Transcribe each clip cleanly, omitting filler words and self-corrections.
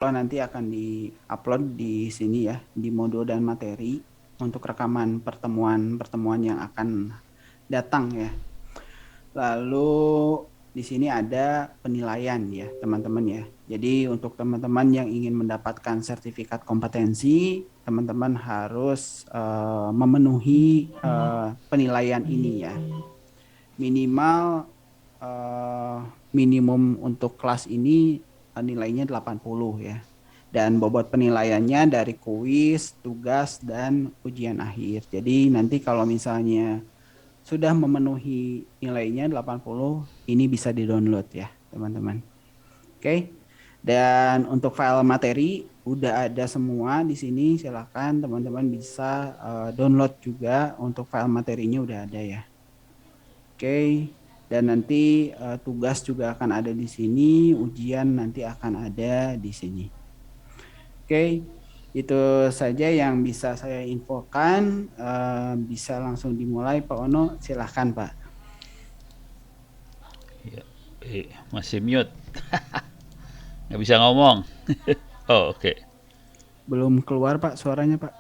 Kalau nanti akan di-upload di sini ya, di modul dan materi untuk rekaman pertemuan-pertemuan yang akan datang ya. Lalu di sini ada penilaian ya, teman-teman ya. Jadi untuk teman-teman yang ingin mendapatkan sertifikat kompetensi, teman-teman harus memenuhi penilaian ini ya. Minimal eh, minimum untuk kelas ini nilainya 80 ya. Dan bobot penilaiannya dari kuis, tugas, dan ujian akhir. Jadi nanti kalau misalnya sudah memenuhi nilainya 80, ini bisa di-download ya, teman-teman. Oke. Dan untuk file materi udah ada semua di sini. Silakan teman-teman bisa download juga untuk file materinya udah ada ya. Oke. Dan nanti tugas juga akan ada di sini, ujian nanti akan ada di sini. Oke. Itu saja yang bisa saya infokan. Bisa langsung dimulai, Pak Ono. Silahkan, Pak. Ya, masih mute, nggak bisa ngomong. Oh, oke. Belum keluar, Pak, suaranya, Pak.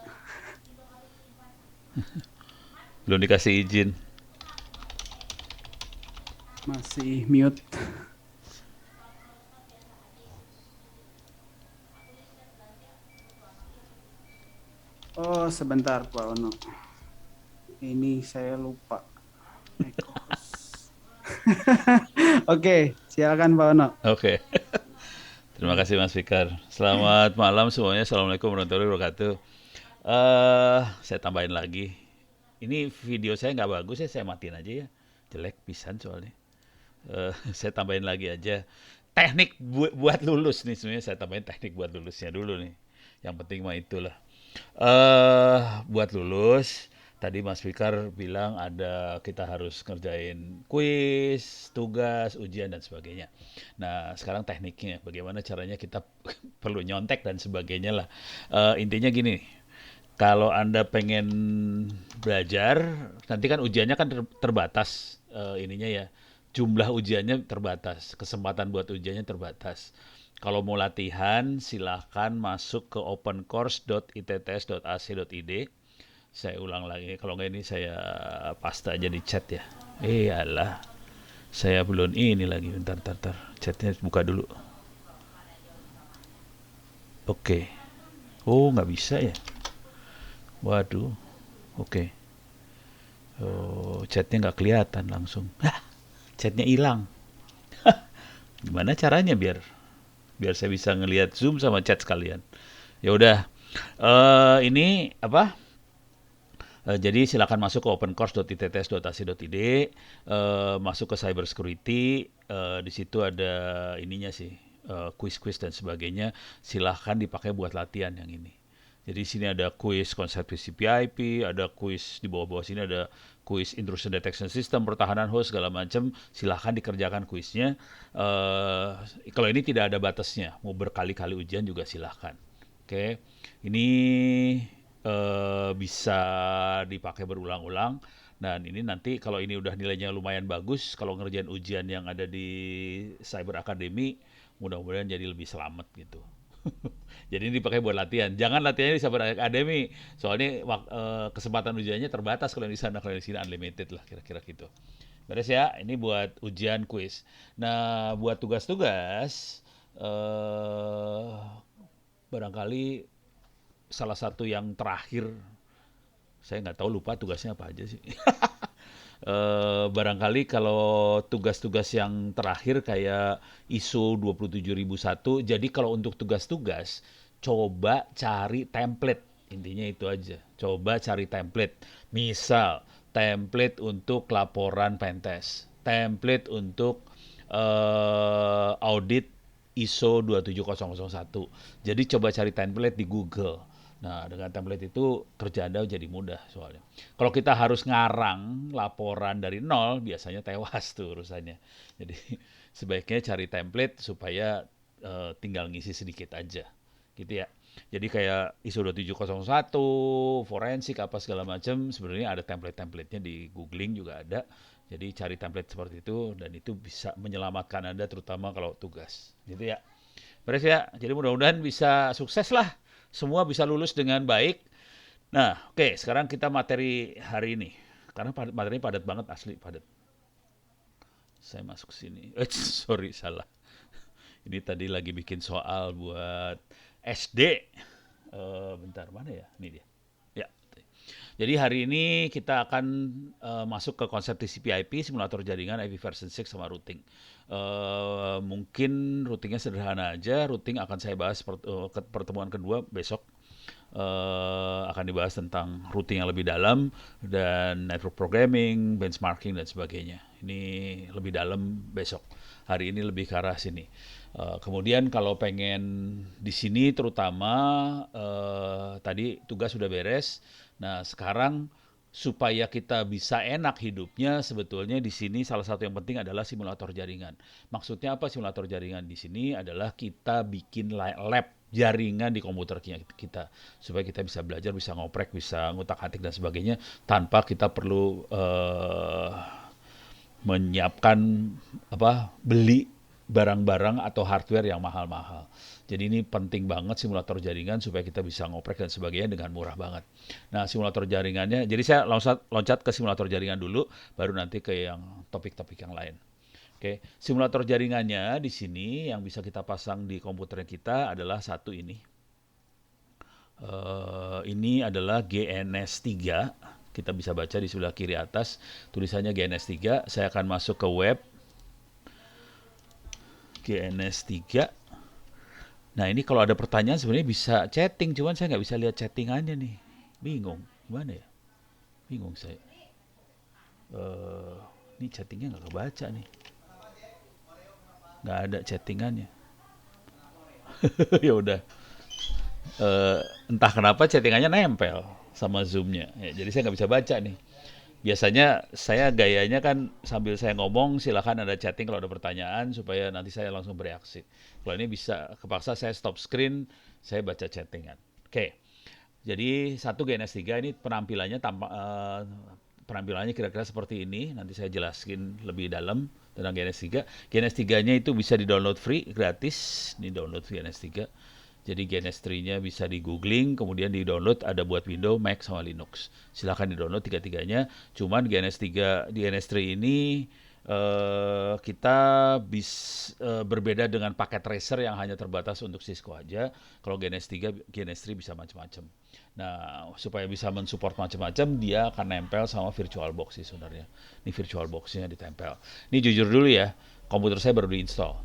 Belum dikasih izin. Masih mute. Oh, sebentar, Pak Ono. Ini saya lupa. Make host. Oke, silakan Pak Ono. Oke. Terima kasih Mas Fikar. Selamat malam semuanya. Assalamualaikum warahmatullahi wabarakatuh. Saya tambahin lagi. Ini video saya nggak bagus ya, saya matiin aja ya. Jelek pisan soalnya. Saya tambahin lagi aja. Teknik buat lulus nih, sebenarnya saya tambahin teknik buat lulusnya dulu nih. Yang penting mah itulah. Buat lulus, tadi Mas Fikar bilang ada kita harus ngerjain kuis, tugas, ujian dan sebagainya. Nah, sekarang tekniknya bagaimana caranya kita perlu nyontek dan sebagainya lah. Intinya gini, kalau Anda pengen belajar, nanti kan ujiannya kan terbatas, ininya ya. Jumlah ujiannya terbatas, kesempatan buat ujiannya terbatas. Kalau mau latihan, silahkan masuk ke opencourse.itts.ac.id. Saya ulang lagi, kalau nggak ini saya paste aja di chat ya. Alah, saya belum ini lagi, bentar. Chatnya buka dulu. Oke. Oh, nggak bisa ya? Waduh, oke. Oh, chatnya nggak kelihatan langsung. Hah, chatnya hilang. Gimana caranya biar biar saya bisa ngelihat Zoom sama chat sekalian? Ya udah. Ini apa? Jadi silakan masuk ke opencourse.itts.ac.id, masuk ke cybersecurity, di situ ada ininya sih, quiz-quiz dan sebagainya. Silahkan dipakai buat latihan yang ini. Jadi sini ada quiz konsep TCP/IP, ada quiz di bawah-bawah sini ada quiz intrusion detection system, pertahanan host segala macam. Silahkan dikerjakan kuisnya. Kalau ini tidak ada batasnya, mau berkali-kali ujian juga silahkan. Oke, ini bisa dipakai berulang-ulang. Dan ini nanti kalau ini udah nilainya lumayan bagus, kalau ngerjain ujian yang ada di Cyber Academy, mudah-mudahan jadi lebih selamat gitu. Jadi ini dipakai buat latihan. Jangan latihannya di Cyber Academy, soalnya kesempatan ujiannya terbatas kalau di sana, kalau di sini unlimited lah kira-kira gitu. Beres ya, ini buat ujian kuis. Nah, buat tugas-tugas, barangkali salah satu yang terakhir, saya nggak tahu lupa tugasnya apa aja sih. Barangkali kalau tugas-tugas yang terakhir kayak ISO 27001, jadi kalau untuk tugas-tugas, coba cari template. Intinya itu aja. Coba cari template. Misal, template untuk laporan pentest. Template untuk audit ISO 27001. Jadi coba cari template di Google. Nah, dengan template itu kerja Anda jadi mudah soalnya. Kalau kita harus ngarang laporan dari nol, biasanya tewas tuh urusannya. Jadi sebaiknya cari template supaya tinggal ngisi sedikit aja. Gitu ya. Jadi kayak ISO 2701, forensik apa segala macam, sebenarnya ada template-templatenya di googling juga ada. Jadi cari template seperti itu dan itu bisa menyelamatkan Anda terutama kalau tugas. Gitu ya. Beres ya. Jadi mudah-mudahan bisa sukses lah. Semua bisa lulus dengan baik. Nah, oke, sekarang kita materi hari ini. Karena materinya padat banget, asli padat. Saya masuk sini. Sorry, salah. Ini tadi lagi bikin soal buat SD. Bentar, mana ya? Ini dia. Ya. Jadi hari ini kita akan masuk ke konsep TCP/IP, simulator jaringan, IP version 6 sama routing. Mungkin routingnya sederhana aja. Routing akan saya bahas pertemuan kedua besok. Akan dibahas tentang routing yang lebih dalam dan network programming, benchmarking dan sebagainya. Ini lebih dalam besok. Hari ini lebih ke arah sini. Kemudian kalau pengen di sini terutama tadi tugas sudah beres. Nah, sekarang supaya kita bisa enak hidupnya sebetulnya di sini salah satu yang penting adalah simulator jaringan. Maksudnya apa simulator jaringan di sini adalah kita bikin lab jaringan di komputer kita supaya kita bisa belajar, bisa ngoprek, bisa ngutak-atik dan sebagainya tanpa kita perlu menyiapkan beli barang-barang atau hardware yang mahal-mahal. Jadi ini penting banget simulator jaringan supaya kita bisa ngoprek dan sebagainya dengan murah banget. Nah, simulator jaringannya, jadi saya loncat ke simulator jaringan dulu, baru nanti ke yang topik-topik yang lain. Oke, simulator jaringannya di sini yang bisa kita pasang di komputer kita adalah satu ini. Ini adalah GNS3. Kita bisa baca di sebelah kiri atas tulisannya GNS3. Saya akan masuk ke web GNS3. Nah, ini kalau ada pertanyaan sebenarnya bisa chatting, cuman saya nggak bisa lihat chattingannya nih. Bingung, gimana ya? Bingung saya. Ini chattingnya nggak kebaca nih. Nggak ada chattingannya. Ya udah. Entah kenapa chattingannya nempel sama Zoom-nya. Ya, jadi saya nggak bisa baca nih. Biasanya saya gayanya kan sambil saya ngomong silakan ada chatting kalau ada pertanyaan supaya nanti saya langsung bereaksi. Kalau ini bisa kepaksa saya stop screen, saya baca chattingan. Oke. Jadi satu GNS3 ini penampilannya kira-kira seperti ini. Nanti saya jelaskan lebih dalam tentang GNS3. GNS3-nya itu bisa di-download free, gratis. Ini download GNS3. Jadi GNS3-nya bisa di googling, kemudian di download ada buat Windows, Mac, sama Linux. Silahkan di download tiga-tiganya. Cuman GNS3 ini kita berbeda dengan paket tracer yang hanya terbatas untuk Cisco aja. Kalau GNS3 bisa macam-macam. Nah, supaya bisa mensupport macam-macam, dia akan nempel sama VirtualBox sih sebenarnya. Ini VirtualBox-nya ditempel. Ini jujur dulu ya, komputer saya baru diinstal.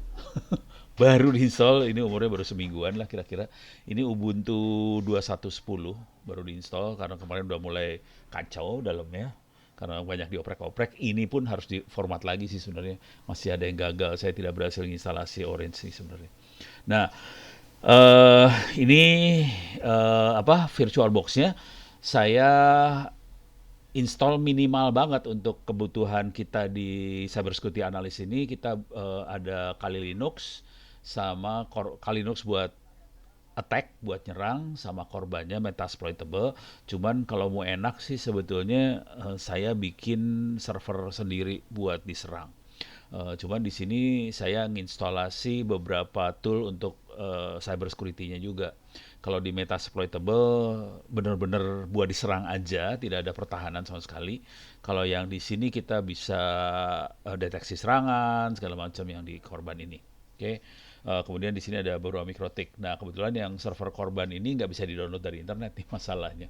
Baru diinstal, ini umurnya baru semingguan lah kira-kira. Ini Ubuntu 21.10 baru diinstal karena kemarin udah mulai kacau dalamnya. Karena banyak dioprek-oprek, ini pun harus diformat lagi sih sebenarnya. Masih ada yang gagal, saya tidak berhasil instalasi Orange sih sebenarnya. Nah, ini VirtualBox-nya saya install minimal banget untuk kebutuhan kita di cybersecurity analyst ini. Kita ada Kali Linux sama Kali Linux buat attack, buat nyerang, sama korbannya Metasploitable. Cuman kalau mau enak sih sebetulnya saya bikin server sendiri buat diserang. Cuman di sini saya nginstalasi beberapa tool untuk cyber security-nya juga. Kalau di Metasploitable benar-benar buat diserang aja, tidak ada pertahanan sama sekali. Kalau yang di sini kita bisa deteksi serangan segala macam yang di korban ini. Oke. Kemudian di sini ada beberapa mikrotik. Nah, kebetulan yang server korban ini nggak bisa di-download dari internet nih masalahnya.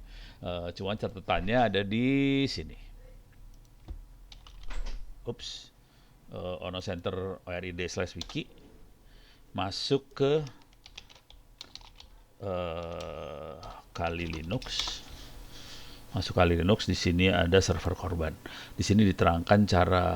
Cuman catatannya ada di sini. Ups. Ono Center ORID/wiki. Masuk ke Kali Linux. Masuk Kali Linux, di sini ada server korban. Di sini diterangkan cara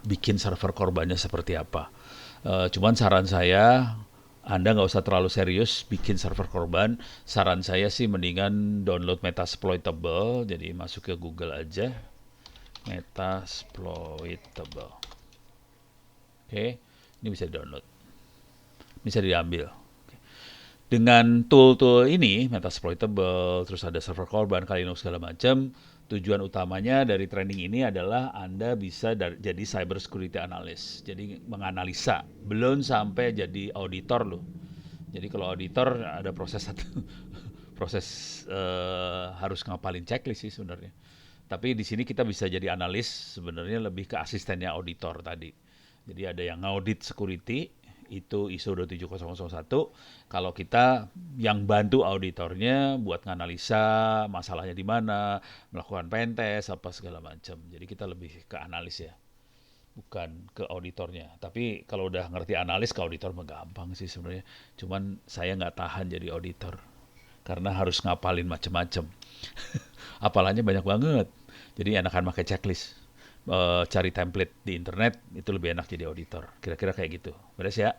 bikin server korbannya seperti apa. Cuman saran saya, Anda nggak usah terlalu serius bikin server korban. Saran saya sih mendingan download Metasploitable. Jadi masuk ke Google aja, Metasploitable. Oke, ini bisa download, bisa diambil. Dengan tool-tool ini, Metasploitable, terus ada server korban, Kali Linux segala macam. Tujuan utamanya dari training ini adalah Anda bisa jadi cyber security analyst. Jadi menganalisa, belum sampai jadi auditor loh. Jadi kalau auditor ada proses satu proses harus ngapalin checklist sih sebenarnya. Tapi di sini kita bisa jadi analis sebenarnya lebih ke asistennya auditor tadi. Jadi ada yang ngaudit security itu ISO 27001. Kalau kita yang bantu auditornya buat nganalisa masalahnya di mana, melakukan pentest apa segala macam. Jadi kita lebih ke analis ya, bukan ke auditornya. Tapi kalau udah ngerti analis ke auditor mah gampang sih sebenarnya. Cuman saya nggak tahan jadi auditor karena harus ngapalin macem-macem. Apalannya banyak banget. Jadi enakan pakai checklist. Cari template di internet itu lebih enak jadi auditor. Kira-kira kayak gitu. Beres ya.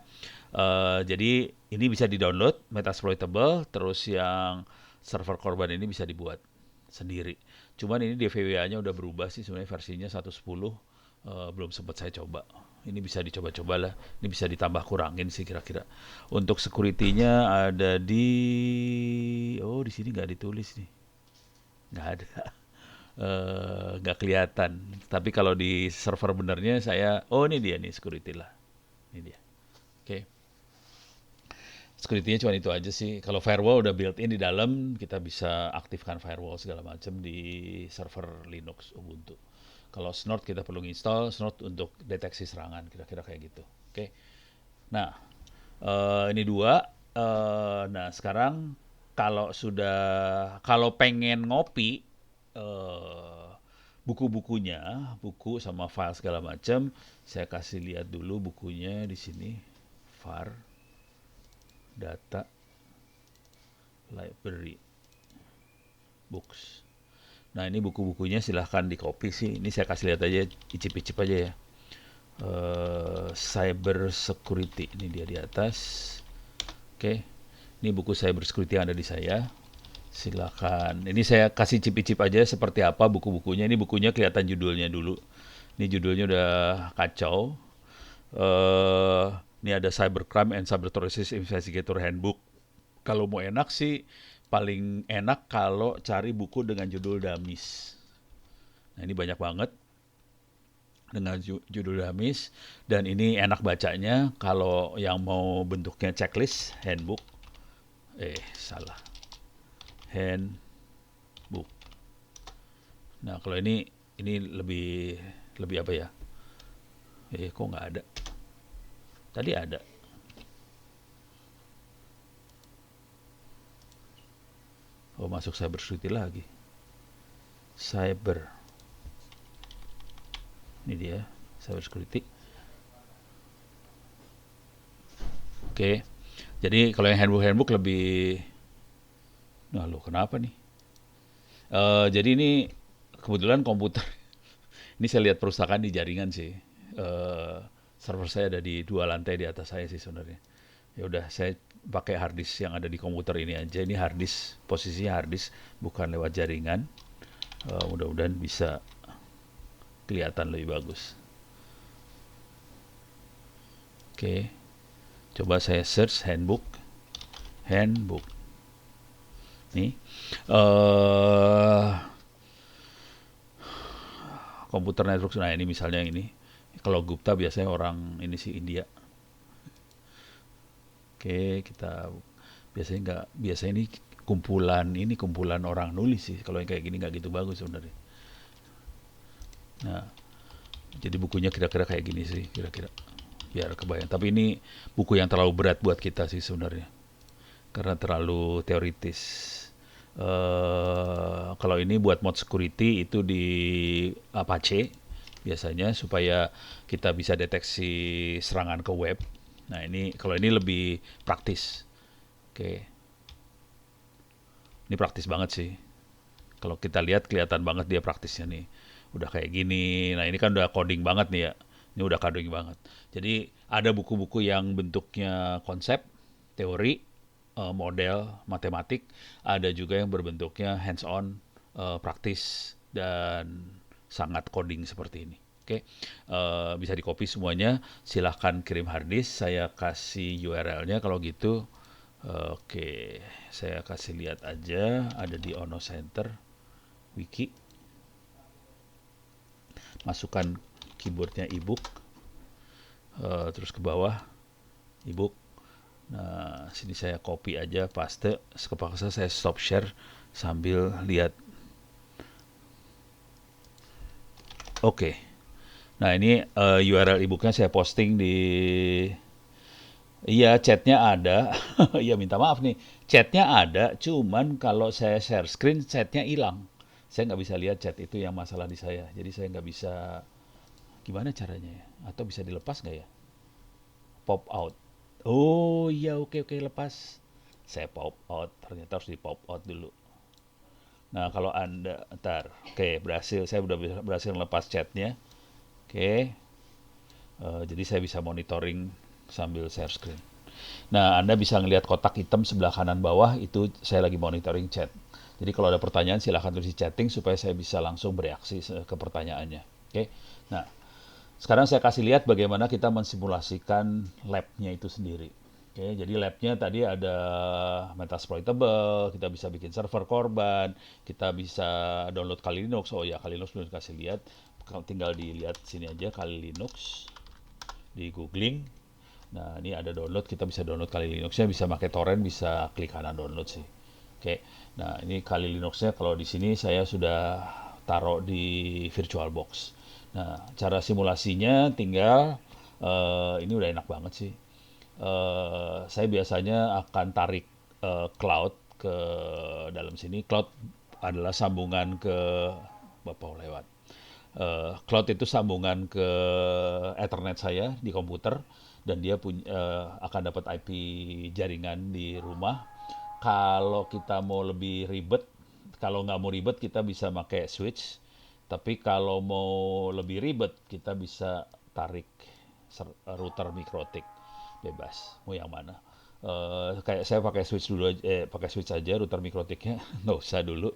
Jadi ini bisa di-download Metasploitable, terus yang server korban ini bisa dibuat sendiri. Cuman ini DVWA-nya udah berubah sih sebenarnya versinya 1.10. Belum sempat saya coba. Ini bisa dicoba-coba lah. Ini bisa ditambah kurangin sih kira-kira. Untuk security-nya ada di di sini nggak ditulis nih. Nggak ada. Nggak kelihatan. Tapi kalau di server benernya saya, ini dia nih security lah. Ini dia. Oke. Security-nya cuma itu aja sih. Kalau firewall udah built-in di dalam, kita bisa aktifkan firewall segala macam di server Linux Ubuntu. Kalau Snort kita perlu install Snort untuk deteksi serangan, kira-kira kayak gitu. Oke. Nah, ini dua. Nah, sekarang kalau pengen ngopi buku-bukunya, buku sama file segala macam, saya kasih lihat dulu bukunya di sini. Var, data, library, books. Nah, ini buku-bukunya silahkan di copy sih. Ini saya kasih lihat aja, icip-icip aja ya. Cyber security, ini dia di atas. Oke. Ini buku cyber security yang ada di saya. Silakan. Ini saya kasih cip-cip aja seperti apa buku-bukunya. Ini bukunya kelihatan judulnya dulu. Ini judulnya udah kacau. Eh, ini ada Cybercrime and Cyber Terrorism Investigator Handbook. Kalau mau enak sih, paling enak kalau cari buku dengan judul Damis. Nah, ini banyak banget dengan judul Damis. Dan ini enak bacanya kalau yang mau bentuknya checklist, handbook. Salah. Handbook. Nah, kalau ini lebih apa ya? Kok nggak ada? Tadi ada. Masuk cyber security lagi. Cyber. Ini dia, cyber security. Oke. Jadi kalau yang handbook lebih. Nah, lo kenapa nih? Jadi ini kebetulan komputer. Ini saya lihat perusahaan di jaringan sih. Server saya ada di 2 lantai di atas saya sih sebenarnya. Ya udah, saya pakai hard disk yang ada di komputer ini aja. Ini hard disk, posisinya hard disk, bukan lewat jaringan. Mudah-mudahan bisa kelihatan lebih bagus. Oke. Coba saya search handbook. Nih. Komputer network. Nah, ini misalnya yang ini. Kalau Gupta biasanya orang ini sih India. Oke, kita biasanya ini kumpulan orang nulis sih. Kalau yang kayak gini nggak gitu bagus sebenarnya. Nah, jadi bukunya kira-kira kayak gini sih, kira-kira biar kebayang. Tapi ini buku yang terlalu berat buat kita sih sebenarnya, karena terlalu teoritis. Kalau ini buat mod security itu di Apache biasanya supaya kita bisa deteksi serangan ke web. Nah, kalau ini lebih praktis. Oke. Ini praktis banget sih. Kalau kita lihat kelihatan banget dia praktisnya nih. Udah kayak gini. Nah, ini kan udah coding banget nih ya. Ini udah coding banget. Jadi ada buku-buku yang bentuknya konsep, teori, model, matematik. Ada juga yang berbentuknya hands-on, praktis, dan sangat coding seperti ini. Oke, bisa di copy semuanya. Silahkan kirim harddisk. Saya kasih URL-nya kalau gitu. Oke, saya kasih lihat aja. Ada di Ono Center, wiki. Masukkan keyboardnya ebook, terus ke bawah ebook. Nah, sini saya copy aja, paste. Kepaksa saya stop share sambil lihat. Oke. Nah, ini URL e-booknya saya posting di. Iya, chatnya ada. Iya, minta maaf nih. Chatnya ada, cuman kalau saya share screen, chatnya hilang. Saya nggak bisa lihat chat itu yang masalah di saya. Jadi saya nggak bisa. Gimana caranya ya? Atau bisa dilepas nggak ya? Pop out. Oh iya, oke oke, lepas. Saya pop out. Ternyata harus di pop out dulu. Nah, kalau Anda, ntar. Oke, berhasil. Saya udah berhasil lepas chatnya. Oke. Jadi saya bisa monitoring sambil share screen. Nah, Anda bisa ngelihat kotak hitam sebelah kanan bawah, itu saya lagi monitoring chat. Jadi kalau ada pertanyaan silahkan tulis di chatting supaya saya bisa langsung bereaksi ke pertanyaannya. Oke. Nah, sekarang saya kasih lihat bagaimana kita mensimulasikan lab-nya itu sendiri. Oke, jadi lab-nya tadi ada Metasploitable, kita bisa bikin server korban, kita bisa download Kali Linux. Oh ya, Kali Linux belum kasih lihat. Tinggal dilihat sini aja Kali Linux di googling. Nah, ini ada download, kita bisa download Kali Linux-nya, bisa pakai torrent, bisa klik kanan download sih. Oke. Nah, ini Kali Linux-nya kalau di sini saya sudah taruh di VirtualBox. Nah, cara simulasinya tinggal ini udah enak banget sih. Saya biasanya akan tarik cloud ke dalam sini. Cloud adalah sambungan ke Bapak lewat. Cloud itu sambungan ke Ethernet saya di komputer dan dia punya akan dapat IP jaringan di rumah. Kalau kita mau lebih ribet, kalau nggak mau ribet kita bisa pakai switch. Tapi kalau mau lebih ribet kita bisa tarik router mikrotik bebas. Mau yang mana? Kayak saya pakai switch dulu aja, pakai switch aja router mikrotiknya nggak usah dulu.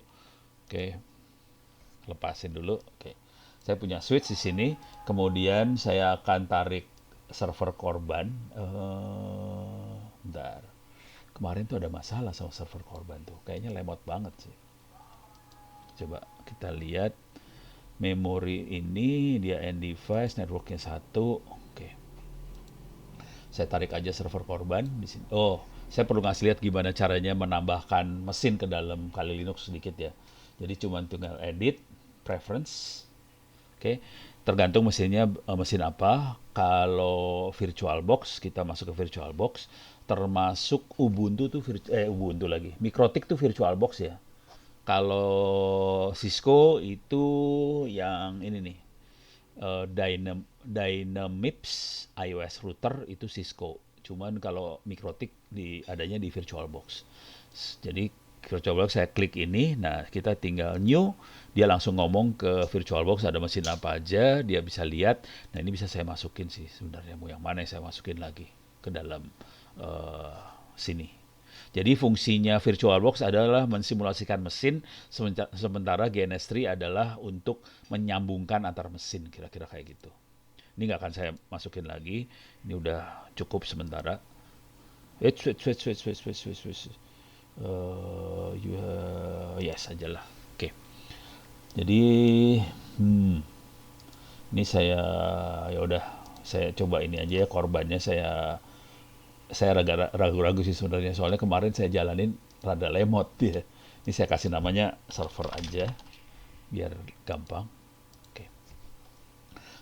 Oke, lepasin dulu. Oke. Saya punya switch di sini, kemudian saya akan tarik server korban. Bentar. Kemarin tuh ada masalah sama server korban tuh. Kayaknya lemot banget sih. Coba kita lihat memori ini, dia end device, networknya satu. Oke. Saya tarik aja server korban di sini. Oh, saya perlu ngasih lihat gimana caranya menambahkan mesin ke dalam Kali Linux sedikit ya. Jadi cuma tinggal edit, preference. Oke, tergantung mesinnya mesin apa. Kalau VirtualBox kita masuk ke VirtualBox, termasuk Ubuntu tuh Ubuntu lagi. Mikrotik tuh VirtualBox ya. Kalau Cisco itu yang ini nih, Dynamips iOS router itu Cisco. Cuman kalau Mikrotik adanya di VirtualBox. Jadi VirtualBox saya klik ini, nah kita tinggal new, dia langsung ngomong ke VirtualBox ada mesin apa aja, dia bisa lihat. Nah ini bisa saya masukin sih sebenarnya, mau yang mana yang saya masukin lagi ke dalam sini. Jadi fungsinya VirtualBox adalah mensimulasikan mesin, sementara GNS3 adalah untuk menyambungkan antar mesin, kira-kira kayak gitu. Ini nggak akan saya masukin lagi, ini udah cukup sementara. Wait, wait, wait, wait, wait, wait, wait, wait. Yes aja lah. Oke. Jadi, ini saya ya udah saya coba ini aja ya korbannya saya ragu-ragu sih sebenarnya soalnya kemarin saya jalanin rada lemot ya. Ini saya kasih namanya server aja biar gampang. Oke.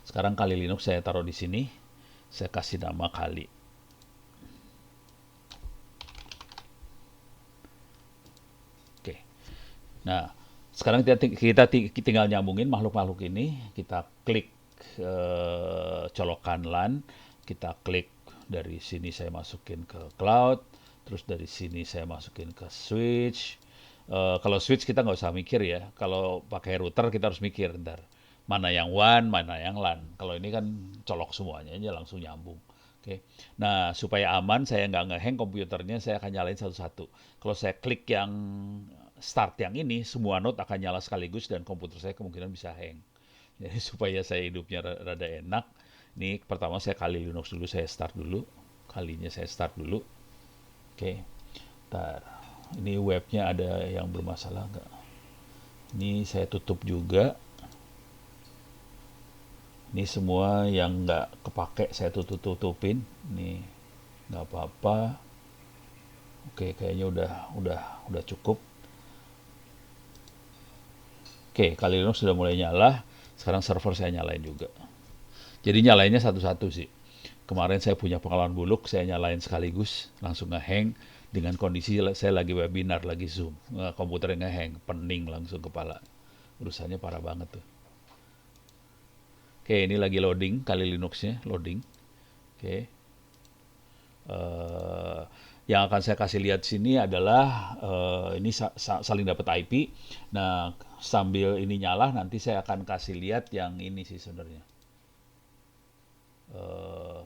Sekarang Kali Linux saya taruh di sini. Saya kasih nama Kali. Oke. Nah, sekarang kita tinggal nyambungin makhluk-makhluk ini. Kita klik colokan LAN, kita klik dari sini saya masukin ke cloud, terus dari sini saya masukin ke switch. Kalau switch kita nggak usah mikir ya. Kalau pakai router kita harus mikir ntar mana yang WAN, mana yang LAN. Kalau ini kan colok semuanya aja langsung nyambung. Oke. Nah, supaya aman saya nggak ngehang komputernya, saya akan nyalain satu-satu. Kalau saya klik yang start yang ini, semua node akan nyala sekaligus dan komputer saya kemungkinan bisa hang. Jadi supaya saya hidupnya rada enak, ini pertama saya Kali Linux dulu, saya start dulu. Kalinya saya start dulu. Oke. Ntar. Ini webnya ada yang bermasalah nggak? Ini saya tutup juga. Ini semua yang nggak kepake saya tutupin. Ini nggak apa-apa. Oke, kayaknya udah cukup. Oke, Kali Linux sudah mulai nyala. Sekarang server saya nyalain juga. Jadi nyalainnya satu-satu sih. Kemarin saya punya pengalaman buluk, saya nyalain sekaligus, langsung ngehang dengan kondisi saya lagi webinar, lagi Zoom. Komputernya ngehang, pening langsung kepala. Urusannya parah banget tuh. Oke, ini lagi loading, Kali Linuxnya loading. Oke. Eh, yang akan saya kasih lihat sini adalah ini saling dapat IP. Nah, sambil ini nyala, nanti saya akan kasih lihat yang ini sih sebenarnya.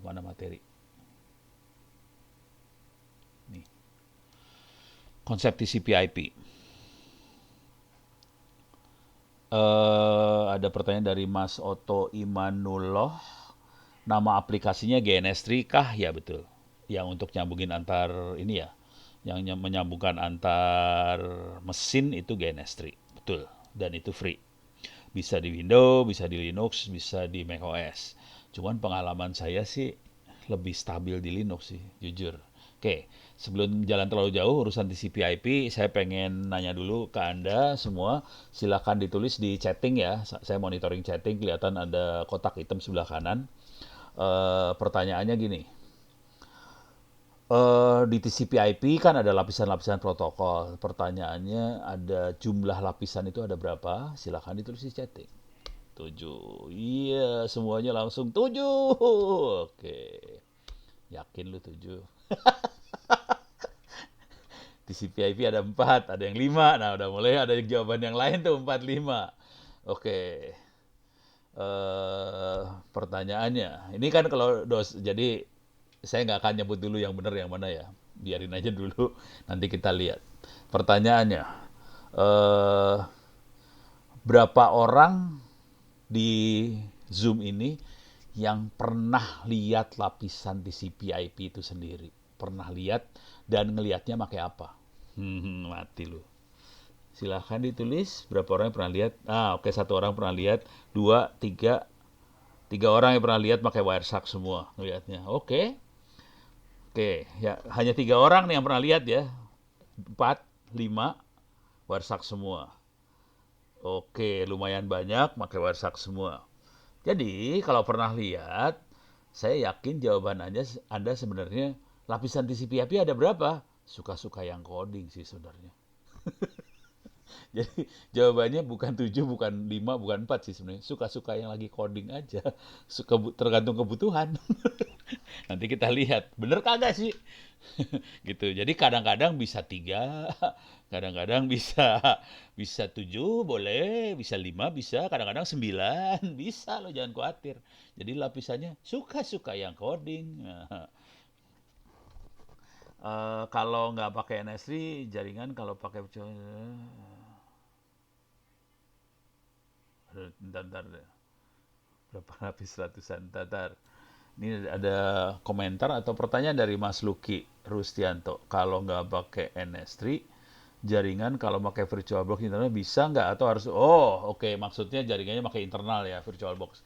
Mana materi? Nih, konsep TCP/IP. Ada pertanyaan dari Mas Oto Imanullah. Nama aplikasinya GNS3 kah? Ya betul. Yang untuk nyambungin antar ini ya, yang menyambungkan antar mesin itu GNS3. Betul. Dan itu free. Bisa di Windows, bisa di Linux, bisa di macOS. Cuman pengalaman saya sih lebih stabil di Linux sih, jujur. Oke, sebelum jalan terlalu jauh urusan TCP/IP, saya pengen nanya dulu ke Anda semua. Silakan ditulis di chatting ya. Saya monitoring chatting, kelihatan ada kotak hitam sebelah kanan. Pertanyaannya gini, di TCP/IP kan ada lapisan-lapisan protokol. Pertanyaannya ada jumlah lapisan itu ada berapa? Silakan ditulis di chatting. 7. Iya, semuanya langsung 7. Oke. Yakin lu 7? TCP/IP ada 4, ada yang 5. Nah, udah mulai ada jawaban yang lain tuh 4, 5. Oke. eh Pertanyaannya, ini kan kalau jadi saya nggak akan nyebut dulu yang benar yang mana ya, biarin aja dulu, nanti kita lihat. Pertanyaannya, eh berapa orang di Zoom ini yang pernah lihat lapisan TCP/IP itu sendiri? Pernah lihat dan ngelihatnya pakai apa? Mati lu. Silahkan ditulis berapa orang yang pernah lihat. Oke, satu orang pernah lihat, dua, tiga, tiga orang yang pernah lihat pakai Wireshark semua ngelihatnya. Oke, oke, ya hanya tiga orang nih yang pernah lihat ya. Empat, lima, Wireshark semua. Oke, lumayan banyak pakai Wireshark semua. Jadi kalau pernah lihat, saya yakin jawaban Anda sebenarnya lapisan TCP/IP ada berapa? Suka-suka yang coding sih sebenarnya. Jadi jawabannya bukan 7, bukan 5, bukan 4 sih sebenarnya. Suka-suka yang lagi coding aja. Tergantung kebutuhan. Nanti kita lihat, bener kagak sih? Gitu. Jadi kadang-kadang bisa 3, kadang-kadang bisa bisa 7 boleh, bisa 5 bisa, kadang-kadang 9 bisa loh, jangan khawatir. Jadi lapisannya suka-suka yang coding. Nah, kalau nggak pakai NS3 jaringan, kalau pakai bentar, deh. Berapa lapis ratusan tatar. Ini ada komentar atau pertanyaan dari Mas Luki Rustianto. Kalau nggak pakai NS3, jaringan kalau pakai VirtualBox internal bisa nggak atau harus? Oh, oke. Maksudnya jaringannya pakai internal ya, VirtualBox.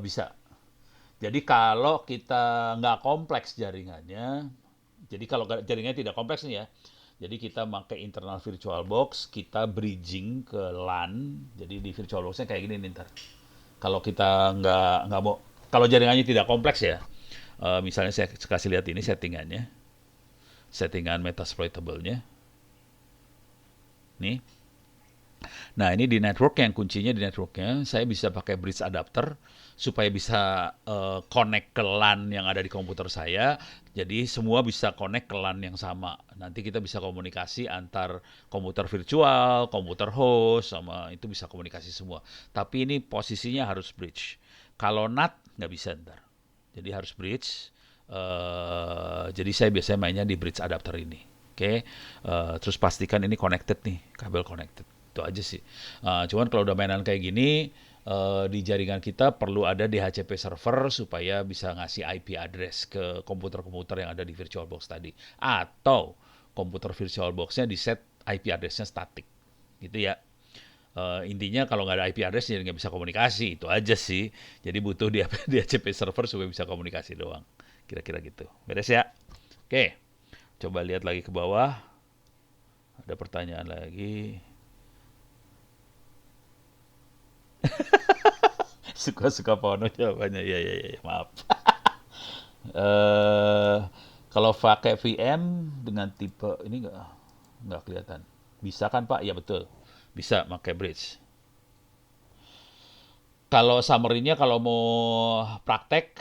Bisa. Jadi kalau kita nggak kompleks jaringannya, jadi kalau jaringannya tidak kompleks nih ya, jadi kita pakai internal VirtualBox, kita bridging ke LAN. Jadi di VirtualBox-nya kayak gini nih ntar. Kalau kita nggak mau, kalau jaringannya tidak kompleks ya, misalnya saya kasih lihat ini settingannya, settingan metasploitable-nya. Nih. Nah, ini di network, yang kuncinya di networknya, saya bisa pakai bridge adapter supaya bisa connect ke LAN yang ada di komputer saya. Jadi semua bisa connect ke LAN yang sama. Nanti kita bisa komunikasi antar komputer virtual, komputer host, sama itu bisa komunikasi semua. Tapi ini posisinya harus bridge. Kalau NAT nggak bisa ntar. Jadi harus bridge. Jadi saya biasanya mainnya di bridge adapter ini. Oke, terus pastikan ini connected nih, kabel connected. Itu aja sih. Cuman kalau udah mainan kayak gini, di jaringan kita perlu ada DHCP server supaya bisa ngasih IP address ke komputer-komputer yang ada di VirtualBox tadi. Atau komputer VirtualBox-nya di set IP address-nya static. Gitu ya. Intinya kalau nggak ada IP address jadi nggak bisa komunikasi. Itu aja sih. Jadi butuh DHCP server supaya bisa komunikasi doang. Kira-kira gitu. Beres ya? Oke. Coba lihat lagi ke bawah. Ada pertanyaan lagi. Suka-suka Pono jawabannya. Iya, iya, iya, maaf. eh Kalau pakai VM dengan tipe ini nggak kelihatan. Bisa kan Pak? Ya betul. Bisa pakai bridge. Kalau summary-nya kalau mau praktek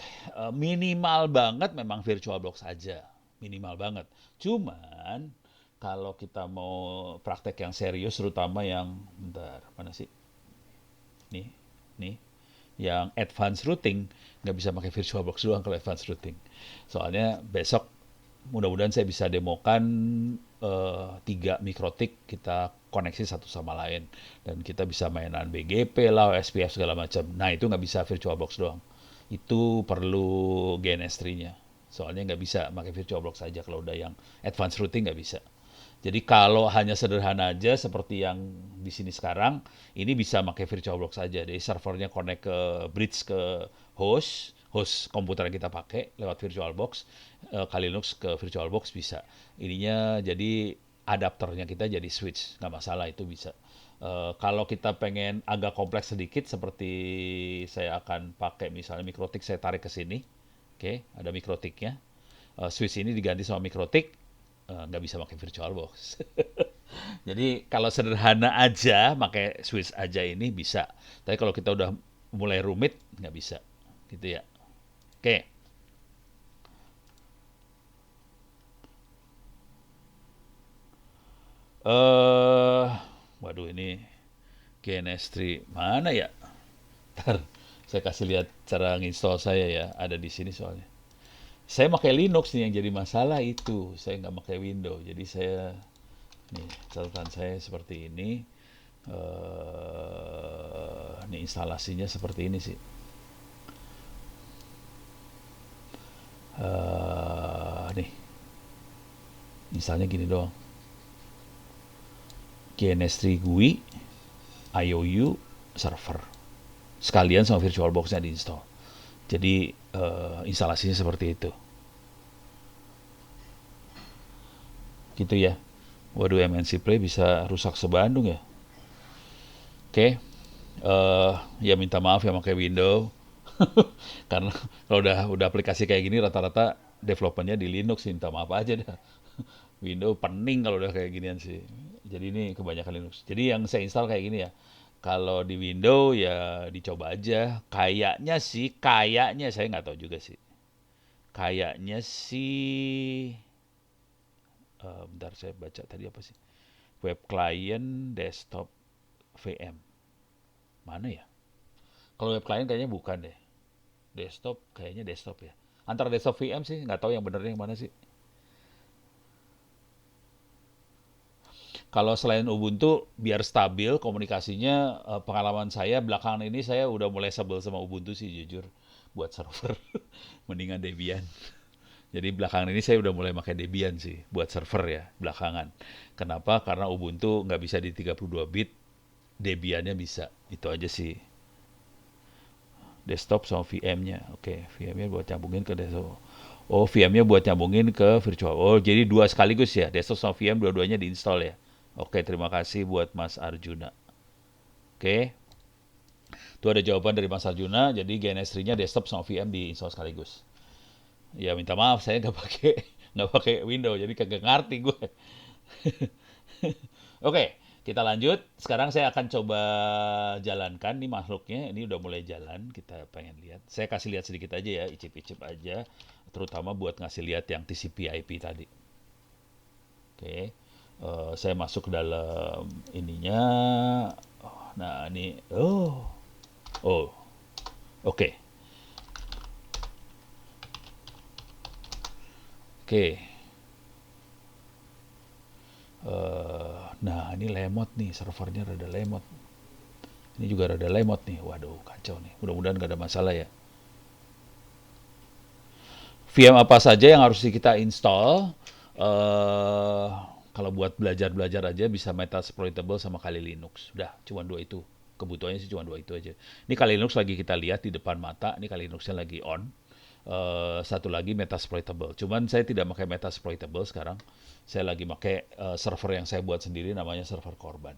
minimal banget memang VirtualBox saja. Minimal banget. Cuman kalau kita mau praktek yang serius terutama yang bentar, mana sih? Nih, nih yang advanced routing nggak bisa pakai VirtualBox doang kalau advanced routing. Soalnya besok mudah-mudahan saya bisa demokan 3 mikrotik kita koneksi satu sama lain dan kita bisa mainan BGP lah, SPF segala macam. Nah itu nggak bisa VirtualBox doang. Itu perlu GNS3-nya. Soalnya nggak bisa pakai VirtualBox saja kalau udah yang advanced routing nggak bisa. Jadi kalau hanya sederhana aja seperti yang di sini sekarang, ini bisa pakai VirtualBox saja. Jadi servernya connect ke bridge ke host komputer yang kita pakai lewat VirtualBox, Kali Linux ke VirtualBox bisa. Ininya jadi adapternya kita jadi switch, nggak masalah itu bisa. Kalau kita pengen agak kompleks sedikit, seperti saya akan pakai misalnya mikrotik, saya tarik ke sini, oke, ada mikrotiknya. Switch ini diganti sama mikrotik, nggak bisa pakai VirtualBox. Jadi kalau sederhana aja, pakai switch aja ini bisa. Tapi kalau kita udah mulai rumit, nggak bisa. Gitu ya. Oke. eh Waduh ini GNS3 mana ya? Ntar saya kasih lihat cara nginstall saya ya. Ada di sini soalnya. Saya pakai Linux nih yang jadi masalah itu. Saya nggak pakai Windows. Jadi saya nih catatan saya seperti ini. Ini instalasinya seperti ini sih. Nih misalnya gini doang. GNS3 GUI, IOU, server. Sekalian sama VirtualBox-nya diinstal. Jadi instalasinya seperti itu. Gitu ya. Waduh MNC Play bisa rusak sebandung ya. Oke. Ya minta maaf ya pakai Windows. Karena kalau udah aplikasi kayak gini rata-rata developernya di Linux, minta maaf aja dah. Windows pening kalau udah kayak ginian sih. Jadi ini kebanyakan Linux. Jadi yang saya install kayak gini ya. Kalau di Windows ya dicoba aja. Kayaknya saya nggak tahu juga sih. Kayaknya sih, bentar saya baca tadi apa sih? Web client, desktop, VM. Mana ya? Kalau web client kayaknya bukan deh. Desktop kayaknya desktop ya. Antara desktop VM sih, nggak tahu yang benernya yang mana sih. Kalau selain Ubuntu, biar stabil komunikasinya, pengalaman saya belakangan ini saya udah mulai sebel sama Ubuntu sih jujur buat server. Mendingan Debian. Jadi belakangan ini saya udah mulai pakai Debian sih buat server ya belakangan. Kenapa? Karena Ubuntu nggak bisa di 32 bit, Debiannya bisa. Itu aja sih. Desktop sama VM-nya. Oke, VM-nya buat nyambungin ke desktop. Oh, VM-nya buat nyambungin ke virtual. Oh, jadi dua sekaligus ya. Desktop sama VM dua-duanya diinstal ya. Oke, terima kasih buat Mas Arjuna. Oke, itu ada jawaban dari Mas Arjuna. Jadi GNS3-nya desktop sama VM diinstal sekaligus. Ya minta maaf saya nggak pakai nggak pakai Windows, jadi kagak ngerti gue. Oke, kita lanjut. Sekarang saya akan coba jalankan nih makhluknya. Ini udah mulai jalan. Kita pengen lihat. Saya kasih lihat sedikit aja ya, icip-icip aja. Terutama buat ngasih lihat yang TCP/IP tadi. Oke, saya masuk ke dalam ininya. Nah ini, oh, oke, oke. Nah ini lemot nih, servernya rada lemot. Ini juga rada lemot nih. Waduh, kacau nih. Mudah-mudahan gak ada masalah ya. VM apa saja yang harus kita install? eh Kalau buat belajar-belajar aja bisa Metasploitable sama Kali Linux. Udah, cuma dua itu. Kebutuhannya sih cuma dua itu aja. Ini Kali Linux lagi kita lihat di depan mata. Ini Kali Linuxnya lagi on. Satu lagi Metasploitable. Cuman saya tidak pakai Metasploitable sekarang. Saya lagi pakai server yang saya buat sendiri, namanya server korban.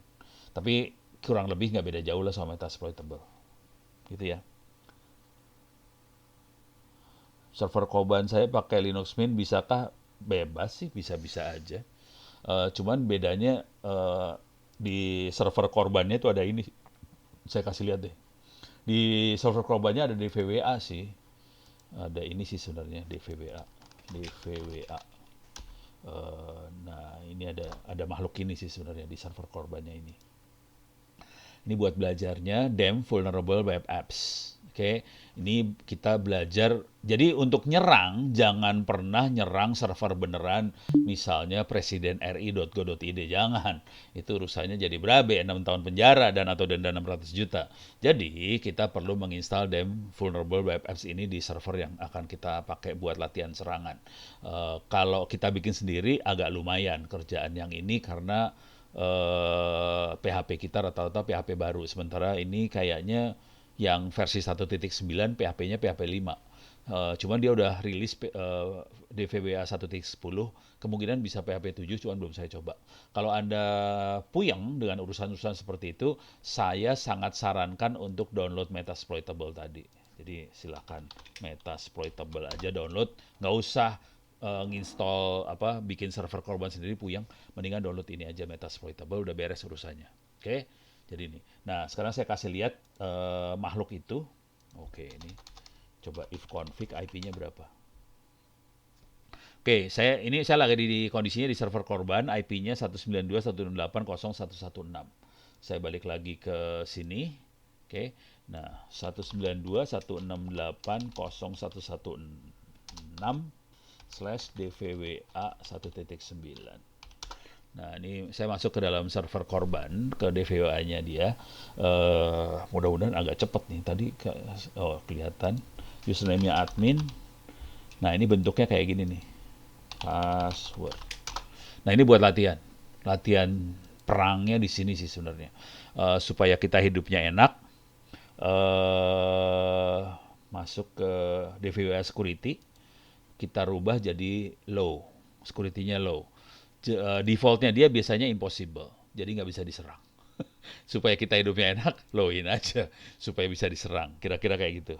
Tapi kurang lebih nggak beda jauh lah sama Metasploitable. Gitu ya. Server korban saya pakai Linux Mint, bisakah? Bebas sih, bisa-bisa aja. Cuman bedanya di server korbannya itu ada ini. Saya kasih lihat deh. Di server korbannya ada DVWA sih. Ada ini sih sebenarnya DVWA. DVWA. Nah, ini ada makhluk ini sih sebenarnya di server korbannya ini. Ini buat belajarnya DEM Vulnerable Web Apps. Oke, ini kita belajar. Jadi untuk nyerang, jangan pernah nyerang server beneran, misalnya presiden ri.go.id, jangan. Itu urusannya jadi berabe, 6 tahun penjara dan atau denda 600 juta. Jadi kita perlu menginstal DEM Vulnerable Web Apps ini di server yang akan kita pakai buat latihan serangan. Kalau kita bikin sendiri agak lumayan kerjaan yang ini karena PHP kita rata-rata PHP baru. Sementara ini kayaknya yang versi 1.9 PHP-nya PHP 5. Cuman dia udah rilis DVWA 1.10, kemungkinan bisa PHP 7, cuman belum saya coba. Kalau Anda puyeng dengan urusan-urusan seperti itu, saya sangat sarankan untuk download Metasploitable tadi. Jadi silakan Metasploitable aja download, nggak usah nginstall bikin server korban sendiri puyeng, mendingan download ini aja Metasploitable, udah beres urusannya. Oke. Jadi ini. Nah, sekarang saya kasih lihat makhluk itu. Oke, ini. Coba if config IP-nya berapa. Oke, saya lagi di kondisinya di server korban, IP-nya 192.168.0116. Saya balik lagi ke sini. Oke. Nah, 192.168.0116/DVWA 1.9. Nah, ini saya masuk ke dalam server korban, ke DVWA-nya dia. Mudah-mudahan agak cepat nih. Tadi kelihatan username-nya admin. Nah, ini bentuknya kayak gini nih. Password. Nah, ini buat latihan. Latihan perangnya di sini sih sebenarnya. Supaya kita hidupnya enak. Masuk ke DVWA security. Kita rubah jadi low. Security-nya low. Defaultnya dia biasanya impossible, jadi nggak bisa diserang. Supaya kita hidupnya enak, low-in aja supaya bisa diserang, kira-kira kayak gitu.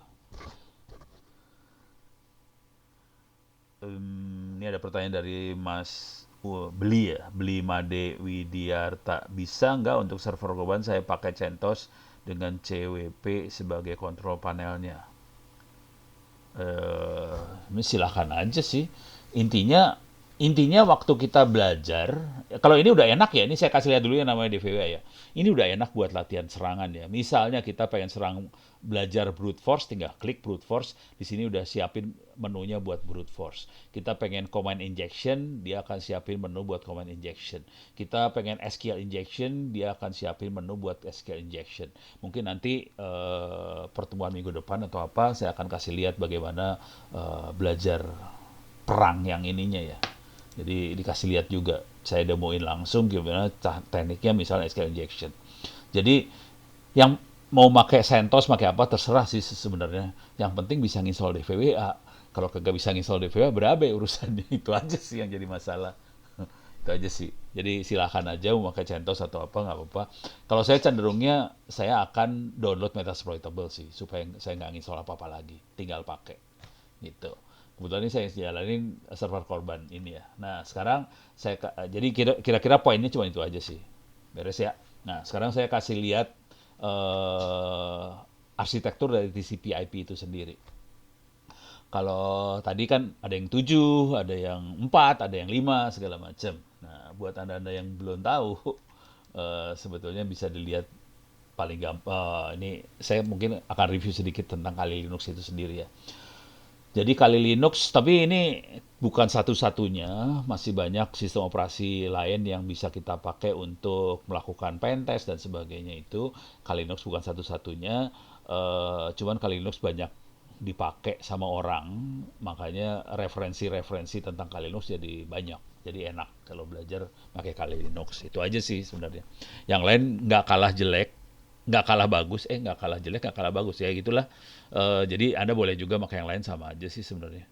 Ini ada pertanyaan dari Mas Beli Made Widiarta. Bisa nggak untuk server korban saya pakai CentOS dengan CWP sebagai kontrol panelnya? Silahkan aja sih. Intinya waktu kita belajar, kalau ini udah enak ya, ini saya kasih lihat dulu yang namanya DVWA ya. Ini udah enak buat latihan serangan ya. Misalnya kita pengen belajar brute force, tinggal klik brute force. Di sini udah siapin menunya buat brute force. Kita pengen command injection, dia akan siapin menu buat command injection. Kita pengen SQL injection, dia akan siapin menu buat SQL injection. Mungkin nanti pertemuan minggu depan atau apa, saya akan kasih lihat bagaimana belajar perang yang ininya ya. Jadi dikasih lihat juga, saya demoin langsung gimana tekniknya misalnya SQL injection. Jadi yang mau pakai CentOS, pakai apa terserah sih sebenarnya. Yang penting bisa nginstall DVWA. Kalau kagak bisa nginstall DVWA berabe urusannya. Itu aja sih yang jadi masalah. Itu aja sih. Jadi silakan aja mau pakai CentOS atau apa, nggak apa-apa. Kalau saya cenderungnya saya akan download Metasploitable sih supaya saya nggak nginstall apa-apa lagi. Tinggal pakai gitu. Kebetulan ini saya jalanin server korban ini ya. Nah, sekarang jadi kira-kira poinnya cuma itu aja sih. Beres ya. Nah, sekarang saya kasih lihat arsitektur dari TCP/IP itu sendiri. Kalau tadi kan ada yang 7, ada yang 4, ada yang 5, segala macam. Nah, buat Anda-Anda yang belum tahu, sebetulnya bisa dilihat paling gampang. Ini saya mungkin akan review sedikit tentang Kali Linux itu sendiri ya. Jadi Kali Linux, tapi ini bukan satu-satunya, masih banyak sistem operasi lain yang bisa kita pakai untuk melakukan pentest dan sebagainya itu. Kali Linux bukan satu-satunya, cuman Kali Linux banyak dipakai sama orang, makanya referensi-referensi tentang Kali Linux jadi banyak. Jadi enak kalau belajar pakai Kali Linux. Itu aja sih sebenarnya. Yang lain nggak kalah jelek, nggak kalah bagus, nggak kalah jelek, nggak kalah bagus ya gitulah. Jadi Anda boleh juga pakai yang lain sama aja sih sebenarnya.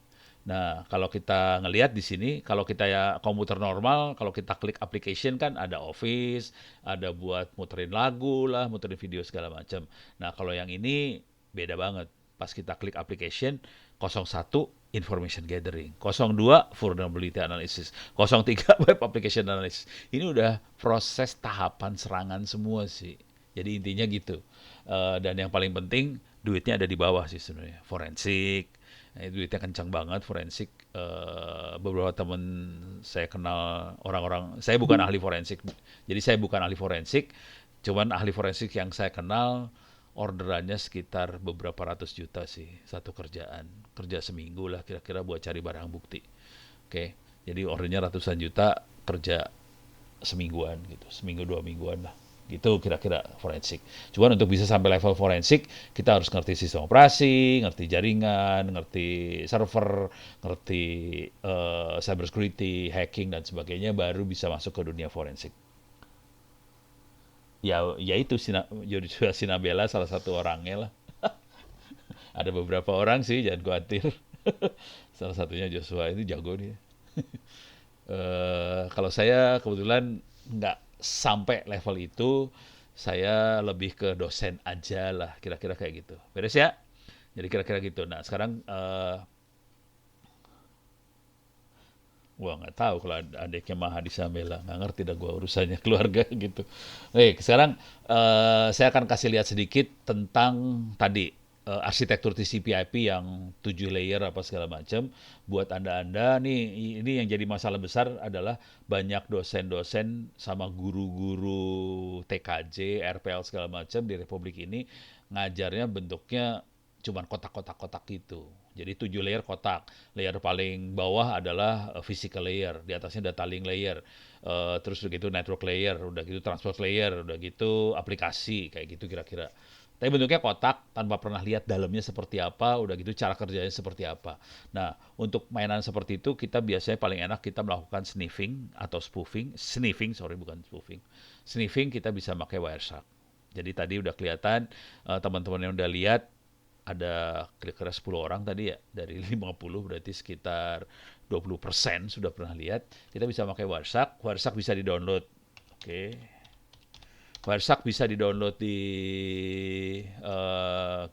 Nah, kalau kita ngelihat di sini, kalau kita ya komputer normal, kalau kita klik application kan ada Office, ada buat muterin lagu lah, muterin video segala macam. Nah, kalau yang ini beda banget. Pas kita klik application, 01 information gathering, 02 vulnerability analysis, 03 web application analysis. Ini udah proses tahapan serangan semua sih. Jadi intinya gitu. Dan yang paling penting duitnya ada di bawah sih sebenarnya. Forensik, nah, duitnya kencang banget forensik. Beberapa teman saya kenal orang-orang, saya bukan ahli forensik, jadi saya bukan ahli forensik, cuman ahli forensik yang saya kenal orderannya sekitar beberapa ratus juta sih satu kerjaan, kerja seminggu lah kira-kira buat cari barang bukti. Oke, jadi ordernya ratusan juta, kerja semingguan gitu, seminggu 2 mingguan lah. Gitu kira-kira forensik. Cuman untuk bisa sampai level forensik, kita harus ngerti sistem operasi, ngerti jaringan, ngerti server, ngerti cyber security, hacking dan sebagainya, baru bisa masuk ke dunia forensik. Ya itu Joshua Sinabela salah satu orangnya lah. Ada beberapa orang sih, jangan khawatir. Salah satunya Joshua itu jago dia. Kalau saya kebetulan nggak sampai level itu, saya lebih ke dosen aja lah, kira-kira kayak gitu. Beres ya? Jadi kira-kira gitu. Nah sekarang, gua nggak tahu kalau adiknya Mahadi Samela, nggak ngerti dah gua urusannya keluarga gitu. Baik, sekarang saya akan kasih lihat sedikit tentang tadi arsitektur TCP/IP yang 7 layer apa segala macam. Buat anda-anda nih, ini yang jadi masalah besar adalah banyak dosen-dosen sama guru-guru TKJ, RPL segala macam di Republik ini ngajarnya bentuknya cuman kotak-kotak-kotak gitu. Jadi 7 layer kotak. Layer paling bawah adalah physical layer, di atasnya data link layer. Terus udah gitu network layer, udah gitu transport layer, udah gitu aplikasi kayak gitu kira-kira. Tapi bentuknya kotak tanpa pernah lihat dalamnya seperti apa, udah gitu cara kerjanya seperti apa. Nah, untuk mainan seperti itu kita biasanya paling enak kita melakukan sniffing atau spoofing. Sniffing, sorry bukan spoofing. Sniffing kita bisa pakai Wireshark. Jadi tadi udah kelihatan teman-teman yang udah lihat ada kira-kira 10 orang tadi ya, dari 50 berarti sekitar 20% sudah pernah lihat. Kita bisa pakai Wireshark, Wireshark bisa di-download. Oke. Wireshark bisa di-download di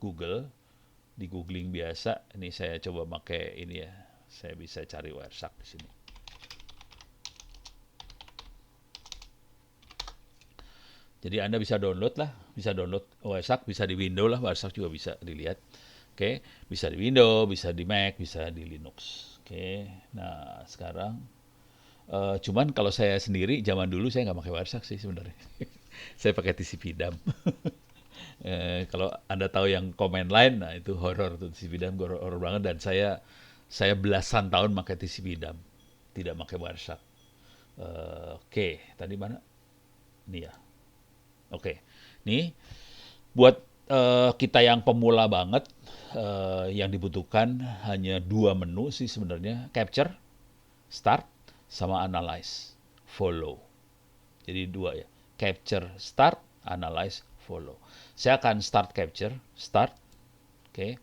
Google, di googling biasa. Ini saya coba pakai ini ya. Saya bisa cari Wireshark di sini. Jadi Anda bisa download lah, bisa download Wireshark, bisa di Windows lah, Wireshark juga bisa dilihat. Oke, bisa di Windows, bisa di Mac, bisa di Linux. Oke, nah sekarang cuman kalau saya sendiri zaman dulu saya nggak pakai Wireshark sih sebenarnya. Saya pakai TCP dump. Kalau Anda tahu yang command line, nah itu horror tuh TCP dump, horror banget dan saya belasan tahun pakai TCP dump, tidak pakai Wireshark. Oke, tadi mana? Ini ya. Oke, nih buat kita yang pemula banget, yang dibutuhkan hanya dua menu sih sebenarnya, capture, start, sama analyze, follow. Jadi dua ya, capture, start, analyze, follow. Saya akan start capture, start, oke.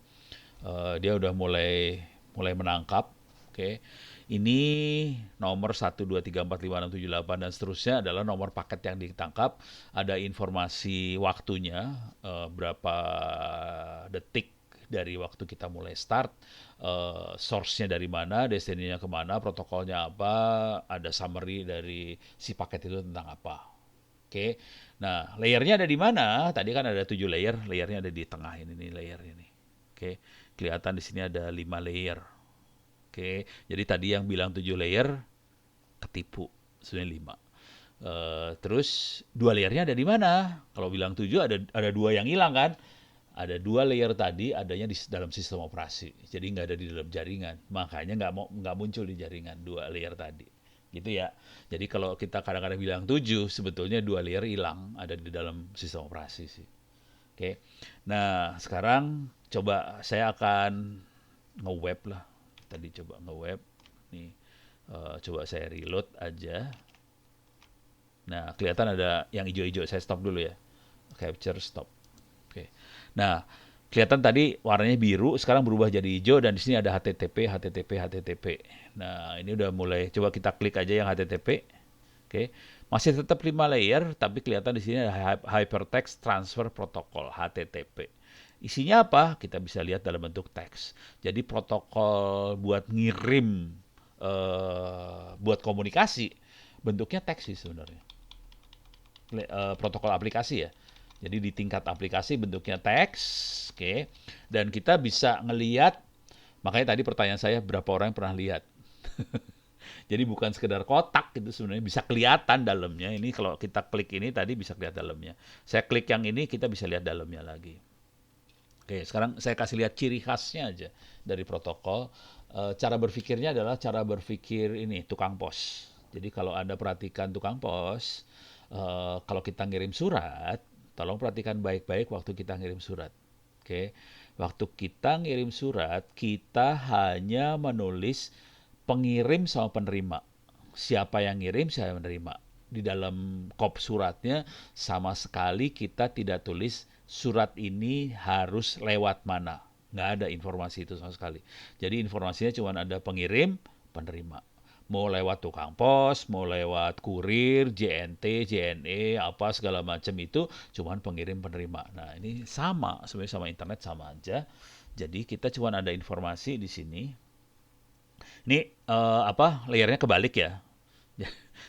Dia udah mulai mulai menangkap, oke. Ini nomor 1, 2, 3, 4, 5, 6, 7, 8 dan seterusnya adalah nomor paket yang ditangkap. Ada informasi waktunya, berapa detik dari waktu kita mulai start, source-nya dari mana, destinasinya kemana, protokolnya apa, ada summary dari si paket itu tentang apa. Oke, nah layernya ada di mana? Tadi kan ada 7 layer, layernya ada di tengah ini nih layer ini. Oke, kelihatan di sini ada 5 layer. Oke, jadi tadi yang bilang 7 layer ketipu, sebenarnya 5. Terus dua layernya ada di mana? Kalau bilang 7 ada dua yang hilang kan? Ada dua layer tadi adanya di dalam sistem operasi, jadi nggak ada di dalam jaringan. Makanya nggak muncul di jaringan dua layer tadi, gitu ya. Jadi kalau kita kadang-kadang bilang 7, sebetulnya dua layer hilang ada di dalam sistem operasi sih. Oke. Nah, sekarang coba saya akan nge-web lah. Tadi coba nge-web. Nih, coba saya reload aja. Nah, kelihatan ada yang hijau-hijau. Saya stop dulu ya. Capture stop. Oke. Nah, kelihatan tadi warnanya biru, sekarang berubah jadi hijau dan di sini ada HTTP, HTTP, HTTP. Nah, ini udah mulai. Coba kita klik aja yang HTTP. Oke. Masih tetap 5 layer, tapi kelihatan di sini ada Hypertext Transfer Protocol, HTTP. Isinya apa? Kita bisa lihat dalam bentuk teks. Jadi protokol buat ngirim, buat komunikasi, bentuknya teks sih sebenarnya. Protokol aplikasi ya. Jadi di tingkat aplikasi bentuknya teks, oke. Dan kita bisa ngelihat, makanya tadi pertanyaan saya berapa orang yang pernah lihat. Jadi bukan sekedar kotak gitu sebenarnya, bisa kelihatan dalamnya. Ini kalau kita klik ini tadi bisa lihat dalamnya. Saya klik yang ini kita bisa lihat dalamnya lagi. Oke, sekarang saya kasih lihat ciri khasnya aja dari protokol. Cara berpikirnya adalah cara berpikir ini tukang pos. Jadi kalau Anda perhatikan tukang pos, kalau kita ngirim surat, tolong perhatikan baik-baik waktu kita ngirim surat. Oke, waktu kita ngirim surat, kita hanya menulis pengirim sama penerima. Siapa yang ngirim, siapa yang menerima. Di dalam kop suratnya sama sekali kita tidak tulis surat ini harus lewat mana. Nggak ada informasi itu sama sekali. Jadi informasinya cuma ada pengirim, penerima. Mau lewat tukang pos, mau lewat kurir, JNT, JNE, apa segala macam itu cuman pengirim penerima. Nah, ini sama, sebenarnya sama internet sama aja. Jadi kita cuma ada informasi di sini. Ini layarnya kebalik ya.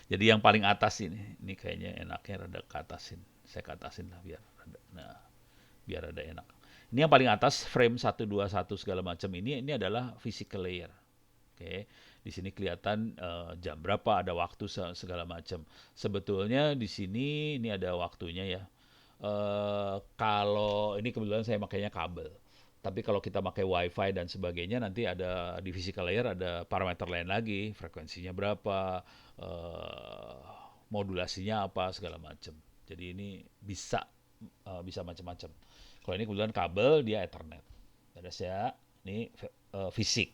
Jadi yang paling atas ini kayaknya enaknya rada ke atasin. Saya ke atasin lah biar rada enak. Ini yang paling atas frame 121 segala macam ini adalah physical layer. Oke. Di sini kelihatan jam berapa, ada waktu segala macam. Sebetulnya di sini ini ada waktunya ya. Kalau ini kebetulan saya makainya kabel. Tapi kalau kita pakai WiFi dan sebagainya, nanti ada di physical layer ada parameter lain lagi, frekuensinya berapa, modulasinya apa segala macam. Jadi ini bisa macam-macam. Kalau ini kebetulan kabel, dia Ethernet. Ada ya, ini fisik.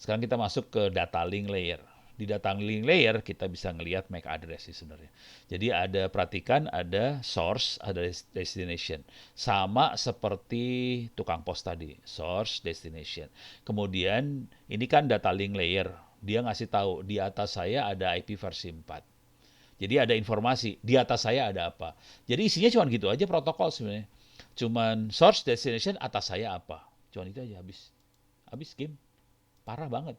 Sekarang kita masuk ke data link layer. Di data link layer kita bisa ngelihat MAC address sih sebenarnya. Jadi perhatikan ada source, ada destination. Sama seperti tukang pos tadi, source, destination. Kemudian ini kan data link layer. Dia ngasih tahu di atas saya ada IP versi 4. Jadi ada informasi di atas saya ada apa. Jadi isinya cuma gitu aja protokol sebenarnya. Cuman source, destination, atas saya apa. Cuma itu aja habis. Habis game. Parah banget.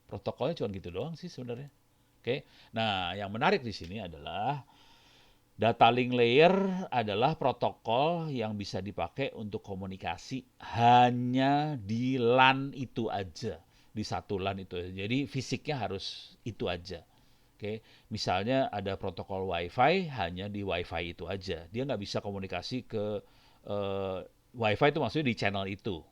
Protokolnya cuma gitu doang sih sebenarnya. Oke. Nah, yang menarik di sini adalah data link layer adalah protokol yang bisa dipakai untuk komunikasi hanya di LAN itu aja, di satu LAN itu aja. Jadi fisiknya harus itu aja. Oke, misalnya ada protokol WiFi hanya di WiFi itu aja. Dia nggak bisa komunikasi ke WiFi itu maksudnya di channel itu,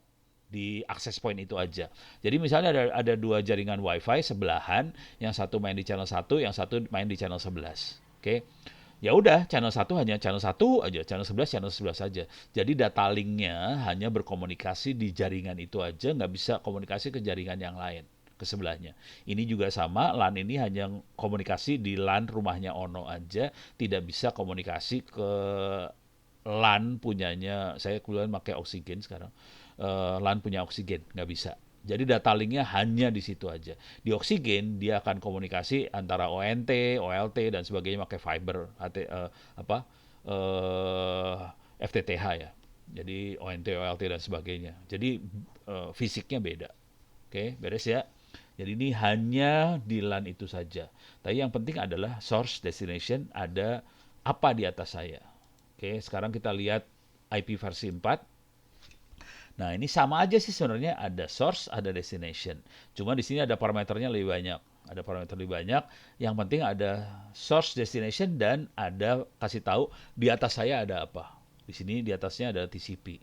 di access point itu aja. Jadi misalnya ada dua jaringan WiFi sebelahan, yang satu main di channel satu, yang satu main di channel 11. Oke. Ya udah, channel satu hanya channel satu aja, channel 11 channel 11 saja. Jadi data linknya hanya berkomunikasi di jaringan itu aja, nggak bisa komunikasi ke jaringan yang lain, ke sebelahnya. Ini juga sama, LAN ini hanya komunikasi di LAN rumahnya Ono aja, tidak bisa komunikasi ke LAN punyanya, saya kebetulan pakai oksigen sekarang, LAN punya oksigen, nggak bisa. Jadi data linknya hanya di situ aja. Di oksigen dia akan komunikasi antara ONT, OLT dan sebagainya pakai fiber, FTTH ya. Jadi ONT, OLT dan sebagainya. Jadi fisiknya beda. Oke, beres ya. Jadi ini hanya di LAN itu saja. Tapi yang penting adalah source destination ada apa di atas saya. Oke, sekarang kita lihat IP versi 4. Nah, ini sama aja sih sebenarnya, ada source, ada destination. Cuma di sini ada parameternya lebih banyak. Ada parameter lebih banyak. Yang penting ada source, destination, dan ada kasih tahu di atas saya ada apa. Di sini di atasnya ada TCP.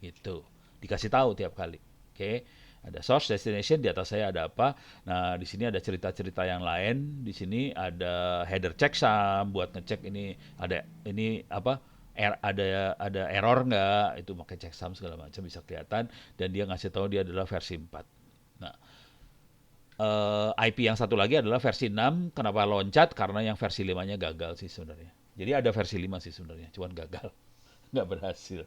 Gitu. Dikasih tahu tiap kali. Oke. Ada source, destination, di atas saya ada apa. Nah, di sini ada cerita-cerita yang lain. Di sini ada header checksum buat ngecek ini ada ini apa ada error nggak, itu pakai checksum segala macam bisa kelihatan, dan dia ngasih tahu dia adalah versi 4. Nah, IP yang satu lagi adalah versi 6. Kenapa loncat? Karena yang versi 5-nya gagal sih sebenarnya. Jadi ada versi 5 sih sebenarnya, cuman gagal. nggak berhasil.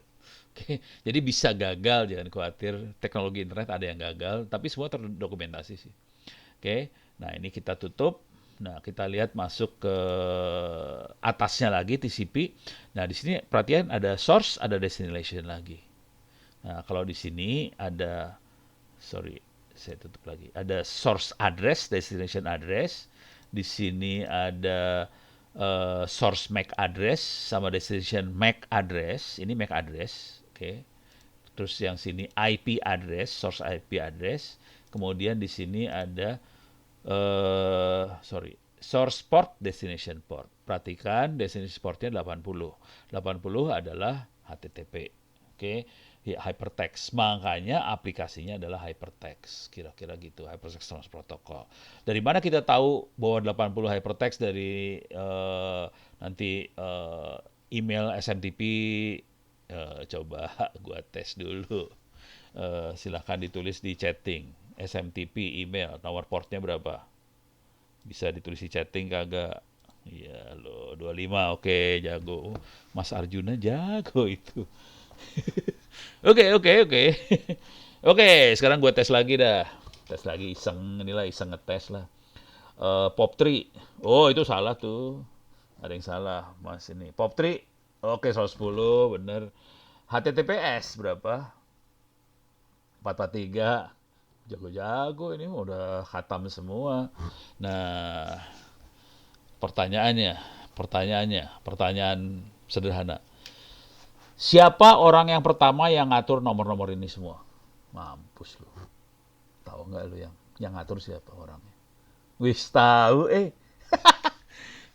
Oke, jadi bisa gagal, jangan khawatir. Teknologi internet ada yang gagal, tapi semua terdokumentasi sih. Oke, nah ini kita tutup. Nah, kita lihat masuk ke atasnya lagi TCP. Nah, di sini perhatian ada source, ada destination lagi. Nah, kalau di sini ada, sorry, saya tutup lagi. Ada source address, destination address. Di sini ada source MAC address sama destination MAC address. Ini MAC address, oke. Terus yang sini IP address, source IP address. Kemudian di sini ada source port, destination port. Perhatikan destination portnya 80. 80 adalah HTTP. Oke, ya, hypertext. Makanya aplikasinya adalah hypertext. Kira-kira gitu, hypertext transfer protocol. Dari mana kita tahu bahwa 80 hypertext? Dari nanti email SMTP. Coba gua tes dulu. Silahkan ditulis di chatting. SMTP email, nomor portnya berapa? Bisa ditulis di chatting kagak? Iya lo 25, oke, jago. Mas Arjuna jago itu. Oke, oke, oke. Oke, sekarang gue tes lagi dah. Tes lagi iseng, inilah iseng ngetes lah. Pop 3. Oh, itu salah tuh. Ada yang salah, Mas ini. Pop 3. Oke, 110, bener. HTTPS berapa? 443. Jago-jago ini udah khatam semua. Nah, pertanyaannya, pertanyaan sederhana. Siapa orang yang pertama yang ngatur nomor-nomor ini semua? Mampus lu. Tahu nggak lu yang ngatur siapa orangnya? Wis tahu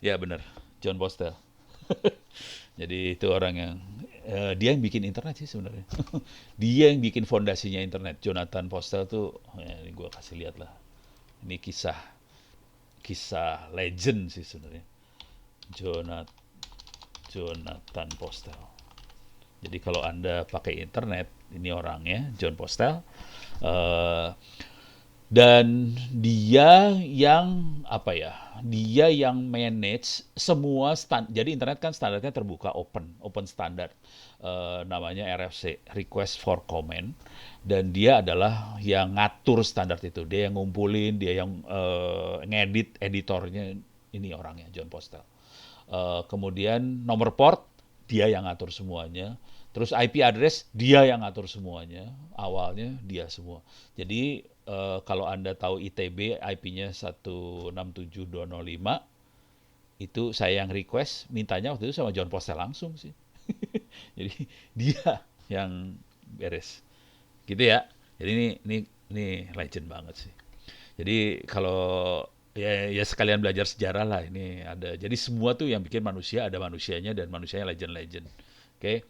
Ya bener, John Postel. Jadi itu orang yang dia yang bikin internet sih sebenarnya. Dia yang bikin fondasinya internet. Jonathan Postel tuh, ya, ini gue kasih lihat lah. Ini kisah legend sih sebenarnya. Jonathan Postel. Jadi kalau Anda pakai internet, ini orangnya, John Postel. Eh, dan dia yang apa ya? Dia yang manage semua jadi internet kan standarnya terbuka, open standard. Namanya RFC, request for comment, dan dia adalah yang ngatur standar itu. Dia yang ngumpulin, dia yang ngedit, editornya ini orangnya John Postel. Kemudian nomor port dia yang ngatur semuanya. Terus IP address dia yang ngatur semuanya. Awalnya dia semua. Jadi kalau Anda tahu ITB IP-nya 167.205, itu saya yang request, mintanya waktu itu sama John Postel langsung sih. Jadi dia yang beres. Gitu ya. Jadi ini legend banget sih. Jadi kalau ya sekalian belajar sejarah lah ini ada. Jadi semua tuh yang bikin manusia ada manusianya dan manusianya legend-legend. Oke.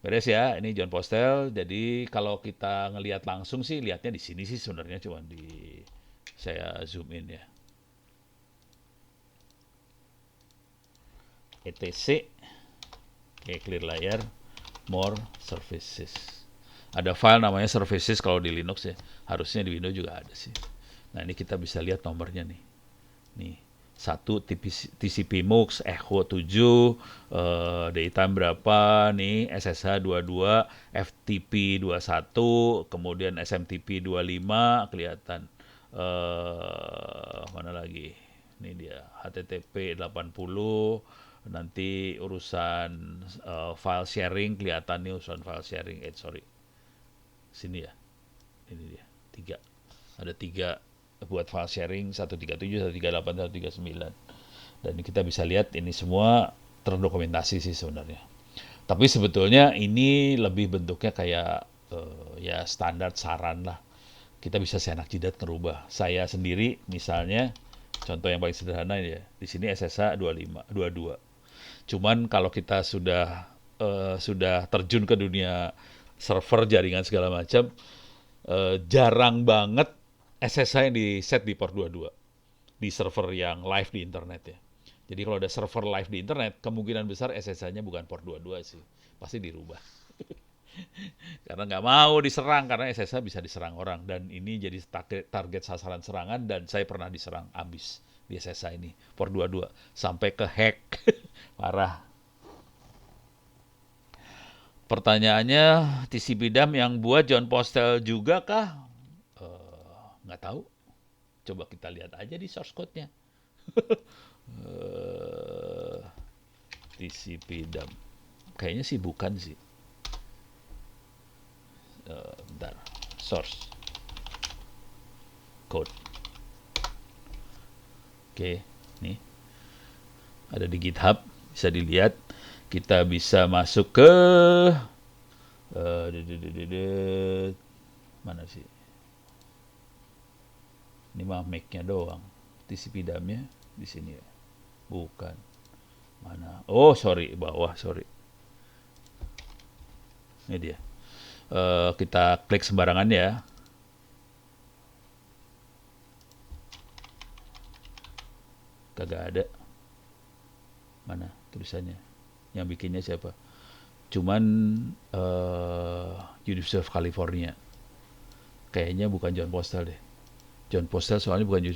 Beres ya, ini John Postel. Jadi kalau kita ngelihat langsung sih lihatnya di sini sih sebenarnya cuma di saya zoom in ya. ETC, oke, clear layar, more services. Ada file namanya services kalau di Linux ya. Harusnya di Windows juga ada sih. Nah, ini kita bisa lihat nomornya nih. Nih, 1 TCP MUX Echo 7, daytime berapa nih, SSH 22, FTP 21, kemudian SMTP 25 kelihatan. Mana lagi? Ini dia HTTP 80. Nanti urusan file sharing kelihatan nih, urusan file sharing. Sorry. Sini ya. Ini dia. 3. Ada 3 buat file sharing, 137, 138, 139. Dan kita bisa lihat ini semua terdokumentasi sih sebenarnya. Tapi sebetulnya ini lebih bentuknya kayak ya standar saran lah. Kita bisa seenak jidat ngerubah. Saya sendiri misalnya, contoh yang paling sederhana ya, di sini SSH 25, 22. Cuman kalau kita sudah terjun ke dunia server, jaringan segala macam, jarang banget SSH yang di set di port 22 di server yang live di internet ya. Jadi kalau ada server live di internet, kemungkinan besar SSH-nya bukan port 22 sih. Pasti dirubah. Karena nggak mau diserang, karena SSH bisa diserang orang. Dan ini jadi target sasaran serangan, dan saya pernah diserang abis di SSH ini, port 22. Sampai ke hack. Parah. Pertanyaannya, TCP DAM yang buat John Postel juga kah? Nggak tahu. Coba kita lihat aja di source code-nya. Eh, TCP DAM. Kayaknya sih bukan sih. Bentar. Source code. Oke, nih ada di GitHub, bisa dilihat. Kita bisa masuk ke mana sih? Ini mah Mac-nya doang. TCP DAM-nya di sini ya. Bukan. Mana? Oh, sorry, bawah, sorry. Ini dia. Kita klik sembarangan ya. Kagak ada. Mana tulisannya? Yang bikinnya siapa? Cuman University of California. Kayaknya bukan John Postel deh. John Postel soalnya bukan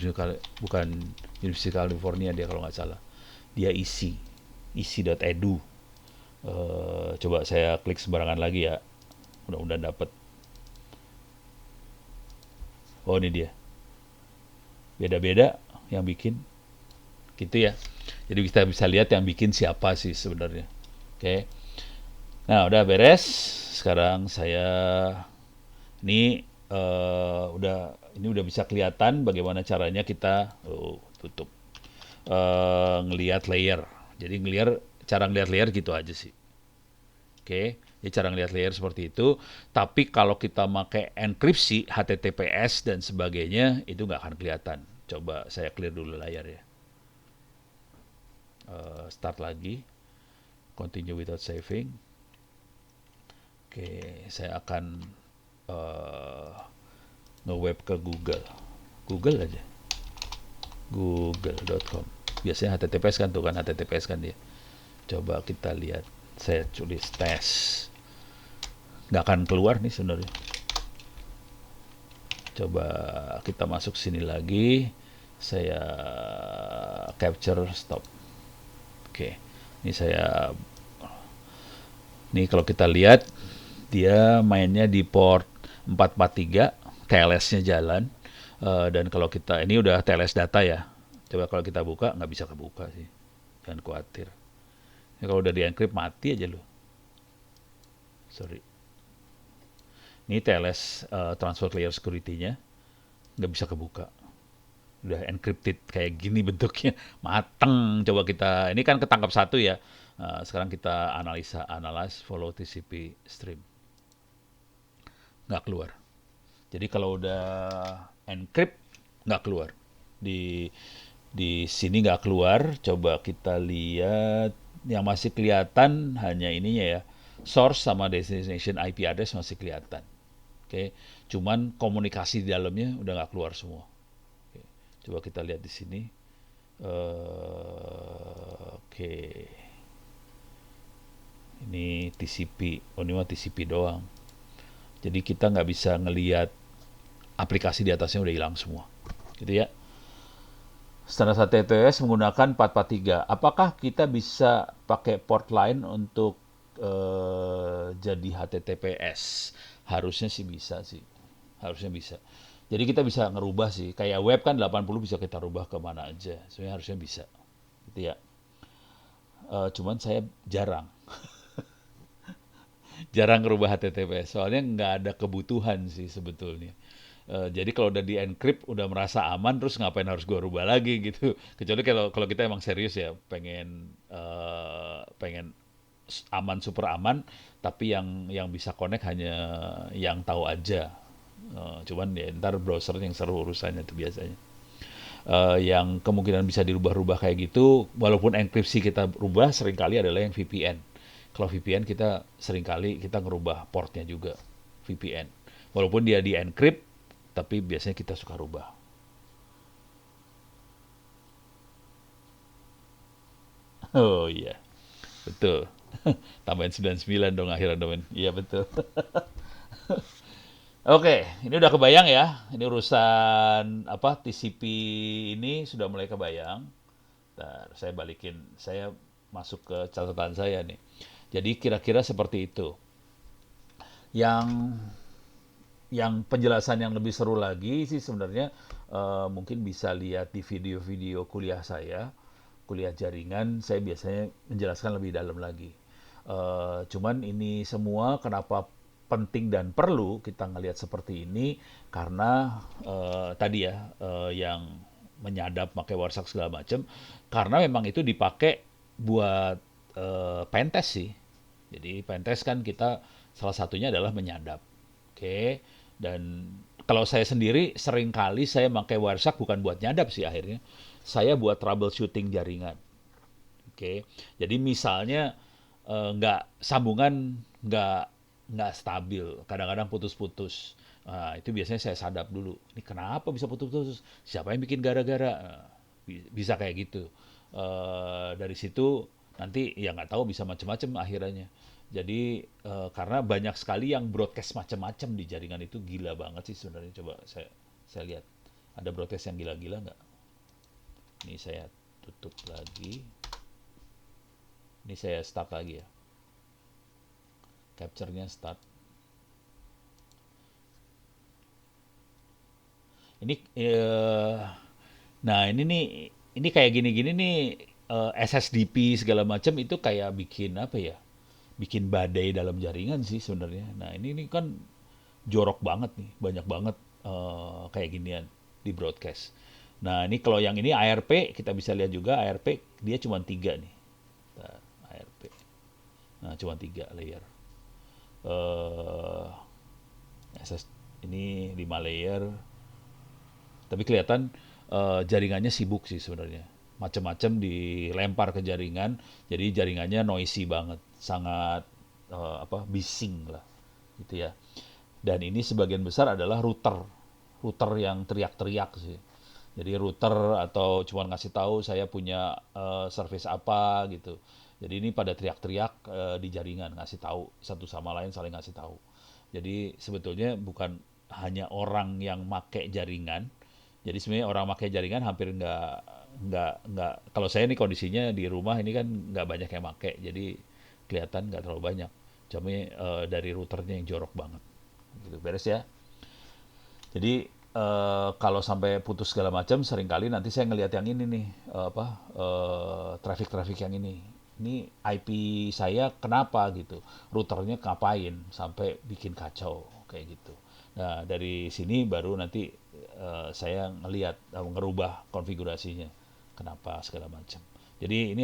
University of California dia kalau nggak salah. Dia isi.edu. Coba saya klik sembarangan lagi ya. Mudah-mudahan dapat. Oh, ini dia. Beda-beda yang bikin. Gitu ya. Jadi kita bisa lihat yang bikin siapa sih sebenarnya. Oke. Nah, udah beres. Sekarang saya ini udah bisa kelihatan bagaimana caranya kita tutup ngelihat layer. Jadi cara ngelihat layer gitu aja sih. Oke, jadi cara ngelihat layer seperti itu. Tapi kalau kita pakai enkripsi, HTTPS dan sebagainya itu nggak akan kelihatan. Coba saya clear dulu layar ya. Start lagi. Continue without saving. Oke, saya akan nge-web ke Google. Google aja. Google.com. Biasanya HTTPS kan tuh kan, HTTPS kan dia. Coba kita lihat. Saya tulis tes. Nggak akan keluar nih sebenarnya. Coba kita masuk sini lagi. Saya capture stop. Oke. Ini kalau kita lihat dia mainnya di port 443, TLS-nya jalan. Dan kalau kita ini udah TLS data ya. Coba kalau kita buka nggak bisa kebuka sih. Jangan khawatir. Ya, kalau udah di encrypt mati aja lo. Sorry. Ini TLS transfer layer security-nya nggak bisa kebuka. Udah encrypted kayak gini bentuknya, mateng. Coba kita, ini kan ketangkap satu ya. Sekarang kita analyze follow TCP stream. Nggak keluar. Jadi kalau udah encrypt nggak keluar. Di sini nggak keluar. Coba kita lihat yang masih kelihatan hanya ininya ya. Source sama destination IP address masih kelihatan. Oke, cuman komunikasi di dalamnya udah nggak keluar semua. Oke. Coba kita lihat di sini. Oke, ini TCP. Oh, ini mah TCP doang. Jadi kita nggak bisa ngelihat aplikasi di atasnya udah hilang semua. Gitu ya. Standar HTTPS menggunakan 443. Apakah kita bisa pakai port lain untuk jadi HTTPS? Harusnya sih bisa sih. Harusnya bisa. Jadi kita bisa ngerubah sih. Kayak web kan 80 bisa kita rubah kemana aja. Sebenarnya harusnya bisa. Gitu ya. Cuman saya jarang. Jarang ngerubah HTTPS. Soalnya nggak ada kebutuhan sih sebetulnya. Jadi kalau udah di encrypt udah merasa aman, terus ngapain harus gua rubah lagi gitu. Kecuali kalau kalau kita emang serius ya pengen aman, super aman, tapi yang bisa connect hanya yang tahu aja. Cuman ya ntar browser yang seru urusannya itu biasanya. Yang kemungkinan bisa dirubah-rubah kayak gitu, walaupun enkripsi kita rubah, seringkali adalah yang VPN. Kalau VPN kita seringkali kita ngerubah portnya juga VPN. Walaupun dia di encrypt, tapi biasanya kita suka rubah. Oh iya, betul. Tambahin 99 dong akhiran domain. Iya betul. Oke, ini udah kebayang ya. Ini urusan apa TCP ini sudah mulai kebayang. Ntar saya masuk ke catatan saya nih. Jadi kira-kira seperti itu. Yang penjelasan yang lebih seru lagi sih sebenarnya mungkin bisa lihat di video-video kuliah saya, kuliah jaringan, saya biasanya menjelaskan lebih dalam lagi. Cuman ini semua kenapa penting dan perlu kita ngelihat seperti ini karena tadi ya yang menyadap pakai warsak segala macam karena memang itu dipakai buat pentes sih. Jadi pentes kan kita salah satunya adalah menyadap. Oke. Dan kalau saya sendiri sering kali saya pakai Wireshark bukan buat nyadap sih akhirnya. Saya buat troubleshooting jaringan. Oke. Jadi misalnya nggak sambungan nggak nggak stabil, kadang-kadang putus-putus. Nah, itu biasanya saya sadap dulu. Ini kenapa bisa putus-putus? Siapa yang bikin gara-gara? Nah, bisa kayak gitu. Dari situ nanti ya nggak tahu bisa macam-macam akhirnya. Jadi karena banyak sekali yang broadcast macam-macam di jaringan itu gila banget sih sebenarnya. Coba saya lihat ada broadcast yang gila-gila nggak? Ini saya tutup lagi. Ini saya start lagi ya. Capture-nya start. Ini nah ini nih ini kayak gini-gini nih SSDP segala macam itu kayak bikin apa ya? Bikin badai dalam jaringan sih sebenarnya. Nah, ini kan jorok banget nih, banyak banget kayak ginian di broadcast. Nah, ini kalau yang ini ARP kita bisa lihat juga ARP dia cuma 3 nih. Nah, ARP. Nah, cuma 3 layer. eh SS ini 5 layer, tapi kelihatan jaringannya sibuk sih sebenarnya. Macam-macam dilempar ke jaringan, jadi jaringannya noisy banget, sangat apa bising lah, gitu ya. Dan ini sebagian besar adalah router yang teriak-teriak sih. Jadi router atau cuma ngasih tahu saya punya service apa gitu. Jadi ini pada teriak-teriak di jaringan, ngasih tahu satu sama lain saling ngasih tahu. Jadi sebetulnya bukan hanya orang yang make jaringan. Jadi sebenarnya orang pakai jaringan hampir nggak. Kalau saya nih kondisinya di rumah ini kan nggak banyak yang make, jadi kelihatan nggak terlalu banyak. Cuma dari routernya yang jorok banget. Gitu, beres ya. Jadi kalau sampai putus segala macam, seringkali nanti saya ngelihat yang ini nih, apa traffic-traffic yang ini. Ini IP saya kenapa gitu, routernya ngapain sampai bikin kacau kayak gitu. Nah dari sini baru nanti saya ngelihat ngerubah konfigurasinya, kenapa segala macam. Jadi ini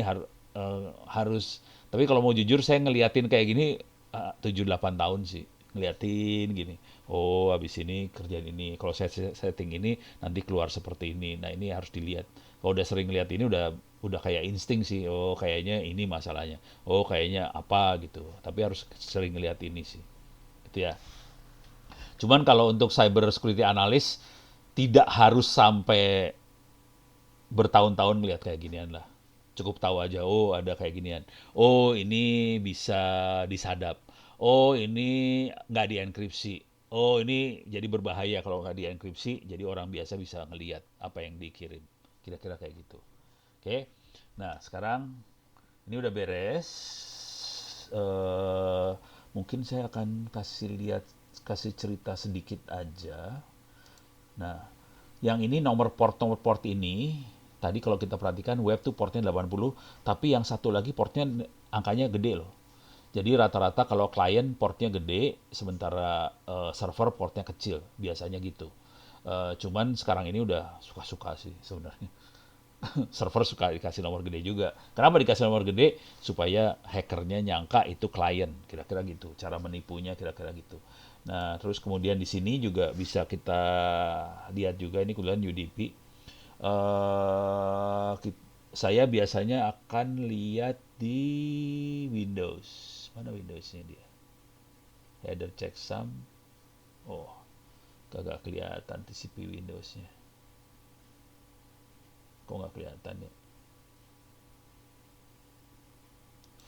harus. Tapi kalau mau jujur saya ngeliatin kayak gini 7-8 tahun sih ngeliatin gini. Oh, habis ini kerjaan ini. Kalau saya setting ini nanti keluar seperti ini. Nah, ini harus dilihat. Kalau udah sering lihat ini udah kayak insting sih. Oh, kayaknya ini masalahnya. Oh, kayaknya apa gitu. Tapi harus sering lihat ini sih. Itu ya. Cuman kalau untuk cyber security analyst tidak harus sampai bertahun-tahun melihat kayak ginian lah. Cukup tahu aja, oh ada kayak ginian. Oh ini bisa disadap. Oh ini nggak dienkripsi. Oh ini jadi berbahaya kalau nggak dienkripsi. Jadi orang biasa bisa ngelihat apa yang dikirim. Kira-kira kayak gitu. Oke. Nah sekarang ini udah beres. Eh Mungkin saya akan kasih cerita sedikit aja. Nah, yang ini nomor port ini, tadi kalau kita perhatikan web tuh portnya 80, tapi yang satu lagi portnya angkanya gede loh. Jadi rata-rata kalau klien portnya gede, sementara server portnya kecil, biasanya gitu. Cuman sekarang ini udah suka-suka sih sebenarnya. Server suka dikasih nomor gede juga. Kenapa dikasih nomor gede? Supaya hackernya nyangka itu klien, kira-kira gitu. Cara menipunya kira-kira gitu. Nah, terus kemudian di sini juga bisa kita lihat juga ini kebetulan UDP. Saya biasanya akan lihat di Windows. Mana Windowsnya dia? Header checksum. Oh, kagak kelihatan TCP Windowsnya. Kok nggak kelihatan ya?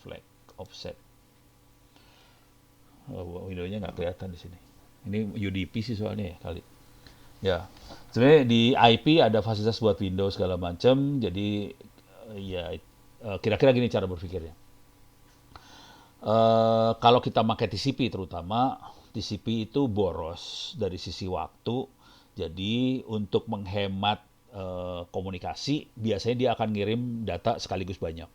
Flag offset. Oh, Windowsnya nggak kelihatan di sini. Ini UDP sih soalnya ya kali. Ya, sebenarnya di IP ada fasilitas buat Windows segala macam. Jadi ya kira-kira gini cara berpikirnya. Kalau kita pakai TCP terutama, TCP itu boros dari sisi waktu. Jadi untuk menghemat komunikasi, biasanya dia akan ngirim data sekaligus banyak.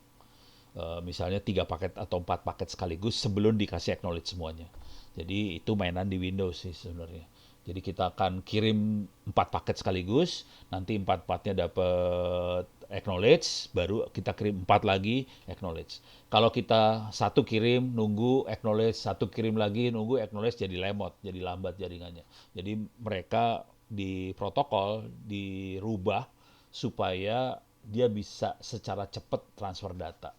Misalnya 3 paket atau 4 paket sekaligus sebelum dikasih acknowledge semuanya. Jadi itu mainan di Windows sih sebenarnya. Jadi kita akan kirim 4 paket sekaligus, nanti 4-4-nya dapat acknowledge, baru kita kirim 4 lagi acknowledge. Kalau kita satu kirim nunggu acknowledge, satu kirim lagi nunggu acknowledge, jadi lemot, jadi lambat jaringannya. Jadi mereka di protokol dirubah supaya dia bisa secara cepat transfer data.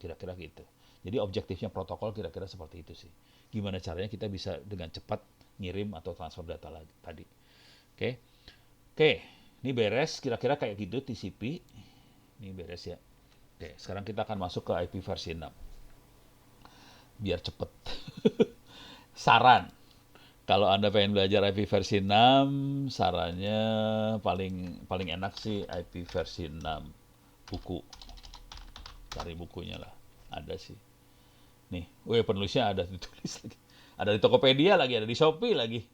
Kira-kira gitu. Jadi objektifnya protokol kira-kira seperti itu sih. Gimana caranya kita bisa dengan cepat ngirim atau transfer data lagi tadi. Oke. Oke, ini beres kira-kira kayak gitu TCP. Ini beres ya. Oke, sekarang kita akan masuk ke IP versi 6. Biar cepet. Saran. Kalau Anda pengen belajar IP versi 6, sarannya paling enak sih IP versi 6 buku. Cari bukunya lah. Ada sih. Nih, penulisnya ada ditulis lagi. Ada di Tokopedia lagi, ada di Shopee lagi.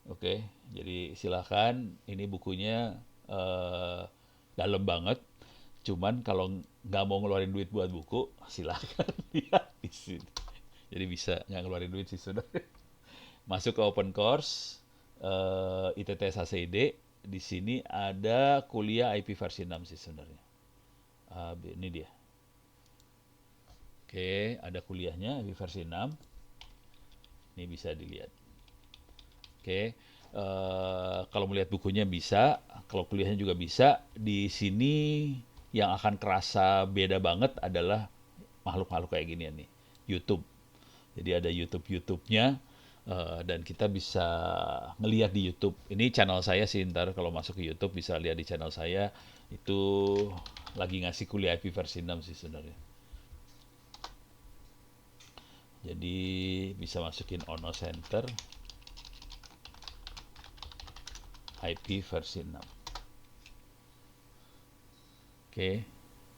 Oke, jadi silahkan. Ini bukunya dalam banget. Cuman kalau nggak mau ngeluarin duit buat buku, silahkan lihat di sini. Jadi bisa nggak ngeluarin duit sih sudah. Masuk ke open course, ITTS HCID. Di sini ada kuliah IP versi 6 sih sebenarnya. Ini dia. Oke, ada kuliahnya IP versi 6. Ini bisa dilihat. Oke, kalau melihat bukunya bisa, kalau kuliahnya juga bisa. Di sini yang akan kerasa beda banget adalah makhluk-makhluk kayak gini nih, YouTube. Jadi ada YouTube-nya, dan kita bisa ngelihat di YouTube. Ini channel saya sih, ntar kalau masuk ke YouTube bisa lihat di channel saya. Itu lagi ngasih kuliah IP versi 6 sih sebenarnya. Jadi bisa masukin Ono Center IP versi 6. Oke,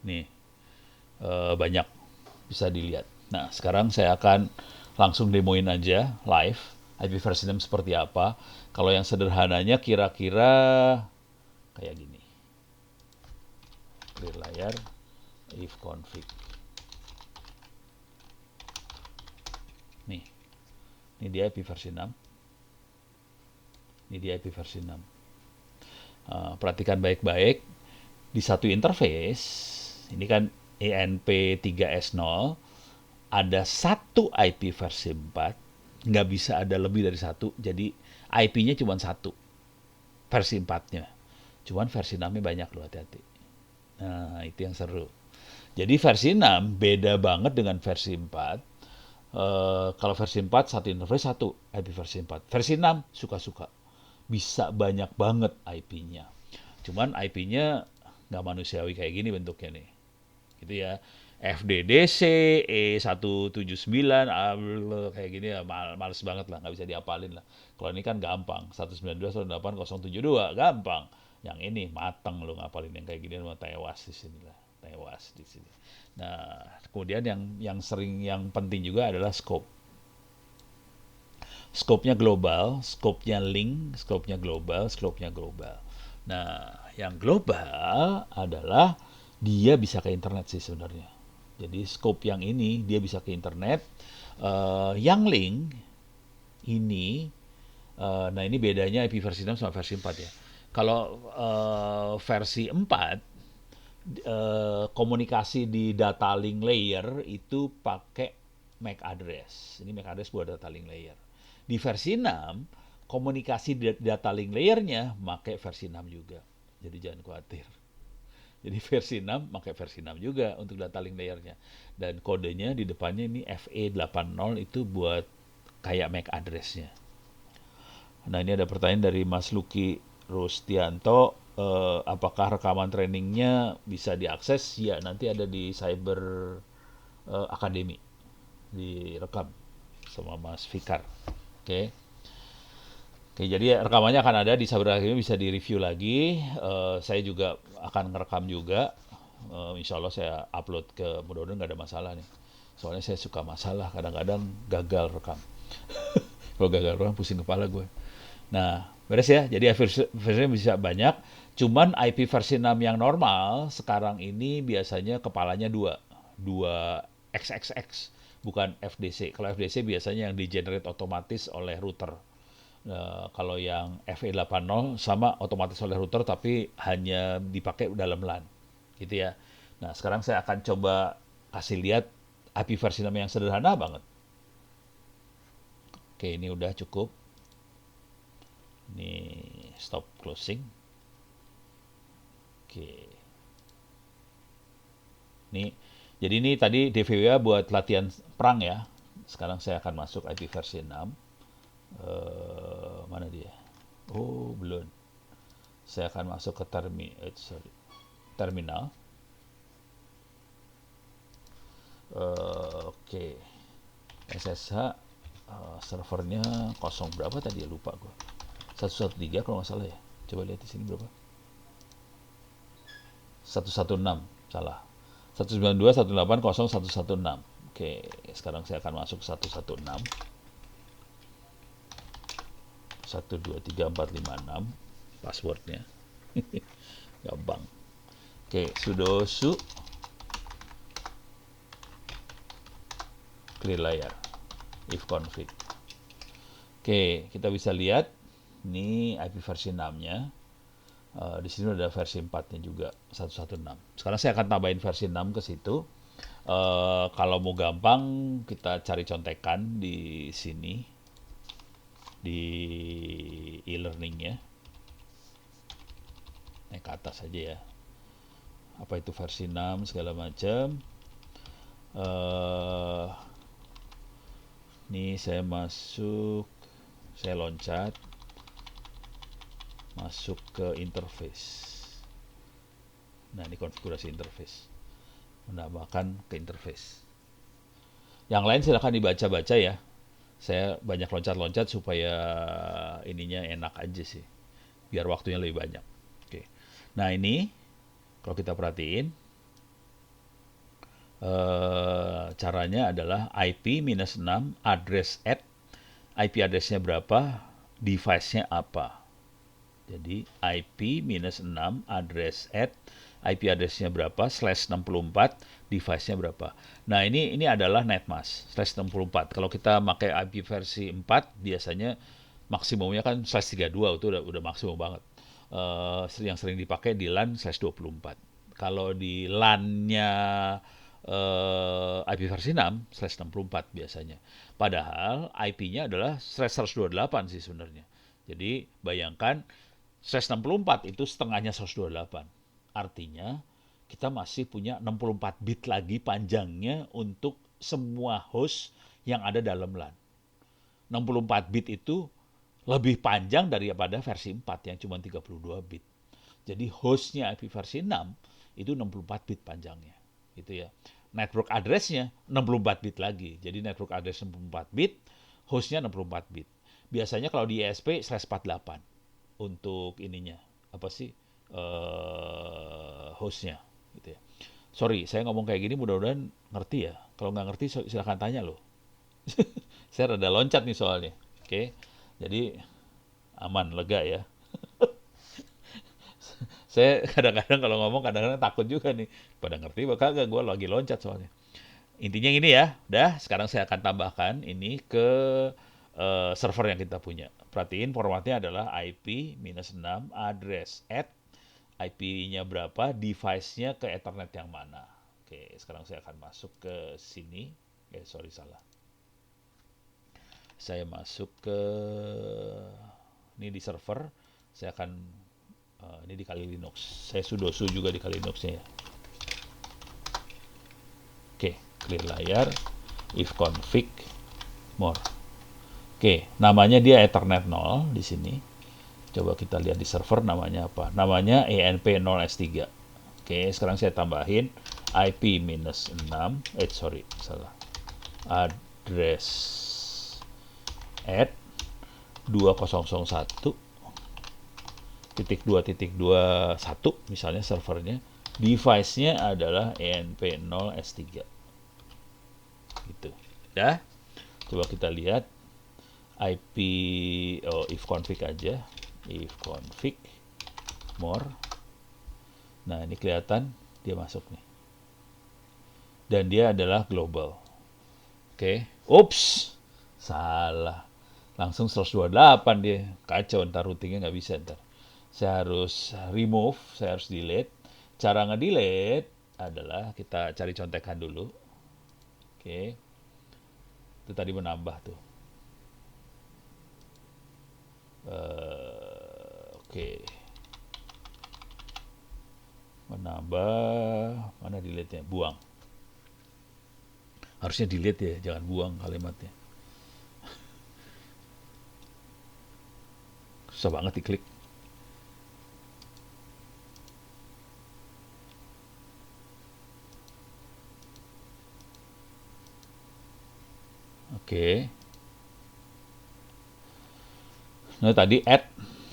nih banyak bisa dilihat. Nah, sekarang saya akan langsung demoin aja live IP versi 6 seperti apa. Kalau yang sederhananya kira-kira kayak gini. Clear layar, if config. Nih, ini dia IP versi 6. Ini dia IP versi 6. Perhatikan baik-baik. Di satu interface, ini kan ENP3S0, ada satu IP versi 4, nggak bisa ada lebih dari satu, jadi IP-nya cuma satu, versi 4-nya. Cuman versi 6-nya banyak loh, hati-hati. Nah, itu yang seru. Jadi versi 6 beda banget dengan versi 4. Kalau versi 4, satu interface, satu IP versi 4. Versi 6, suka-suka. Bisa banyak banget IP-nya. Cuman IP-nya nggak manusiawi kayak gini bentuknya nih. Gitu ya. FDDC, E179, kayak gini ya, males banget lah, nggak bisa diapalin lah. Kalau ini kan gampang, 192.168.072, gampang. Yang ini mateng lo ngapalin yang kayak gini, mau tewas di sini lah, tewas di sini. Nah, kemudian yang sering, yang penting juga adalah scope. Scope-nya global, scope-nya link, scope-nya global, scope-nya global. Nah, yang global adalah dia bisa ke internet sih sebenarnya. Jadi scope yang ini dia bisa ke internet. Yang link ini, nah ini bedanya IP versi 6 sama versi 4 ya. Kalau versi 4, komunikasi di data link layer itu pakai MAC address. Ini MAC address buat data link layer. Di versi 6, komunikasi di data link layernya pakai versi 6 juga. Jadi jangan khawatir. Jadi versi 6 pakai versi 6 juga untuk data link layernya. Dan kodenya di depannya ini FE80 itu buat kayak MAC address-nya. Nah, ini ada pertanyaan dari Mas Luki Rustianto. Apakah rekaman trainingnya bisa diakses? Ya, nanti ada di Cyber Academy. Direkam sama Mas Fikar. Oke. Oke, jadi rekamannya akan ada di Cyber Academy, bisa di-review lagi. Saya juga akan ngerekam juga. Insya Allah saya upload ke, mudah-mudahan nggak ada masalah nih. Soalnya saya suka masalah, kadang-kadang gagal rekam. Kalau gagal doang pusing kepala gue. Nah, beres ya. Jadi versinya bisa banyak. Cuman IP versi 6 yang normal sekarang ini biasanya kepalanya dua. Dua XXX, bukan FDC. Kalau FDC biasanya yang di-generate otomatis oleh router. Kalau yang FE80 sama otomatis oleh router tapi hanya dipakai dalam LAN. Gitu ya. Nah, sekarang saya akan coba kasih lihat IP versi 6 yang sederhana banget. Oke, ini udah cukup. Ini stop closing. Oke. Jadi ini tadi DVWA buat latihan perang ya. Sekarang saya akan masuk IP versi 6. Mana dia? Oh, belum. Saya akan masuk ke terminal. Oke. SSH servernya kosong berapa tadi ya, lupa gue. 113 kalau nggak salah ya. Coba lihat di sini berapa. 116, salah. 192.168.0.116. Oke, sekarang saya akan masuk 116. 123456 passwordnya. Gampang. Oke, sudo su clear layar if config. Oke, kita bisa lihat ini IP versi 6-nya. Di sini ada versi 4-nya juga, 116. Sekarang saya akan tambahin versi 6 ke situ. Kalau mau gampang, kita cari contekan di sini, di e-learning-nya. Naik ke atas aja ya. Apa itu versi 6, segala macam. Ini saya masuk, saya loncat, masuk ke interface. Nah, ini konfigurasi interface. Menambahkan ke interface. Yang lain silahkan dibaca-baca ya. Saya banyak loncat-loncat supaya ininya enak aja sih. Biar waktunya lebih banyak. Oke. Nah, ini kalau kita perhatiin, caranya adalah IP-6 address at, IP address-nya berapa, device-nya apa. Jadi IP-6 address at, IP address-nya berapa, /64, device-nya berapa. Nah, ini adalah netmask, /64. Kalau kita pakai IP versi 4, biasanya maksimumnya kan /32, itu udah maksimum banget. Yang sering dipakai di LAN /24. Kalau di LAN-nya IP versi 6, /64 biasanya. Padahal IP-nya adalah /128 sih sebenarnya. Jadi bayangkan /64 itu setengahnya 128. Artinya kita masih punya 64 bit lagi panjangnya untuk semua host yang ada dalam LAN. 64 bit itu lebih panjang daripada versi 4 yang cuma 32 bit. Jadi hostnya IP versi 6 itu 64 bit panjangnya. Gitu ya. Network address-nya 64 bit lagi. Jadi network address 64 bit, hostnya 64 bit. Biasanya kalau di ISP 48 untuk ininya, apa sih, hostnya gitu ya. Sorry, saya ngomong kayak gini mudah-mudahan ngerti ya. Kalau nggak ngerti silahkan tanya loh. Saya rada loncat nih soalnya. Oke, jadi aman, lega ya. Saya kadang-kadang kalau ngomong kadang-kadang takut juga nih. Pada ngerti bakal gak, gue lagi loncat soalnya. Intinya ini ya, udah sekarang saya akan tambahkan ini ke server yang kita punya. Perhatiin formatnya adalah IP-6 address at, IP-nya berapa, device-nya ke Ethernet yang mana. Oke, sekarang saya akan masuk ke sini. Sorry, salah. Saya masuk ke ini di server. Saya akan ini di Kali Linux. Saya sudo su juga di Kali Linux-nya ya. Oke, clear layar, if config, more. Oke, namanya dia Ethernet 0 di sini. Coba kita lihat di server namanya apa. Namanya ENP0S3. Oke, sekarang saya tambahin IP-6, salah. Address at 2001.2.21 misalnya servernya. Device-nya adalah ENP0S3. Gitu. Ya. Coba kita lihat IP if config aja, if config more. Nah, ini kelihatan dia masuk nih. Dan dia adalah global. Oke. Ups. Salah. Langsung 128 dia. Kacau, ntar routingnya nggak bisa ntar. Saya harus remove, saya harus delete. Cara nge-delete adalah kita cari contekan dulu. Oke. Itu tadi menambah tuh. Oke. Menambah. Mana delete-nya? Buang. Harusnya delete ya, jangan buang kalimatnya. Susah banget diklik. Oke. Nah, tadi add,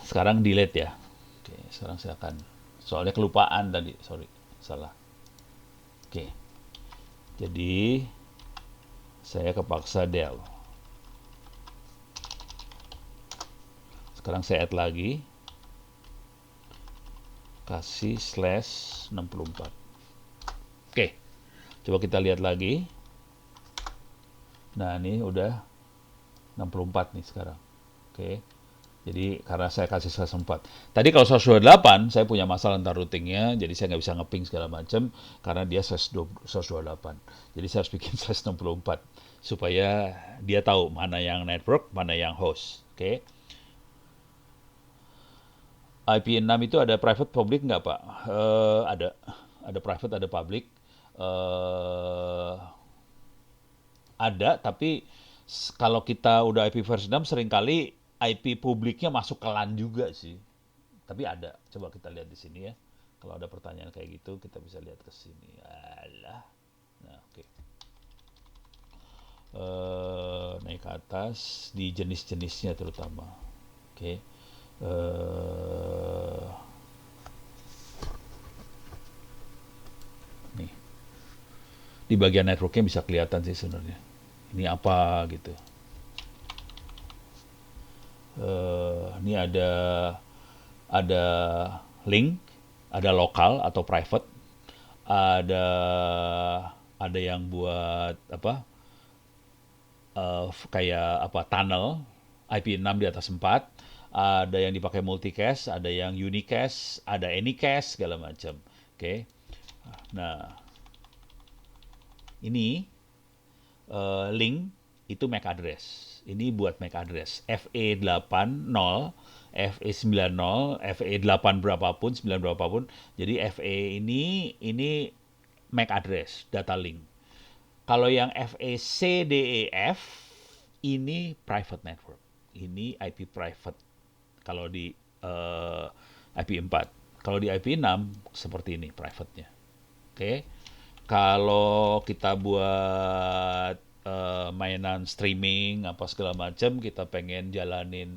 sekarang delete ya. Oke, sekarang saya akan, soalnya kelupaan tadi, sorry, salah. Oke, jadi saya kepaksa del. Sekarang saya add lagi, kasih /64. Oke, coba kita lihat lagi. Nah, ini udah 64 nih sekarang. Oke. Jadi karena saya kasih 104. Tadi kalau 128 saya punya masalah tentang routingnya, jadi saya nggak bisa ngeping segala macam karena dia 128. Jadi saya harus bikin 164 supaya dia tahu mana yang network, mana yang host. Oke. IP6 itu ada private public nggak, Pak? Ada private, ada public. Eh, ada, tapi kalau kita udah IP versi 6 seringkali IP publiknya masuk ke LAN juga sih. Tapi ada. Coba kita lihat di sini ya. Kalau ada pertanyaan kayak gitu, kita bisa lihat ke sini. Alah. Nah, oke. Naik ke atas di jenis-jenisnya terutama. Oke. Nih. Di bagian networknya bisa kelihatan sih sebenarnya. Ini apa gitu. Ini ada link, ada lokal atau private, ada yang buat apa? Kayak apa tunnel IP6 di atas 4, ada yang dipakai multicast, ada yang unicast, ada anycast segala macam. Oke. Nah, ini link itu MAC address. Ini buat MAC address. FE80, FE90, FE8 berapapun, 9 berapapun. Jadi FE ini MAC address, data link. Kalau yang FECDEF ini private network. Ini IP private. Kalau di IP4. Kalau di IP6 seperti ini private-nya. Oke. Kalau kita buat mainan streaming apa segala macam, kita pengen jalanin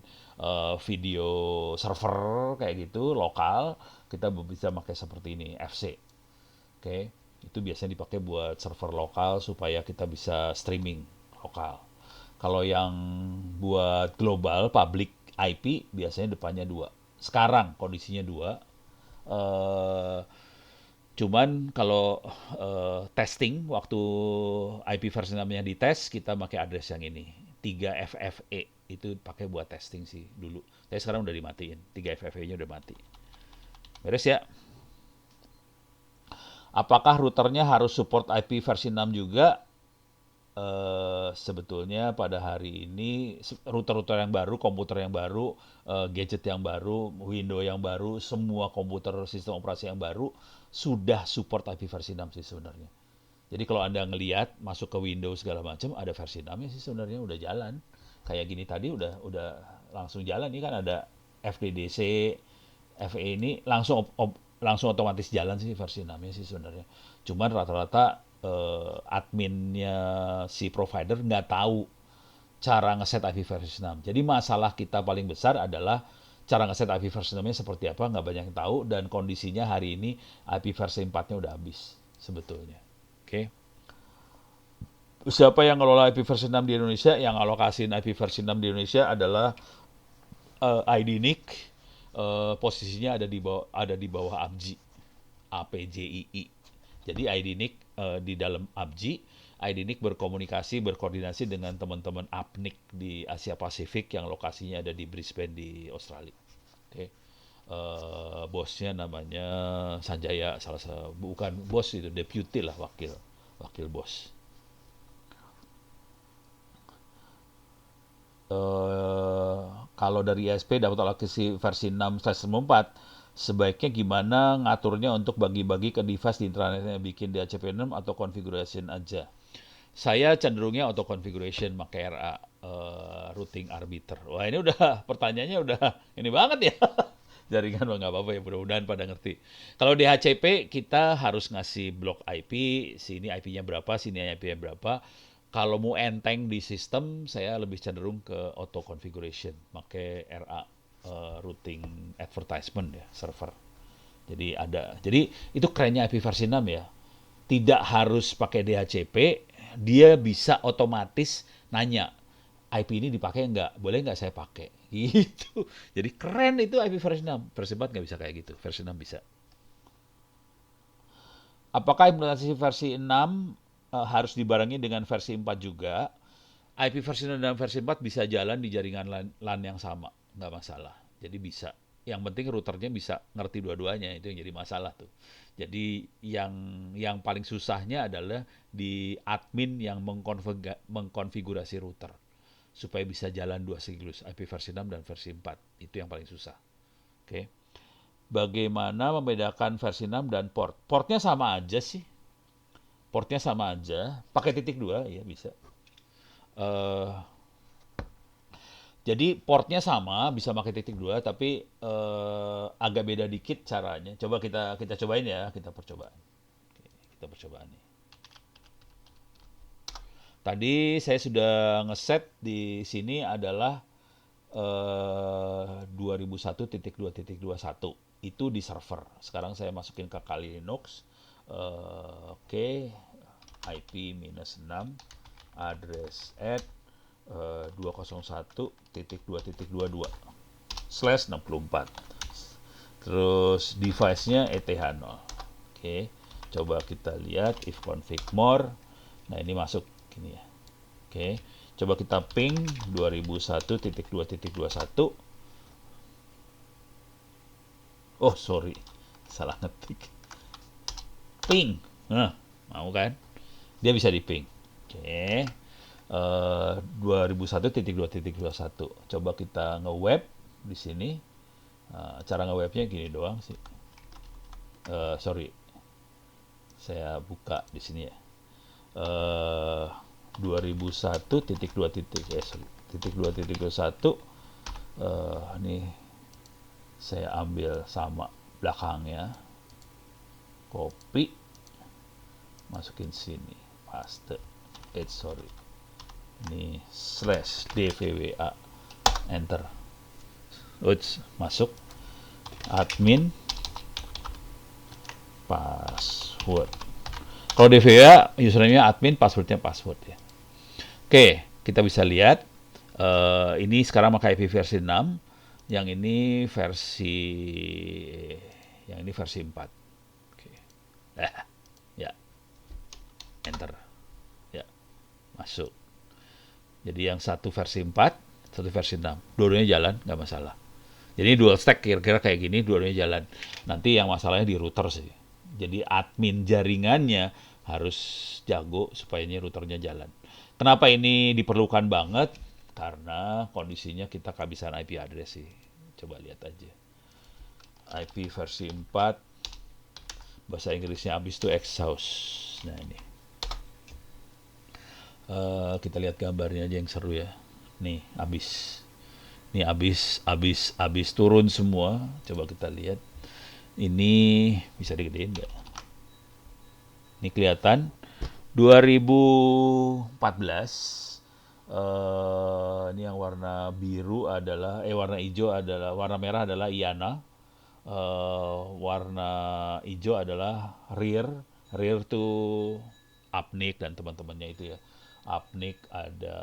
video server kayak gitu lokal, kita bisa pakai seperti ini FC. Oke, itu biasanya dipakai buat server lokal supaya kita bisa streaming lokal. Kalau yang buat global public IP biasanya depannya 2. Sekarang kondisinya 2. eh Cuman kalau testing waktu IP versi namanya dites kita pakai address yang ini 3FFE itu pakai buat testing sih dulu. Tapi sekarang udah dimatiin. 3FFE-nya udah mati. Beres ya. Apakah routernya harus support IP versi 6 juga? Sebetulnya pada hari ini router-router yang baru, komputer yang baru, gadget yang baru, Windows yang baru, semua komputer sistem operasi yang baru sudah support IP versi 6 sih sebenarnya. Jadi kalau Anda ngelihat masuk ke Windows segala macam ada versi 6 ya sih sebenarnya udah jalan. Kayak gini tadi udah langsung jalan. Ini kan ada FDDC, FE ini langsung otomatis jalan sih versi 6-nya sih sebenarnya. Cuman rata-rata adminnya si provider nggak tahu cara ngeset IP versi 6. Jadi masalah kita paling besar adalah cara ngeset IP versi 6-nya seperti apa, nggak banyak yang tahu, dan kondisinya hari ini IP versi 4-nya udah habis sebetulnya. Oke. Siapa yang ngelola IP versi 6 di Indonesia? Yang alokasiin IP versi 6 di Indonesia adalah IDNIC. Posisinya ada di bawah APJI, APJII. Jadi IDNIC di dalam APJI, IDNIC berkoordinasi dengan teman-teman APNIC di Asia Pasifik yang lokasinya ada di Brisbane di Australia. Oke. Bosnya namanya Sanjaya, salah satu, bukan bos itu, deputy lah, wakil wakil bos. Kalau dari ISP dapat alokasi versi 6/4, sebaiknya gimana ngaturnya untuk bagi-bagi ke device di intranetnya, bikin DHCP 6 atau configuration aja? Saya cenderungnya auto configuration pakai RA, routing arbiter. Wah, ini udah pertanyaannya udah ini banget ya. Jaringan mah nggak apa-apa ya, mudah-mudahan pada ngerti. Kalau DHCP kita harus ngasih blok IP, sini IP-nya berapa, sini IP-nya berapa. Kalau mau enteng di sistem, saya lebih cenderung ke auto configuration, pakai RA, routing advertisement ya, server. Jadi itu kerennya IP versi 6 ya. Tidak harus pakai DHCP, dia bisa otomatis nanya, IP ini dipakai nggak? Boleh nggak saya pakai? Gitu. Jadi keren itu IP versi 6. Versi 4 nggak bisa kayak gitu. Versi 6 bisa. Apakah implementasi versi 6 harus dibarengi dengan versi 4 juga? IP versi 6 dan versi 4 bisa jalan di jaringan LAN yang sama. Nggak masalah. Jadi bisa. Yang penting routernya bisa ngerti dua-duanya. Itu yang jadi masalah tuh. Jadi yang paling susahnya adalah di admin yang mengkonfigurasi router supaya bisa jalan dua siklus IP versi 6 dan versi 4. Itu yang paling susah. Oke. Bagaimana membedakan versi 6 dan port? Portnya sama aja sih. Portnya sama aja. Pakai titik dua ya bisa. Eh, jadi portnya sama, bisa pakai titik dua, tapi agak beda dikit caranya. Coba kita kita cobain ya, kita percobaan. Oke, kita percobaan nih. Tadi saya sudah ngeset di sini adalah 2001.2.21 itu di server. Sekarang saya masukin ke Kali Linux. Oke, IP minus 6 address at 201.2.22 slash 64. Terus device-nya ETH0. Oke, coba kita lihat if config more. Nah, ini masuk gini ya. Oke, coba kita ping 2001.2.21. Oh, sorry. Salah ngetik. Ping. Nah, mau kan? Dia bisa di ping. Oke. 2001.2.21. Coba kita nge-web di sini. Cara nge-webnya gini doang sih. Sorry. Saya buka di sini ya. 2001.2.21. Ini saya ambil sama belakangnya, copy, masukin sini, paste. Sorry, ini slash dvwa, enter. Uts, masuk, admin, password. Kalau dvwa username-nya admin, passwordnya password ya. Oke, kita bisa lihat ini sekarang pakai IP versi 6, yang ini versi 4. Oke. Ya, enter. Ya, masuk. Jadi yang satu versi 4, satu versi 6. Dua-duanya jalan, nggak masalah. Jadi dual stack kira-kira kayak gini, dua-duanya jalan. Nanti yang masalahnya di router sih. Jadi admin jaringannya harus jago supaya ini routernya jalan. Kenapa ini diperlukan banget? Karena kondisinya kita kehabisan IP address sih. Coba lihat aja. IP versi 4, bahasa Inggrisnya habis itu exhaust. Nah ini. Kita lihat gambarnya aja yang seru ya. Nih, habis. Ini habis turun semua. Coba kita lihat. Ini bisa digedein nggak? Ini kelihatan 2014. Ini yang warna biru adalah warna hijau adalah, warna merah adalah IANA. Warna hijau adalah rear to APNIC dan teman-temannya itu ya. Apnik, ada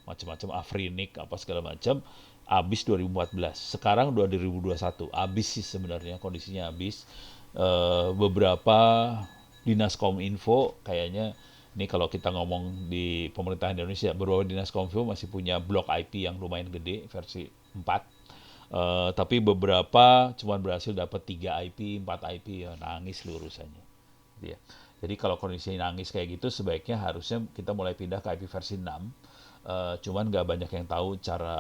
macam-macam Afrinik apa segala macam, habis 2014. Sekarang 2021, habis sih sebenarnya, kondisinya habis. Beberapa dinas kominfo kayaknya, ini kalau kita ngomong di pemerintahan Indonesia, beberapa dinas kominfo masih punya blok IP yang lumayan gede, versi 4. Tapi beberapa cuma berhasil dapat 3 IP, 4 IP, ya nangis lu urusannya. Gitu ya. Jadi kalau kondisinya nangis kayak gitu, sebaiknya harusnya kita mulai pindah ke IP versi 6. Cuman nggak banyak yang tahu cara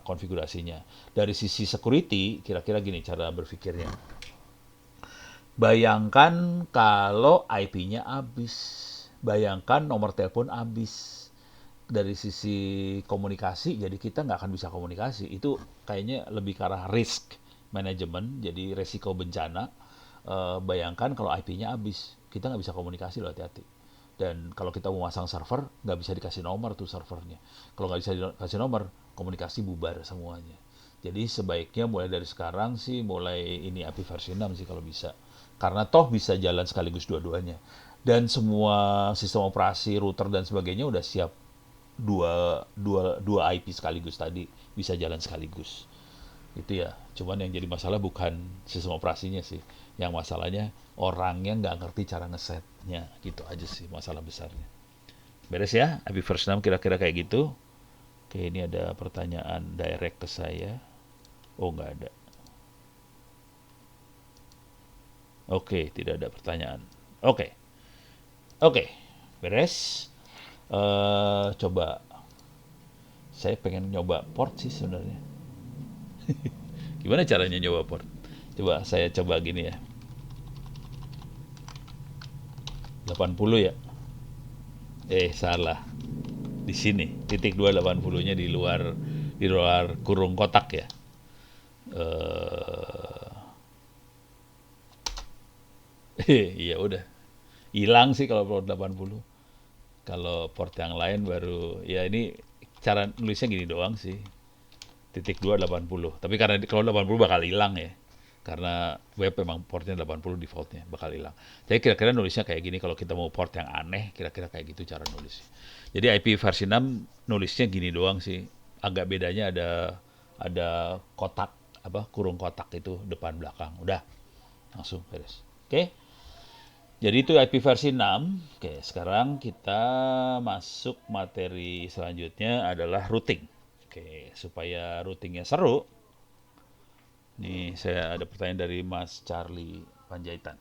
konfigurasinya. Dari sisi security, kira-kira gini cara berpikirnya. Bayangkan kalau IP-nya habis. Bayangkan nomor telepon habis. Dari sisi komunikasi, jadi kita nggak akan bisa komunikasi. Itu kayaknya lebih ke arah risk management, jadi resiko bencana. Bayangkan kalau IP-nya habis, kita nggak bisa komunikasi loh, hati-hati. Dan kalau kita mau masang server, nggak bisa dikasih nomor tuh servernya. Kalau nggak bisa dikasih nomor, komunikasi bubar semuanya. Jadi sebaiknya mulai dari sekarang sih, mulai ini API versi 6 sih kalau bisa. Karena toh bisa jalan sekaligus dua-duanya. Dan semua sistem operasi, router dan sebagainya udah siap dua IP sekaligus tadi, bisa jalan sekaligus. Itu ya. Cuman yang jadi masalah bukan sistem operasinya sih. Yang masalahnya orangnya nggak ngerti cara ngesetnya. Gitu aja sih masalah besarnya. Beres ya? IP first 6 kira-kira kayak gitu. Oke, ini ada pertanyaan direct ke saya. Oh, nggak ada. Oke, tidak ada pertanyaan. Oke, oke, beres. Coba, saya pengen nyoba port sih sebenarnya. Gimana caranya nyoba port? Coba saya coba gini ya. 80 ya? Salah. Di sini. Titik 280-nya di luar kurung kotak ya. Iya udah. Hilang sih kalau port 80. Kalau port yang lain baru ya ini cara nulisnya gini doang sih. Titik 280. Tapi karena kalau 80 bakal hilang ya. Karena web memang portnya 80 defaultnya bakal hilang. Jadi kira-kira nulisnya kayak gini kalau kita mau port yang aneh, kira-kira kayak gitu cara nulisnya. Jadi IP versi 6 nulisnya gini doang sih. Agak bedanya ada kotak apa kurung kotak itu depan belakang. Udah, langsung beres. Oke. Jadi itu IP versi 6. Oke, sekarang kita masuk materi selanjutnya adalah routing. Oke, supaya routingnya seru, nih saya ada pertanyaan dari Mas Charlie Panjaitan.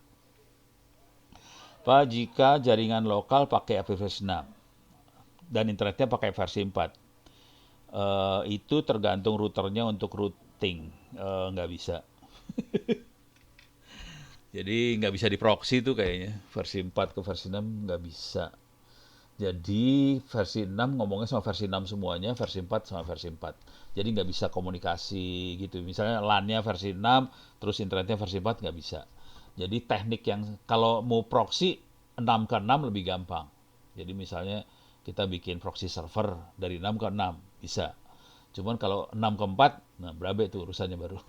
Pak, jika jaringan lokal pakai IP versi 6 dan internetnya pakai versi 4, itu tergantung routernya untuk routing. Nggak bisa. Jadi nggak bisa di proxy tuh kayaknya. Versi 4 ke versi 6 nggak bisa. Jadi versi 6 ngomongnya sama versi 6 semuanya, versi 4 sama versi 4. Jadi nggak bisa komunikasi gitu. Misalnya LAN-nya versi 6, terus internetnya versi 4 nggak bisa. Jadi teknik yang kalau mau proxy 6 ke 6 lebih gampang. Jadi misalnya kita bikin proxy server dari 6 ke 6, bisa. Cuman kalau 6 ke 4, nah berabe tuh urusannya baru.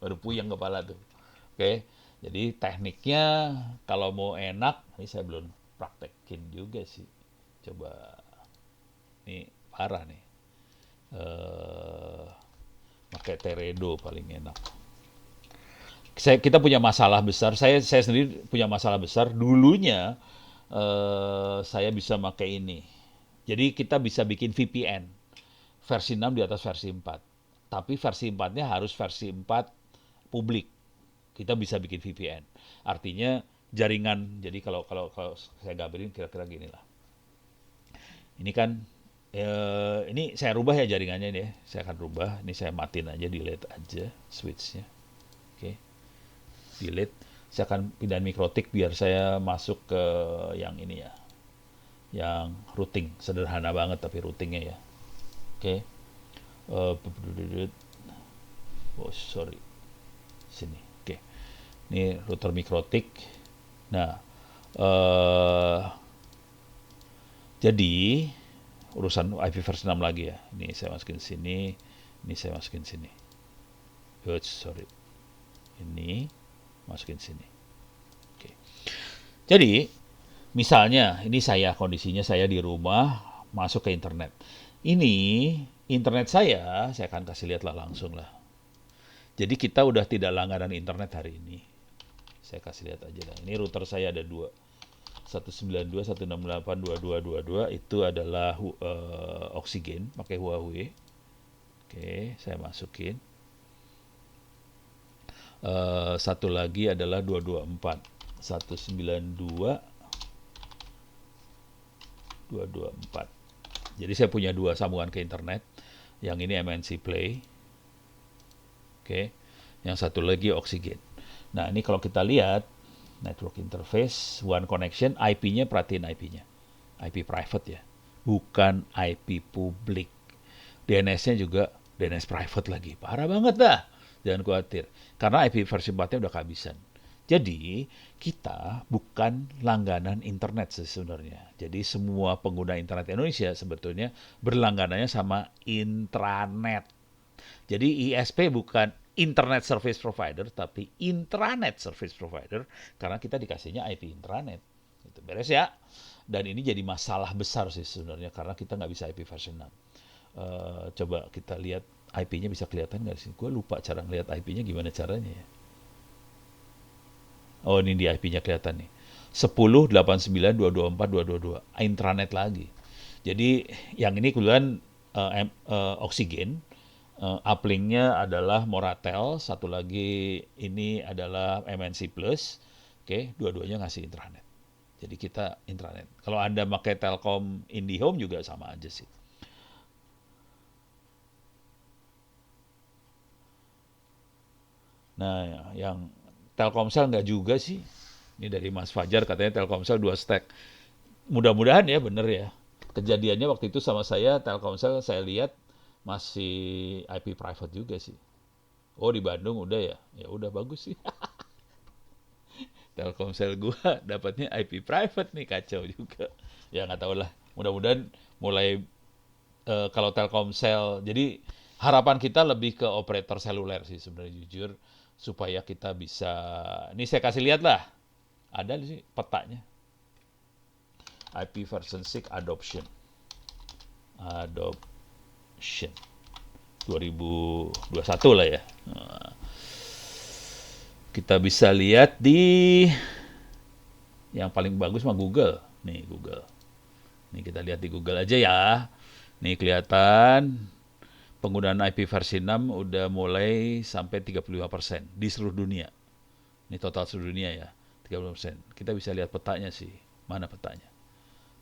Baru puyeng kepala tuh. Oke, jadi tekniknya kalau mau enak, ini saya belum praktekin juga sih. Coba, ini parah nih. Eh, Pakai Teredo paling enak. Kita punya masalah besar. Saya sendiri punya masalah besar. Dulunya saya bisa pakai ini. Jadi kita bisa bikin VPN versi 6 di atas versi 4. Tapi versi 4-nya harus versi 4 publik. Kita bisa bikin VPN. Artinya jaringan. Jadi kalau saya gambarin kira-kira gini lah. Ini kan ini saya rubah ya jaringannya ini ya. Saya akan rubah. Ini saya matiin aja, delete aja switchnya. Oke, delete. Saya akan pindahin mikrotik biar saya masuk ke yang ini ya. Yang routing, sederhana banget tapi routingnya ya. Oke. Oh sorry, sini. Oke. Ini router mikrotik. Nah, eh jadi urusan IP versi 6 lagi ya. Ini saya masukin sini, ini saya masukin sini. Oops, sorry. Ini masukin sini. Oke. Jadi Misalnya, ini kondisinya saya di rumah, masuk ke internet. Ini internet saya akan kasih lihat lah langsung lah. Jadi kita udah tidak langganan internet hari ini. Saya kasih lihat aja lah. Ini router saya ada dua. 192, 168, 2222 itu adalah Oxygen pakai Huawei. Oke, saya masukin. Satu lagi adalah 224, 192, 224. Jadi saya punya dua sambungan ke internet. Yang ini MNC Play. Oke. Yang satu lagi Oxygen. Nah, ini kalau kita lihat network interface, one connection, IP-nya perhatiin IP-nya. IP private ya. Bukan IP publik. DNS-nya juga DNS private lagi. Parah banget dah. Jangan khawatir. Karena IP versi 4-nya udah kehabisan. Jadi, kita bukan langganan internet sebenarnya. Jadi, semua pengguna internet Indonesia sebetulnya berlangganannya sama intranet. Jadi, ISP bukan Internet Service Provider, tapi Intranet Service Provider, karena kita dikasihnya IP intranet. Itu beres ya. Dan ini jadi masalah besar sih sebenarnya, karena kita nggak bisa IP versi 6. Coba kita lihat IP-nya bisa kelihatan nggak sih? Gue lupa cara ngelihat IP-nya gimana caranya ya. Oh, ini di IP-nya kelihatan nih. 10.89.224.222. Intranet lagi. Jadi yang ini kebetulan Oxygen. Uplink-nya adalah Moratel. Satu lagi ini adalah MNC Plus. Oke, dua-duanya ngasih intranet. Jadi kita intranet. Kalau Anda pakai Telkom IndiHome juga sama aja sih. Nah, yang Telkomsel nggak juga sih. Ini dari Mas Fajar katanya Telkomsel 2 stack. Mudah-mudahan ya bener ya. Kejadiannya waktu itu sama saya Telkomsel saya lihat masih IP private juga sih. Oh di Bandung udah ya. Ya udah bagus sih. Telkomsel gua dapatnya IP private nih kacau juga. Ya nggak tahu lah. Mudah-mudahan mulai kalau Telkomsel. Jadi harapan kita lebih ke operator seluler sih sebenarnya jujur supaya kita bisa. Ini saya kasih lihat lah. Ada sih petanya. IP version 6 adoption. Adoption 2021 lah ya. Nah, kita bisa lihat di yang paling bagus mah Google. Nih Google. Nih kita lihat di Google aja ya. Nih kelihatan penggunaan IP versi 6 udah mulai sampai 35% di seluruh dunia. Ini total seluruh dunia ya. 30%. Kita bisa lihat petanya sih. Mana petanya?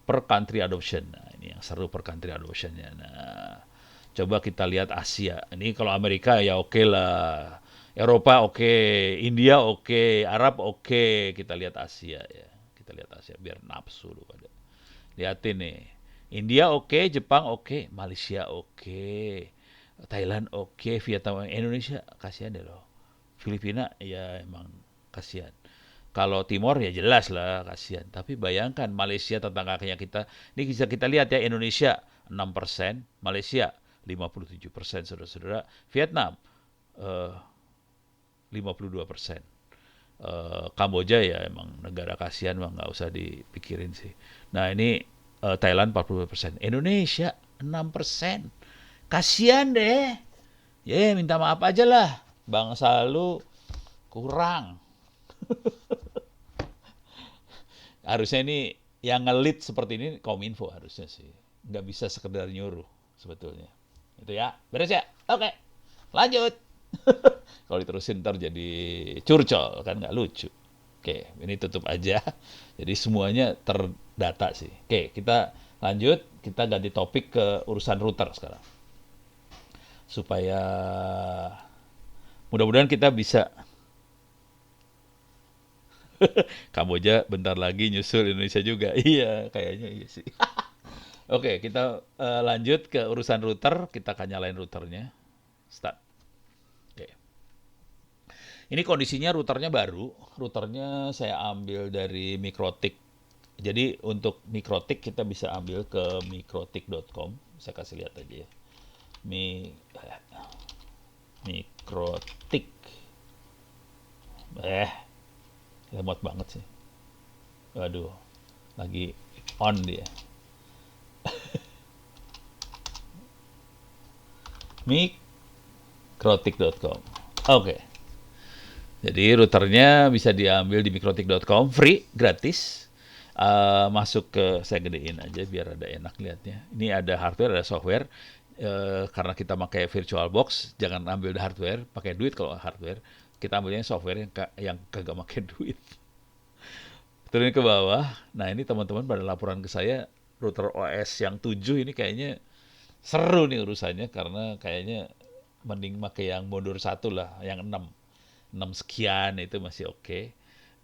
Per country adoption. Nah, ini yang seru per country adoptionnya. Nah, coba kita lihat Asia. Ini kalau Amerika ya oke lah. Eropa oke, India oke, Arab oke. Kita lihat Asia ya. Kita lihat Asia biar nafsu lu pada. Lihatin nih. India oke, Jepang oke, Malaysia oke, Thailand oke, Vietnam, Indonesia kasihan deh loh. Filipina ya emang kasihan. Kalau Timor ya jelas lah kasihan. Tapi bayangkan Malaysia tetangganya kita. Ini bisa kita lihat ya Indonesia 6%, Malaysia 57% saudara-saudara. Vietnam 52%. Kamboja ya emang negara kasihan mah nggak usah dipikirin sih. Nah ini Thailand 40%. Indonesia 6%. Kasihan deh. Ya minta maaf aja lah. Bangsa lu kurang. Harusnya ini yang ngelit seperti ini Kominfo harusnya sih. Nggak bisa sekedar nyuruh sebetulnya. Itu ya. Beres ya? Oke. Lanjut. Kalau diterusin ntar jadi curcol kan nggak lucu. Oke, ini tutup aja. Jadi semuanya terdata sih. Oke, kita lanjut. Kita ganti topik ke urusan router sekarang. Supaya mudah-mudahan kita bisa. Kamboja bentar lagi nyusul Indonesia juga. Iya, kayaknya iya sih. Oke, kita lanjut ke urusan router. Kita akan nyalain routernya. Start. Oke. Ini kondisinya routernya baru. Routernya saya ambil dari Mikrotik. Jadi untuk Mikrotik kita bisa ambil ke mikrotik.com. Saya kasih lihat aja ya. Mikrotik. Lemot banget sih. Waduh. Lagi on dia. Mikrotik.com. Oke. Jadi routernya bisa diambil di mikrotik.com, free, gratis. Masuk ke, saya gedein aja biar ada enak lihatnya. Ini ada hardware, ada software. Karena kita pakai VirtualBox, jangan ambil hardware, pakai duit kalau hardware. Kita ambilnya software yang kagak pakai duit. Turun ke bawah. Nah ini teman-teman pada laporan ke saya, router OS yang 7 ini kayaknya seru nih urusannya karena kayaknya mending pakai yang mundur satu lah, yang 6 sekian itu masih oke.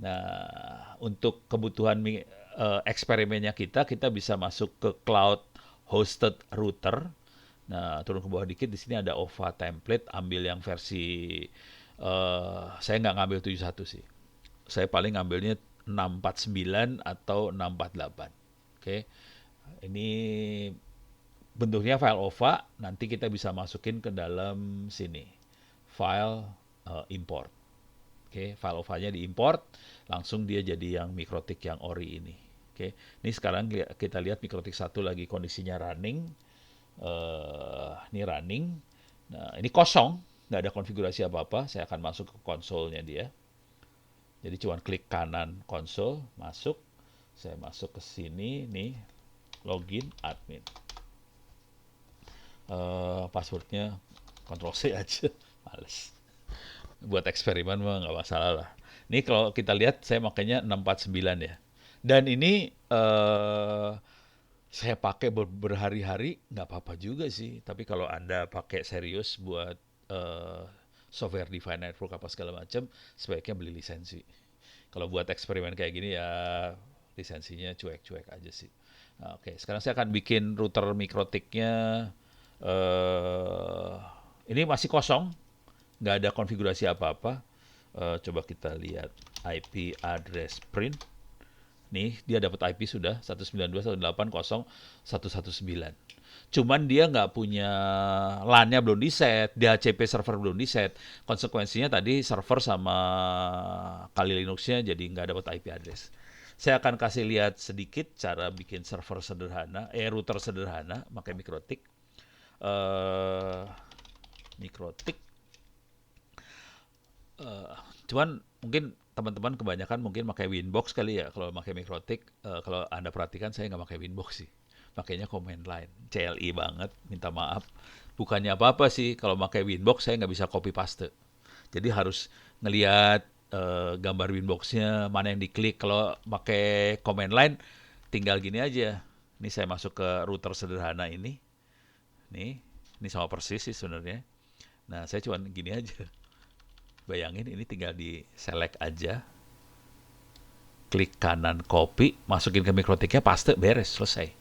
Nah, untuk kebutuhan eksperimennya kita bisa masuk ke cloud hosted router. Nah, turun ke bawah dikit di sini ada OVA template, ambil yang versi saya nggak ngambil 71 sih. Saya paling ngambilnya 649 atau 648. Oke. Ini bentuknya file OVA, nanti kita bisa masukin ke dalam sini. File import. Oke, file OVA-nya diimport, langsung dia jadi yang Mikrotik yang ori ini. Oke, ini sekarang kita lihat Mikrotik 1 lagi kondisinya running. Ini running. Nah, ini kosong, nggak ada konfigurasi apa-apa. Saya akan masuk ke konsolnya dia. Jadi cuma klik kanan konsol, masuk. Saya masuk ke sini, nih, login admin. Passwordnya Ctrl C aja, males. Buat eksperimen mah nggak masalah lah. Ini kalau kita lihat saya makanya 649 ya. Dan ini saya pakai berhari-hari nggak apa-apa juga sih. Tapi kalau Anda pakai serius buat software defined network apa segala macam, sebaiknya beli lisensi. Kalau buat eksperimen kayak gini ya lisensinya cuek-cuek aja sih. Nah, oke, sekarang saya akan bikin router Mikrotiknya. Ini masih kosong, nggak ada konfigurasi apa-apa. Coba kita lihat IP address print. Nih, dia dapat IP sudah 192.168.0.119. Cuman dia nggak punya LAN-nya belum di-set, DHCP server belum di-set. Konsekuensinya tadi server sama Kali Linux-nya jadi nggak dapat IP address. Saya akan kasih lihat sedikit cara bikin server sederhana, router sederhana, pakai Mikrotik. Mikrotik. Cuman mungkin teman-teman kebanyakan mungkin pakai Winbox kali ya kalau pakai Mikrotik. Kalau Anda perhatikan saya nggak pakai Winbox sih. Pakainya command line. CLI banget, minta maaf. Bukannya apa-apa sih, kalau pakai Winbox saya nggak bisa copy paste. Jadi harus ngelihat gambar Winbox-nya, mana yang diklik. Kalau pakai command line, tinggal gini aja. Ini saya masuk ke router sederhana ini. Ini sama persis sih sebenarnya. Nah, saya cuma gini aja. Bayangin ini tinggal di select aja. Klik kanan copy, masukin ke Mikrotiknya, paste, beres, selesai.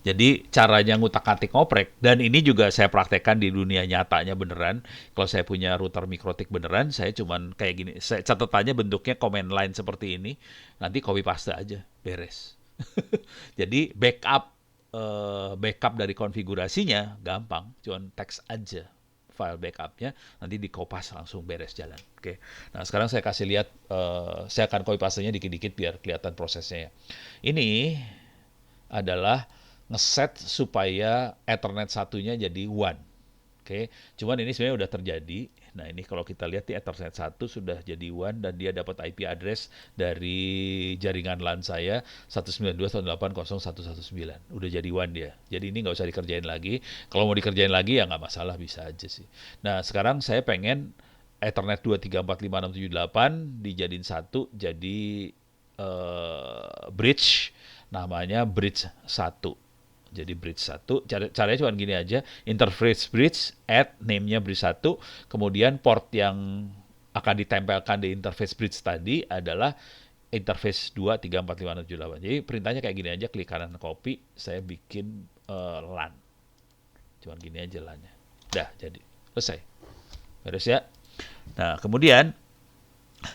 Jadi caranya ngutak-atik ngoprek, dan ini juga saya praktekkan di dunia nyatanya beneran. Kalau saya punya router Mikrotik beneran, saya cuman kayak gini. Catatannya bentuknya command line seperti ini, nanti copy paste aja, beres. Jadi backup dari konfigurasinya gampang, cuman teks aja file backupnya, nanti di kopas langsung beres jalan. Oke. Nah sekarang saya kasih lihat, saya akan copy paste-nya dikit-dikit biar kelihatan prosesnya. Ini adalah ngeset supaya Ethernet satunya jadi one. Oke, cuman ini sebenarnya udah terjadi. Nah ini kalau kita lihat di Ethernet 1 sudah jadi one dan dia dapat IP address dari jaringan LAN saya 192.168.0.119. Udah jadi one dia. Jadi ini nggak usah dikerjain lagi. Kalau mau dikerjain lagi ya nggak masalah, bisa aja sih. Nah sekarang saya pengen Ethernet 2345678 dijadiin satu jadi bridge, namanya bridge 1. Jadi bridge 1, caranya cuma gini aja, interface bridge, add name-nya bridge 1, kemudian port yang akan ditempelkan di interface bridge tadi adalah interface 2345678. Jadi perintahnya kayak gini aja, klik kanan copy, saya bikin LAN. Cuma gini aja LAN-nya. Dah, jadi selesai. Beres ya. Nah, kemudian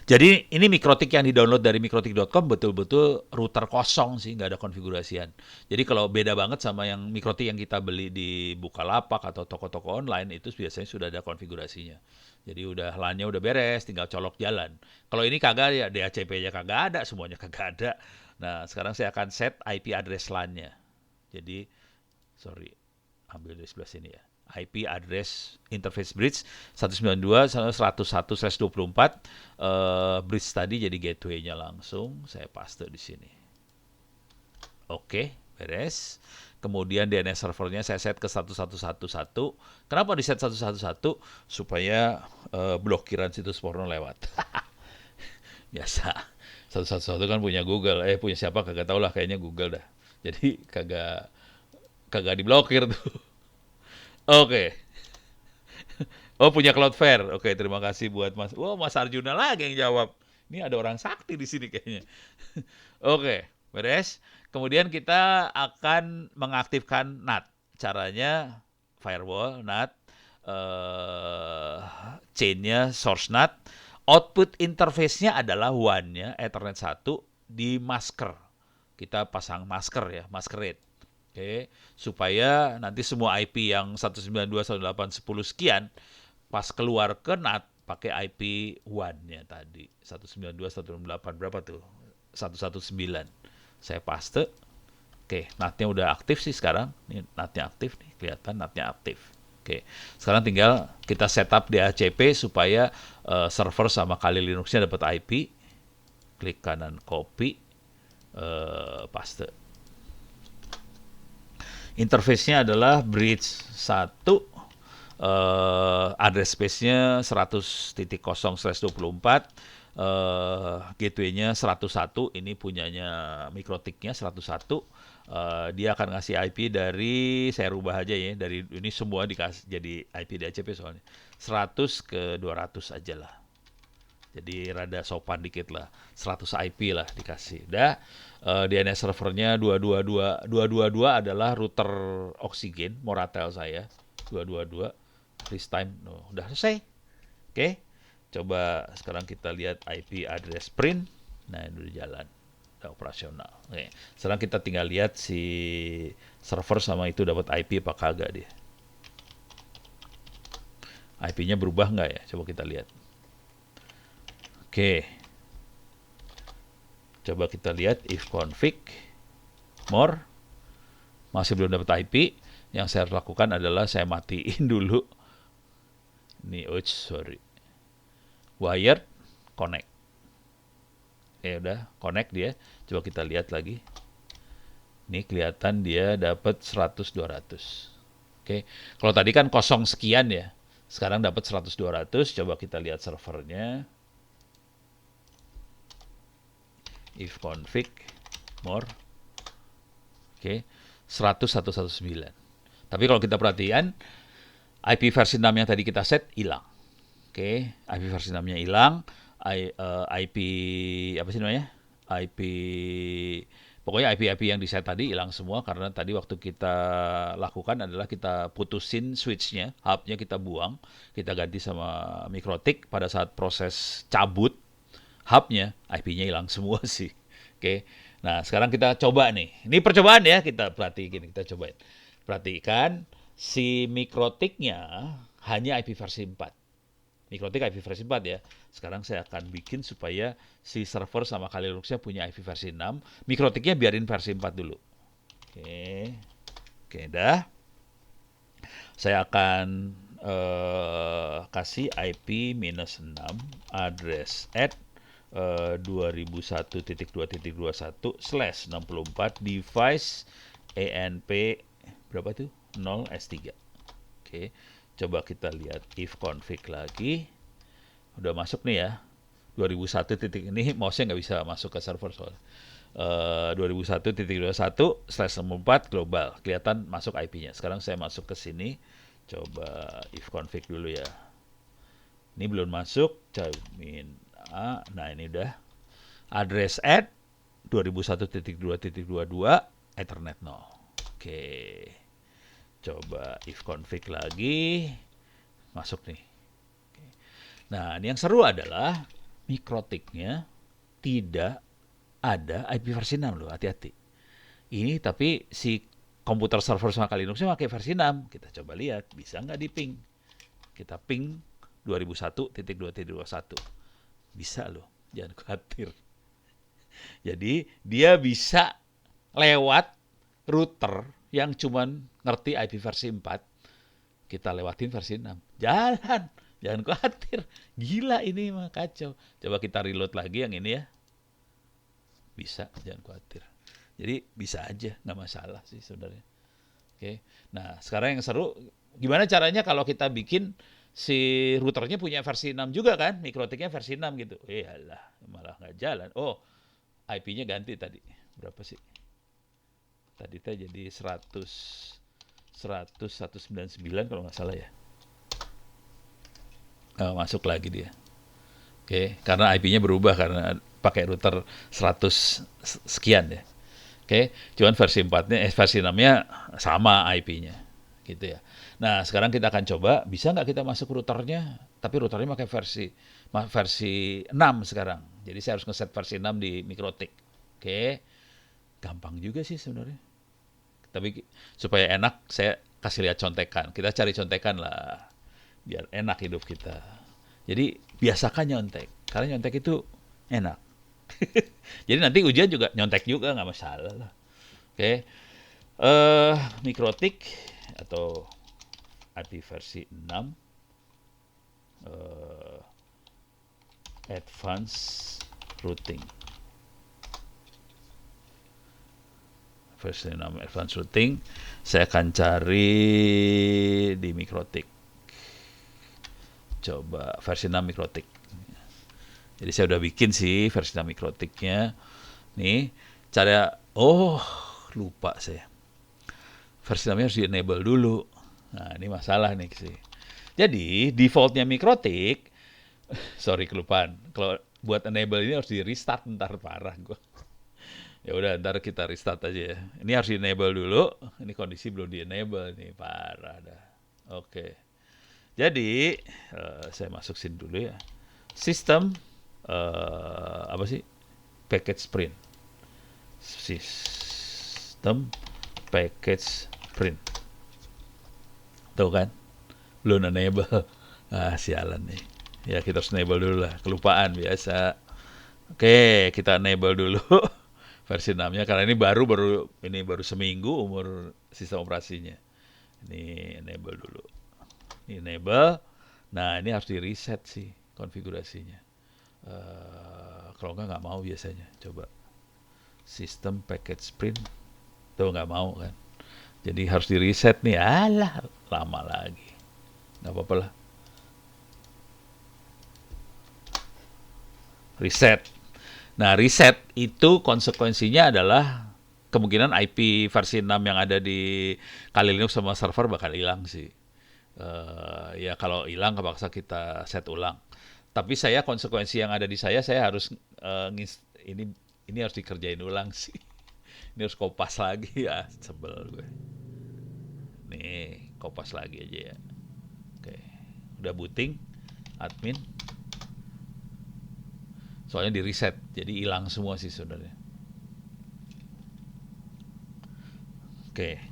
jadi ini Mikrotik yang di-download dari mikrotik.com betul-betul router kosong sih, nggak ada konfigurasian. Jadi kalau beda banget sama yang Mikrotik yang kita beli di Bukalapak atau toko-toko online, itu biasanya sudah ada konfigurasinya. Jadi udah LAN-nya udah beres, tinggal colok jalan. Kalau ini kagak ya, DHCP-nya kagak ada, semuanya kagak ada. Nah, sekarang saya akan set IP address LAN-nya. Jadi, sorry, ambil dari sebelah sini ya. IP address interface bridge 192.101/24. Bridge tadi jadi gateway-nya langsung. Saya paste di sini. Oke, beres. Kemudian DNS servernya saya set ke 1111. Kenapa di set 111? Supaya blokiran situs porno lewat. Biasa. 111 kan punya Google. Punya siapa kagak tahu lah, kayaknya Google dah. Jadi kagak diblokir tuh. Oke. Oh, punya Cloudflare. Oke, terima kasih buat Mas. Wah, Mas Arjuna lagi yang jawab. Ini ada orang sakti di sini kayaknya. Oke, beres. Kemudian kita akan mengaktifkan NAT. Caranya firewall NAT, chain-nya source NAT. Output interface-nya adalah WAN-nya, Ethernet 1 di masker. Kita pasang masker ya, masquerade. Oke, supaya nanti semua IP yang 192.168.10 sekian pas keluar ke NAT pakai IP WAN-nya tadi 192.168 berapa tuh 119. Saya paste. Oke, NAT-nya udah aktif sih sekarang. Ini NAT-nya aktif nih, kelihatan NAT-nya aktif. Oke, sekarang tinggal kita setup DHCP supaya server sama kali Linux-nya dapat IP. Klik kanan copy, paste. Interface-nya adalah bridge 1, address space-nya 100.0/24, gateway-nya 101, ini punyanya Mikrotik-nya 101. Dia akan ngasih IP dari, saya rubah aja ya, dari ini semua dikasih jadi IP DHCP soalnya. 100 ke 200 aja lah. Jadi rada sopan dikit lah. 100 IP lah dikasih. Udah, DNS servernya 222 adalah router oksigen, Moratel saya. 222. This time, udah selesai. Oke, coba sekarang kita lihat IP address print. Nah, ini udah jalan. Udah operasional. Oke, sekarang kita tinggal lihat si server sama itu dapat IP apa kagak dia. IP-nya berubah nggak ya? Coba kita lihat. Oke, coba kita lihat if config more, masih belum dapat IP. Yang saya lakukan adalah saya matiin dulu. Ini, sorry, wired connect. Ya udah connect dia. Coba kita lihat lagi. Ini kelihatan dia dapat 100-200. Oke, kalau tadi kan kosong sekian ya. Sekarang dapat 100-200. Coba kita lihat servernya. If config more, oke, 100.119. Tapi kalau kita perhatian, IP versi 6 yang tadi kita set hilang. Oke, IP versi 6-nya hilang. IP apa sih namanya? Pokoknya IP-IP yang di set tadi hilang semua karena tadi waktu kita lakukan adalah kita putusin switch-nya, hub-nya kita buang, kita ganti sama Mikrotik. Pada saat proses cabut hub-nya, IP-nya hilang semua sih. Oke. Nah, sekarang kita coba nih. Ini percobaan ya, kita perhatikan, kita cobain. Perhatikan si Mikrotik-nya hanya IP versi 4. Mikrotik IP versi 4 ya. Sekarang saya akan bikin supaya si server sama kali Linux-nya punya IP versi 6. Mikrotik-nya biarin versi 4 dulu. Oke. Oke, dah. Saya akan kasih IP-6 address at 2001.2.21/64 device ENP berapa tuh? 0S3. Oke, coba kita lihat if config lagi. Udah masuk nih ya. 2001 titik ini mouse-nya nggak bisa masuk ke server soalnya. 2001.21/64 global. Kelihatan masuk IP-nya. Sekarang saya masuk ke sini. Coba if config dulu ya. Ini belum masuk. Jamin A. Nah, ini udah. Address at 2001.2.22 Ethernet 0. Oke. Coba if config lagi. Masuk nih. Oke. Nah, ini yang seru adalah Mikrotik-nya tidak ada IP versi 6 loh. Hati-hati. Ini tapi si komputer server sama kali Linux-nya pakai versi 6. Kita coba lihat. Bisa nggak di ping? Kita ping 2001.2.21. Bisa loh, jangan khawatir. Jadi dia bisa lewat router yang cuman ngerti IP versi 4, kita lewatin versi 6. Jalan, jangan khawatir. Gila ini mah kacau. Coba kita reload lagi yang ini ya. Bisa, jangan khawatir. Jadi bisa aja, nggak masalah sih sebenarnya. Oke. Nah, sekarang yang seru, gimana caranya kalau kita bikin si routernya punya versi 6 juga kan, mikrotiknya versi 6 gitu. Iyalah, malah nggak jalan. Oh, IP-nya ganti tadi. Berapa sih? Tadi teh jadi 100 199 kalau nggak salah ya. Masuk lagi dia. Oke, karena IP-nya berubah karena pakai router 100 sekian ya. Oke, cuman versi 4-nya versi 6-nya sama IP-nya. Gitu ya. Nah, sekarang kita akan coba bisa nggak kita masuk routernya, tapi routernya pakai versi 6 sekarang. Jadi saya harus ngeset versi 6 di Mikrotik. Oke. Gampang juga sih sebenarnya. Tapi supaya enak saya kasih lihat contekan. Kita cari contekan lah biar enak hidup kita. Jadi biasakan nyontek, karena nyontek itu enak. Jadi nanti ujian juga nyontek juga nggak masalah lah. Oke, Mikrotik atau IP versi 6, Advanced Routing. Versi 6 Advanced Routing, saya akan cari di Mikrotik. Coba versi 6 Mikrotik. Jadi saya udah bikin sih versi 6 Mikrotiknya. Nih, cara lupa saya. Versi 6 harus di-enable dulu. Nah, ini masalah nih sih. Jadi, defaultnya Mikrotik, sorry kelupaan. Kalau buat enable ini harus di-restart, ntar parah gua. Ya udah, ntar kita restart aja ya. Ini harus di-enable dulu. Ini kondisi belum di-enable nih, parah dah. Oke. Jadi, saya masuk sini dulu ya. Sistem, apa sih? Package print. Sistem package print. Tuh kan? Belum enable. Sialan nih. Ya, kita harus enable dulu lah. Kelupaan biasa. Oke, kita enable dulu versi 6-nya. Karena ini baru seminggu umur sistem operasinya. Ini enable dulu. Enable. Nah, ini harus di reset sih konfigurasinya. Kalau nggak mau biasanya. Coba sistem package print. Tuh nggak mau kan. Jadi harus di reset nih. Alah, lama lagi. Nggak apa-apa lah. Reset. Nah, reset itu konsekuensinya adalah kemungkinan IP versi 6 yang ada di Kali Linux sama server bakal hilang sih. Ya kalau hilang kepaksa kita set ulang. Tapi saya konsekuensi yang ada di saya harus ini harus dikerjain ulang sih. Ini harus kopas lagi ya, sebel gue. Nih, kopas lagi aja ya. Oke, udah booting admin. Soalnya di reset, jadi hilang semua sih sebenarnya. Oke,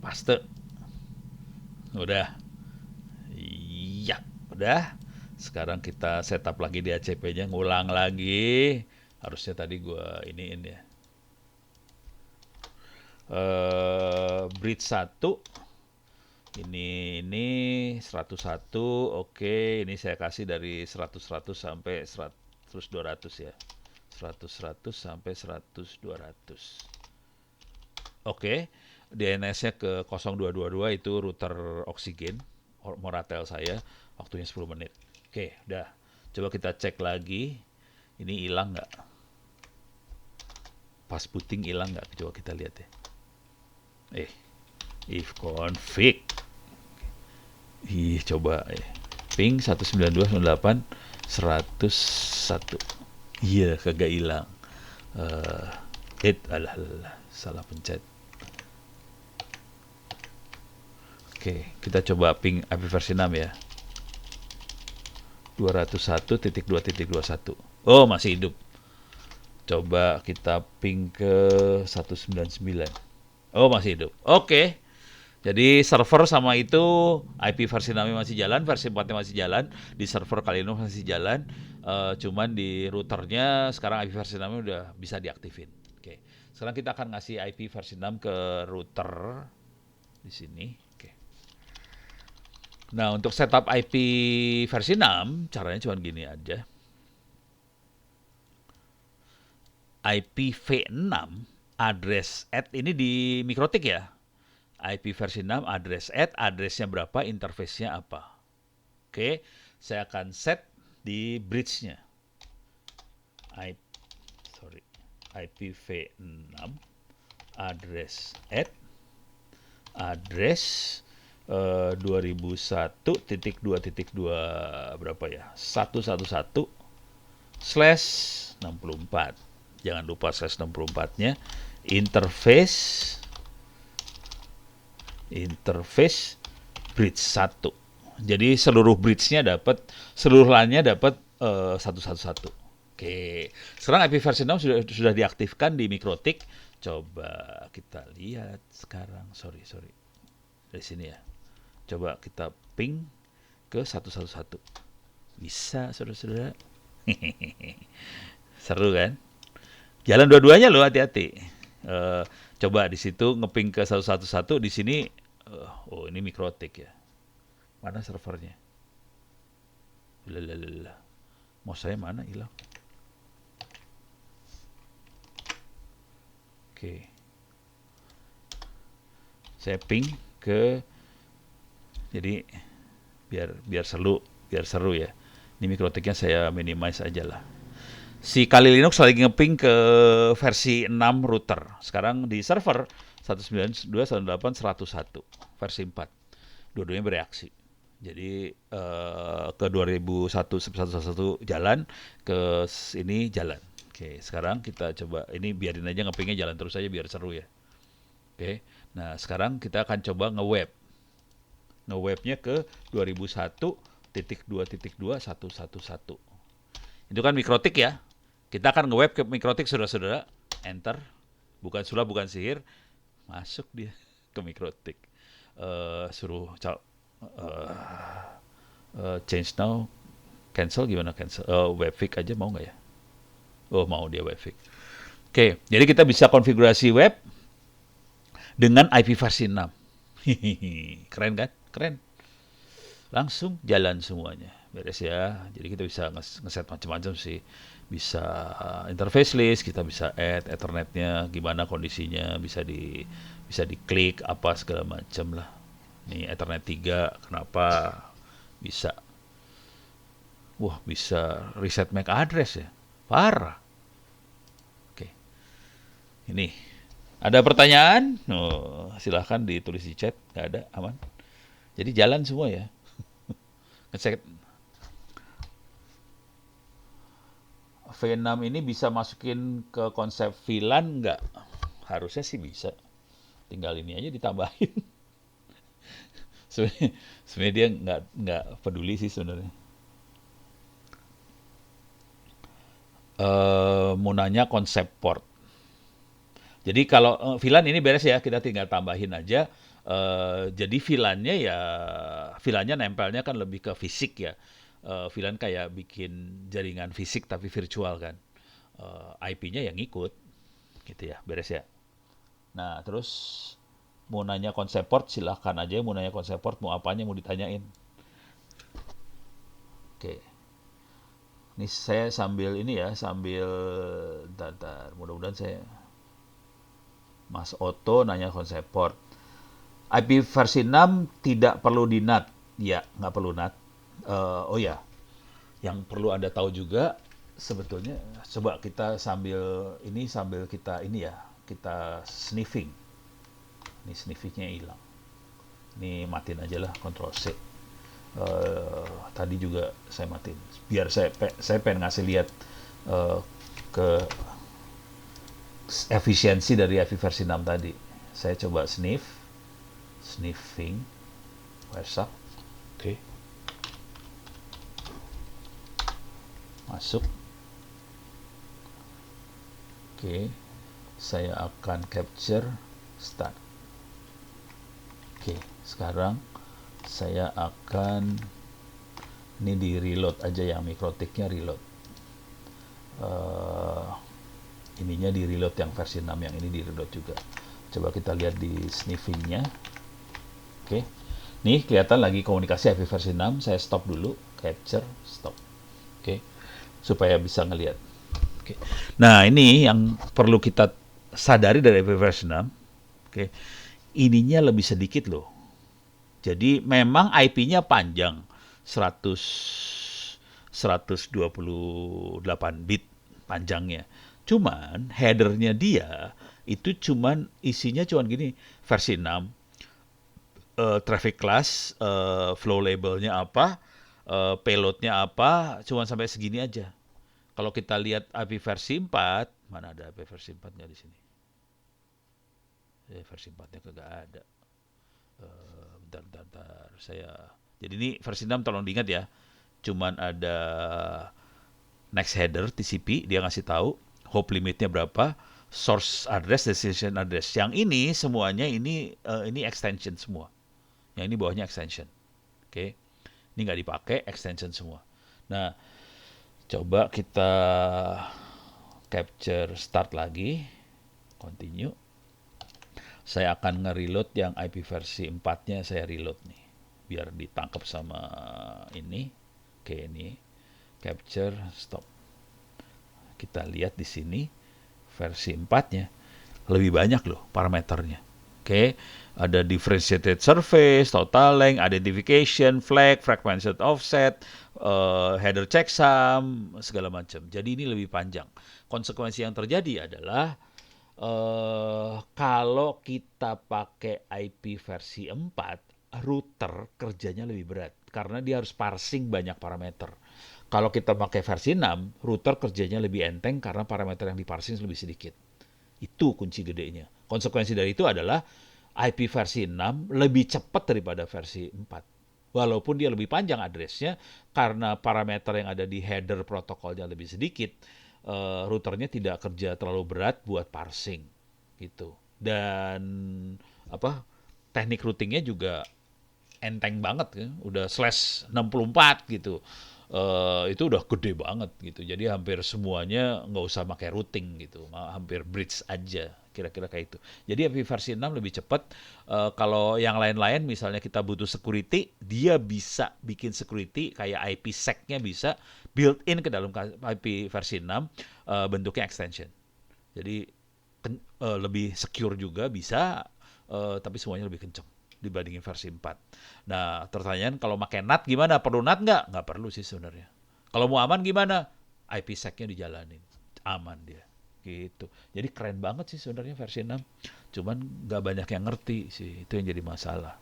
paste. Udah. Iya, udah. Sekarang kita setup lagi di ACP-nya, ngulang lagi. Harusnya tadi gua iniin ya. Bridge 1. Ini 101. Oke, ini saya kasih dari 100 sampai 100 200 ya. 100 sampai 100 200. Oke, DNS-nya ke 0222 itu router oksigen Moratel saya, waktunya 10 menit. Oke, udah. Coba kita cek lagi. Ini hilang nggak? Pas booting hilang nggak? Coba kita lihat ya. If config. Coba ping 192.98.101. Iya, kagak hilang. Alah, salah pencet. Oke, kita coba ping IP versi 6 ya. 201.2.21. Oh, masih hidup. Coba kita ping ke 199. Oh, masih hidup. Oke. Jadi server sama itu IP versi 6 masih jalan, versi 4 masih jalan, di server Kalilinux masih jalan, cuman di routernya sekarang IP versi 6 udah bisa diaktifin. Oke. Sekarang kita akan ngasih IP versi 6 ke router di sini. Oke. Nah, untuk setup IP versi 6 caranya cuma gini aja. IPv6 address at ini di Mikrotik ya. IP versi 6 address at, addressnya berapa, interface-nya apa. Oke, saya akan set di bridge-nya. I, sorry, IPv6 address at address 2001.2.2 berapa ya? 111 slash 64. Jangan lupa slash 64-nya. Interface bridge 1. Jadi seluruh bridge-nya dapat, seluruh LAN-nya dapat 111. Oke. Sekarang IP versi 6 sudah diaktifkan di Mikrotik. Coba kita lihat sekarang. Sorry. Dari sini ya. Coba kita ping ke 111. Bisa, saudara-saudara. Seru kan? Jalan dua-duanya loh, hati-hati. Coba di situ ngeping ke 111, di sini oh ini Mikrotik ya. Mana servernya? Lalalala. Mau saya mana hilang? Oke. Saya ping ke, jadi biar seru ya. Ini Mikrotiknya saya minimize aja lah. Si Kali Linux lagi ngeping ke versi 6 router. Sekarang di server 192.168.101 versi 4. Dua-duanya bereaksi. Jadi ke 2001.111 jalan, ke ini jalan. Oke, sekarang kita coba, ini biarin aja ngepingnya jalan terus aja biar seru ya. Oke, nah sekarang kita akan coba nge-web. Nge-webnya ke 2001.2.2.111. Itu kan Mikrotik ya. Kita akan nge-web ke Mikrotik, saudara-saudara. Enter. Bukan sulap, bukan sihir. Masuk dia ke Mikrotik. Suruh change now. Cancel gimana cancel? Webfix aja mau nggak ya? Oh, mau dia webfix. Oke, jadi kita bisa konfigurasi web dengan IP versi 6. Keren kan? Keren. Langsung jalan semuanya. Beres ya. Jadi kita bisa ngeset macam-macam sih. Bisa interface list, kita bisa add ethernetnya, gimana kondisinya, bisa diklik apa segala macam lah. Ini ethernet 3, kenapa bisa? Wah, bisa reset MAC address ya. Parah. Oke. Ini. Ada pertanyaan? Oh, silahkan ditulis di chat. Nggak ada, aman. Jadi jalan semua ya. Ngecek V6 ini bisa masukin ke konsep VLAN nggak? Harusnya sih bisa. Tinggal ini aja ditambahin. Sebenarnya dia nggak peduli sih sebenarnya. Mau nanya konsep port. Jadi kalau VLAN ini beres ya, kita tinggal tambahin aja. Jadi VLAN-nya nempelnya kan lebih ke fisik ya. VLAN kayak bikin jaringan fisik tapi virtual kan. IP-nya yang ngikut, gitu ya, beres ya. Nah, terus mau nanya konsep port, silahkan aja. Mau nanya konsep port, mau apanya, mau ditanyain. Oke. Ini saya sambil ini ya, sambil bentar. Mudah-mudahan saya Mas Oto nanya konsep port. IP versi 6 tidak perlu di NAT. Ya, nggak perlu NAT. Oh ya, yang perlu Anda tahu juga sebetulnya, coba kita sambil kita ini ya, kita sniffing. Ini sniffingnya hilang. Ini matiin aja lah, Ctrl C. Tadi juga saya matiin. Biar saya pengen ngasih lihat ke efisiensi dari IP versi 6 tadi. Saya coba sniffing, WhatsApp, oke, masuk, oke, saya akan capture start. Oke, sekarang saya akan ini di reload aja yang mikrotiknya reload. Eh, ininya di reload yang versi 6, yang ini di reload juga. Coba kita lihat di sniffingnya. Oke. Nih kelihatan lagi komunikasi IP versi 6. Saya stop dulu, capture, stop. Oke. Supaya bisa ngelihat. Oke. Nah, ini yang perlu kita sadari dari IP versi 6. Oke. Ininya lebih sedikit loh. Jadi memang IP-nya panjang, 128 bit panjangnya. Cuman headernya dia itu cuman isinya cuman gini, versi 6, traffic class, flow labelnya apa, payloadnya apa, cuman sampai segini aja. Kalau kita lihat IP versi 4, mana ada IP versi 4 nggak di sini? Versi 4-nya kagak ada. Bentar. Jadi ini versi 6 tolong diingat ya. Cuman ada next header TCP, dia ngasih tahu hop limitnya berapa, source address, destination address. Yang ini semuanya ini extension semua. Yang ini bawahnya extension. Oke. Ini nggak dipakai, extension semua. Nah, coba kita capture start lagi, continue. Saya akan nge-reload yang IP versi 4-nya, saya reload nih. Biar ditangkap sama ini. Oke, ini capture, stop. Kita lihat di sini versi 4-nya lebih banyak loh parameternya. Oke, ada differentiated surface, total length, identification, flag, fragmented offset, header checksum, segala macam. Jadi ini lebih panjang. Konsekuensi yang terjadi adalah kalau kita pakai IP versi 4, router kerjanya lebih berat karena dia harus parsing banyak parameter. Kalau kita pakai versi 6, router kerjanya lebih enteng karena parameter yang diparsing lebih sedikit. Itu kunci gedenya. Konsekuensi dari itu adalah IP versi 6 lebih cepat daripada versi 4. Walaupun dia lebih panjang addressnya, karena parameter yang ada di header protokolnya lebih sedikit, routernya tidak kerja terlalu berat buat parsing gitu. Dan apa, teknik routingnya juga enteng banget ya, udah slash 64 gitu. Itu udah gede banget gitu. Jadi hampir semuanya nggak usah pakai routing gitu, hampir bridge aja, kira-kira kayak itu. Jadi versi 6 lebih cepat. Kalau yang lain-lain misalnya kita butuh security, dia bisa bikin security kayak IPsec-nya bisa built in ke dalam IP versi 6, bentuknya extension. Jadi lebih secure juga bisa, tapi semuanya lebih kenceng dibandingin versi 4. Nah, pertanyaan kalau pakai NAT gimana? Perlu NAT nggak? Nggak perlu sih sebenarnya. Kalau mau aman gimana? IPsec-nya dijalanin. Aman dia. Gitu. Jadi keren banget sih sebenarnya versi 6. Cuman nggak banyak yang ngerti sih. Itu yang jadi masalah.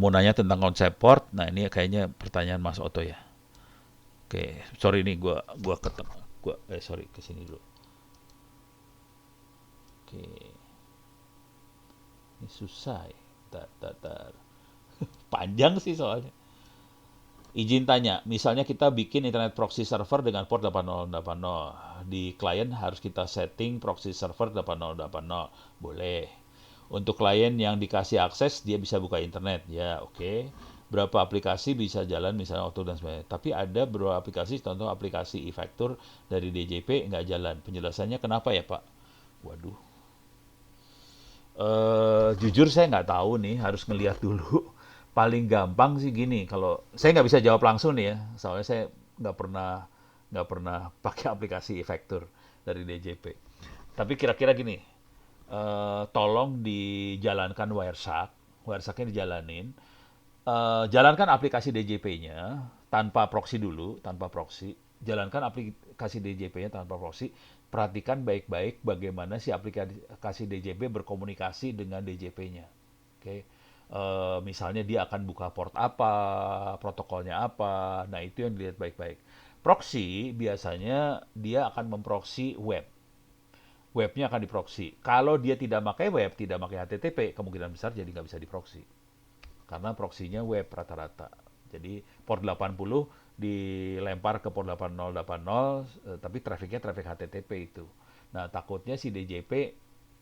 Mau nanya tentang konsep port. Nah, ini kayaknya pertanyaan Mas Oto ya. Oke, sorry nih gua ketemu sorry ke sini dulu. Oke. Ini susah ya. Tar. Panjang sih soalnya. Izin tanya, misalnya kita bikin internet proxy server dengan port 8080. Di klien harus kita setting proxy server 8080. Boleh. Untuk klien yang dikasih akses, dia bisa buka internet. Ya, oke. Berapa aplikasi bisa jalan, misalnya auto dan sebagainya. Tapi ada beberapa aplikasi, contoh aplikasi e-factor dari DJP nggak jalan. Penjelasannya kenapa ya, Pak? Waduh. Jujur saya nggak tahu nih, harus ngeliat dulu. Paling gampang sih gini, kalau saya nggak bisa jawab langsung nih ya, soalnya saya nggak pernah pakai aplikasi e-factor dari DJP. Tapi kira-kira gini, tolong dijalankan Wireshark-nya dijalanin, jalankan aplikasi DJP-nya tanpa proxy dulu, tanpa proxy. Jalankan aplikasi DJP-nya tanpa proxy. Perhatikan baik-baik bagaimana si aplikasi DJP berkomunikasi dengan DJP-nya. Oke. Misalnya dia akan buka port apa, protokolnya apa. Nah, itu yang dilihat baik-baik. Proxy biasanya dia akan memproxy web. Webnya akan diproxy. Kalau dia tidak pakai web, tidak pakai HTTP, kemungkinan besar jadi nggak bisa diproxy karena proksinya web rata-rata. Jadi port 80 dilempar ke port 8080, tapi trafficnya traffic HTTP itu. Nah, takutnya si DJP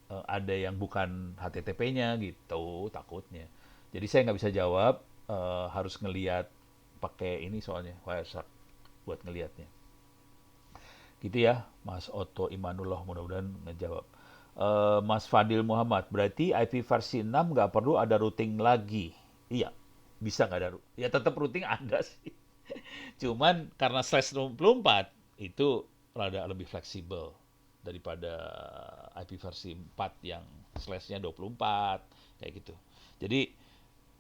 ada yang bukan HTTP-nya gitu takutnya. Jadi saya nggak bisa jawab, harus ngeliat pakai ini soalnya Wireshark buat ngelihatnya. Gitu ya, Mas Otto Imanullah mudah-mudahan ngejawab. Mas Fadil Muhammad, berarti IP versi 6 nggak perlu ada routing lagi. Iya, bisa nggak ada. Ya tetap routing ada sih. Cuman karena slash 24 itu rada lebih fleksibel daripada IP versi 4 yang slashnya 24 kayak gitu. Jadi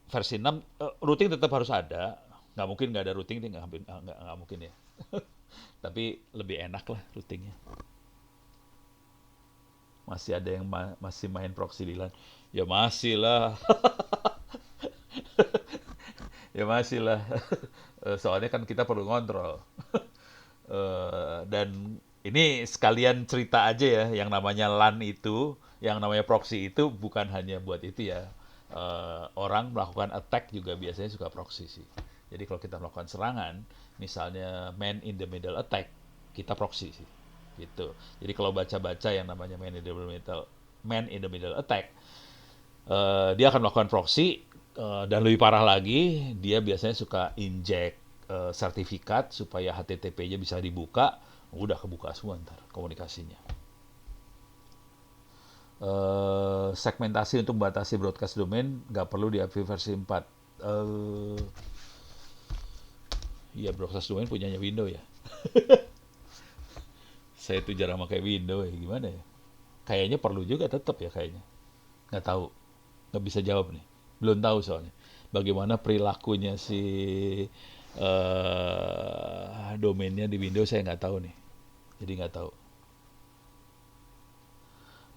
versi 6 routing tetap harus ada. Nggak mungkin nggak ada routing, nggak mungkin ya. Tapi lebih enak lah routingnya. Masih ada yang masih main proxy di LAN? Ya masih lah, ya masih lah. Soalnya kan kita perlu ngontrol. Dan ini sekalian cerita aja ya, yang namanya LAN itu, yang namanya proxy itu bukan hanya buat itu ya. Orang melakukan attack juga biasanya suka proxy sih. Jadi kalau kita melakukan serangan, misalnya man in the middle attack, kita proxy sih. Gitu. Jadi kalau baca-baca yang namanya man in the middle attack, dia akan melakukan proxy, dan lebih parah lagi, dia biasanya suka inject sertifikat supaya HTTP-nya bisa dibuka, udah kebuka semua ntar komunikasinya. Segmentasi untuk membatasi broadcast domain nggak perlu di IP versi 4. Iya, broadcast domain punyanya Windows ya. Saya tuh jarang pakai Windows ya, gimana ya? Kayaknya perlu juga tetap ya kayaknya. Nggak tahu, nggak bisa jawab nih. Belum tahu soalnya. Bagaimana perilakunya si domainnya di Windows saya nggak tahu nih. Jadi nggak tahu.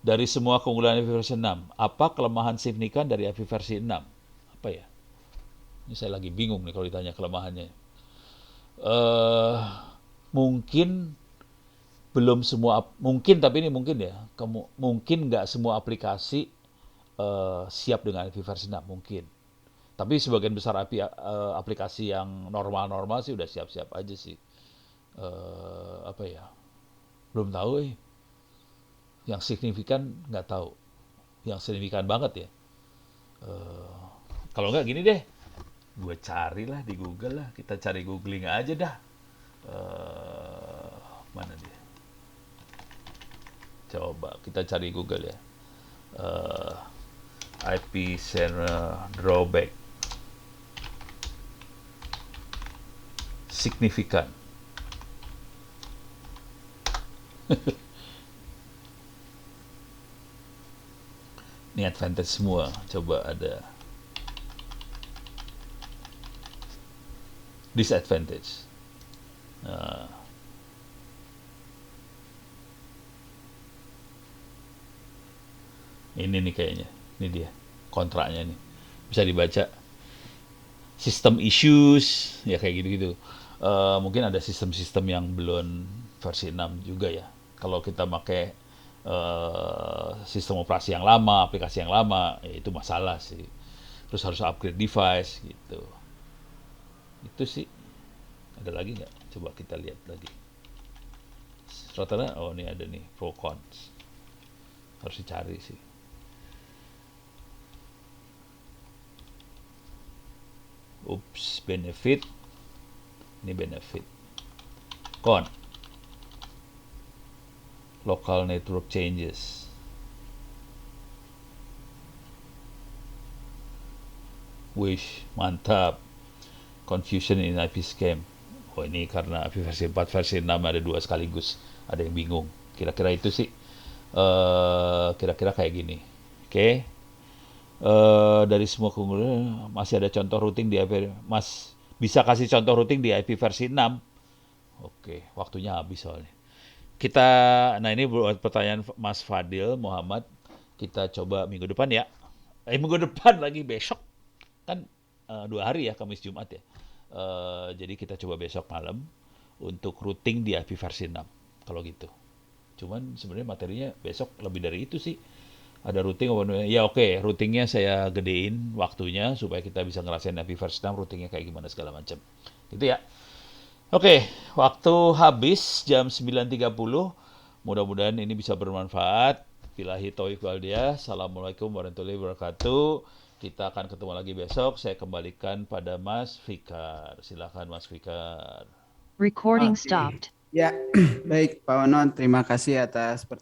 Dari semua keunggulan IP versi 6, apa kelemahan signifikan dari IP versi 6? Apa ya? Ini saya lagi bingung nih kalau ditanya kelemahannya. eh Mungkin belum semua, mungkin tapi ini mungkin ya, mungkin nggak semua aplikasi siap dengan IP versi 6, mungkin. Tapi sebagian besar aplikasi yang normal-normal sih udah siap-siap aja sih. Apa ya? Belum tahu Yang signifikan nggak tahu. Yang signifikan banget ya. Kalau nggak gini deh, gue carilah di Google lah. Kita cari googling aja dah. Mana dia? Coba kita cari Google ya. Eh, IP server drawback signifikan. Ini advantage semua. Coba ada disadvantage. Nah, ini nih kayaknya. Ini dia kontraknya nih. Bisa dibaca. System issues, ya kayak gitu-gitu. Mungkin ada sistem-sistem yang belum versi 6 juga ya. Kalau kita pakai sistem operasi yang lama, aplikasi yang lama, ya itu masalah sih. Terus harus upgrade device gitu. Itu sih. Ada lagi nggak? Coba kita lihat lagi. Rata-rata, oh ini ada nih, pro cons. Harus dicari sih. Oops, benefit. Ini benefit. Con. Local network changes. Wish, mantap. Confusion in IP scam. Oh ini karena IP versi 4, versi 6 ada dua sekaligus. Ada yang bingung. Kira-kira itu sih. Kira-kira kayak gini. Oke. Dari semua keunggulan masih ada contoh routing di IP. Mas bisa kasih contoh routing di IP versi 6? Oke, waktunya habis soalnya. Kita, nah ini buat pertanyaan Mas Fadil Muhammad, kita coba minggu depan ya. Minggu depan lagi, besok kan 2 hari ya, Kamis Jumat ya. Jadi kita coba besok malam untuk routing di IP versi 6 kalau gitu. Cuman sebenarnya materinya besok lebih dari itu sih. Ada routing ya, oke, routingnya saya gedein waktunya supaya kita bisa ngerasain IP versi 6 routingnya kayak gimana segala macam. Gitu ya. Oke, waktu habis jam 9.30. Mudah-mudahan ini bisa bermanfaat. Billahi taufiq wal hidayah. Assalamualaikum warahmatullahi wabarakatuh. Kita akan ketemu lagi besok. Saya kembalikan pada Mas Fikar. Silakan Mas Fikar. Recording Oke. stopped. Ya, baik Pak Onon, terima kasih atas pertemuan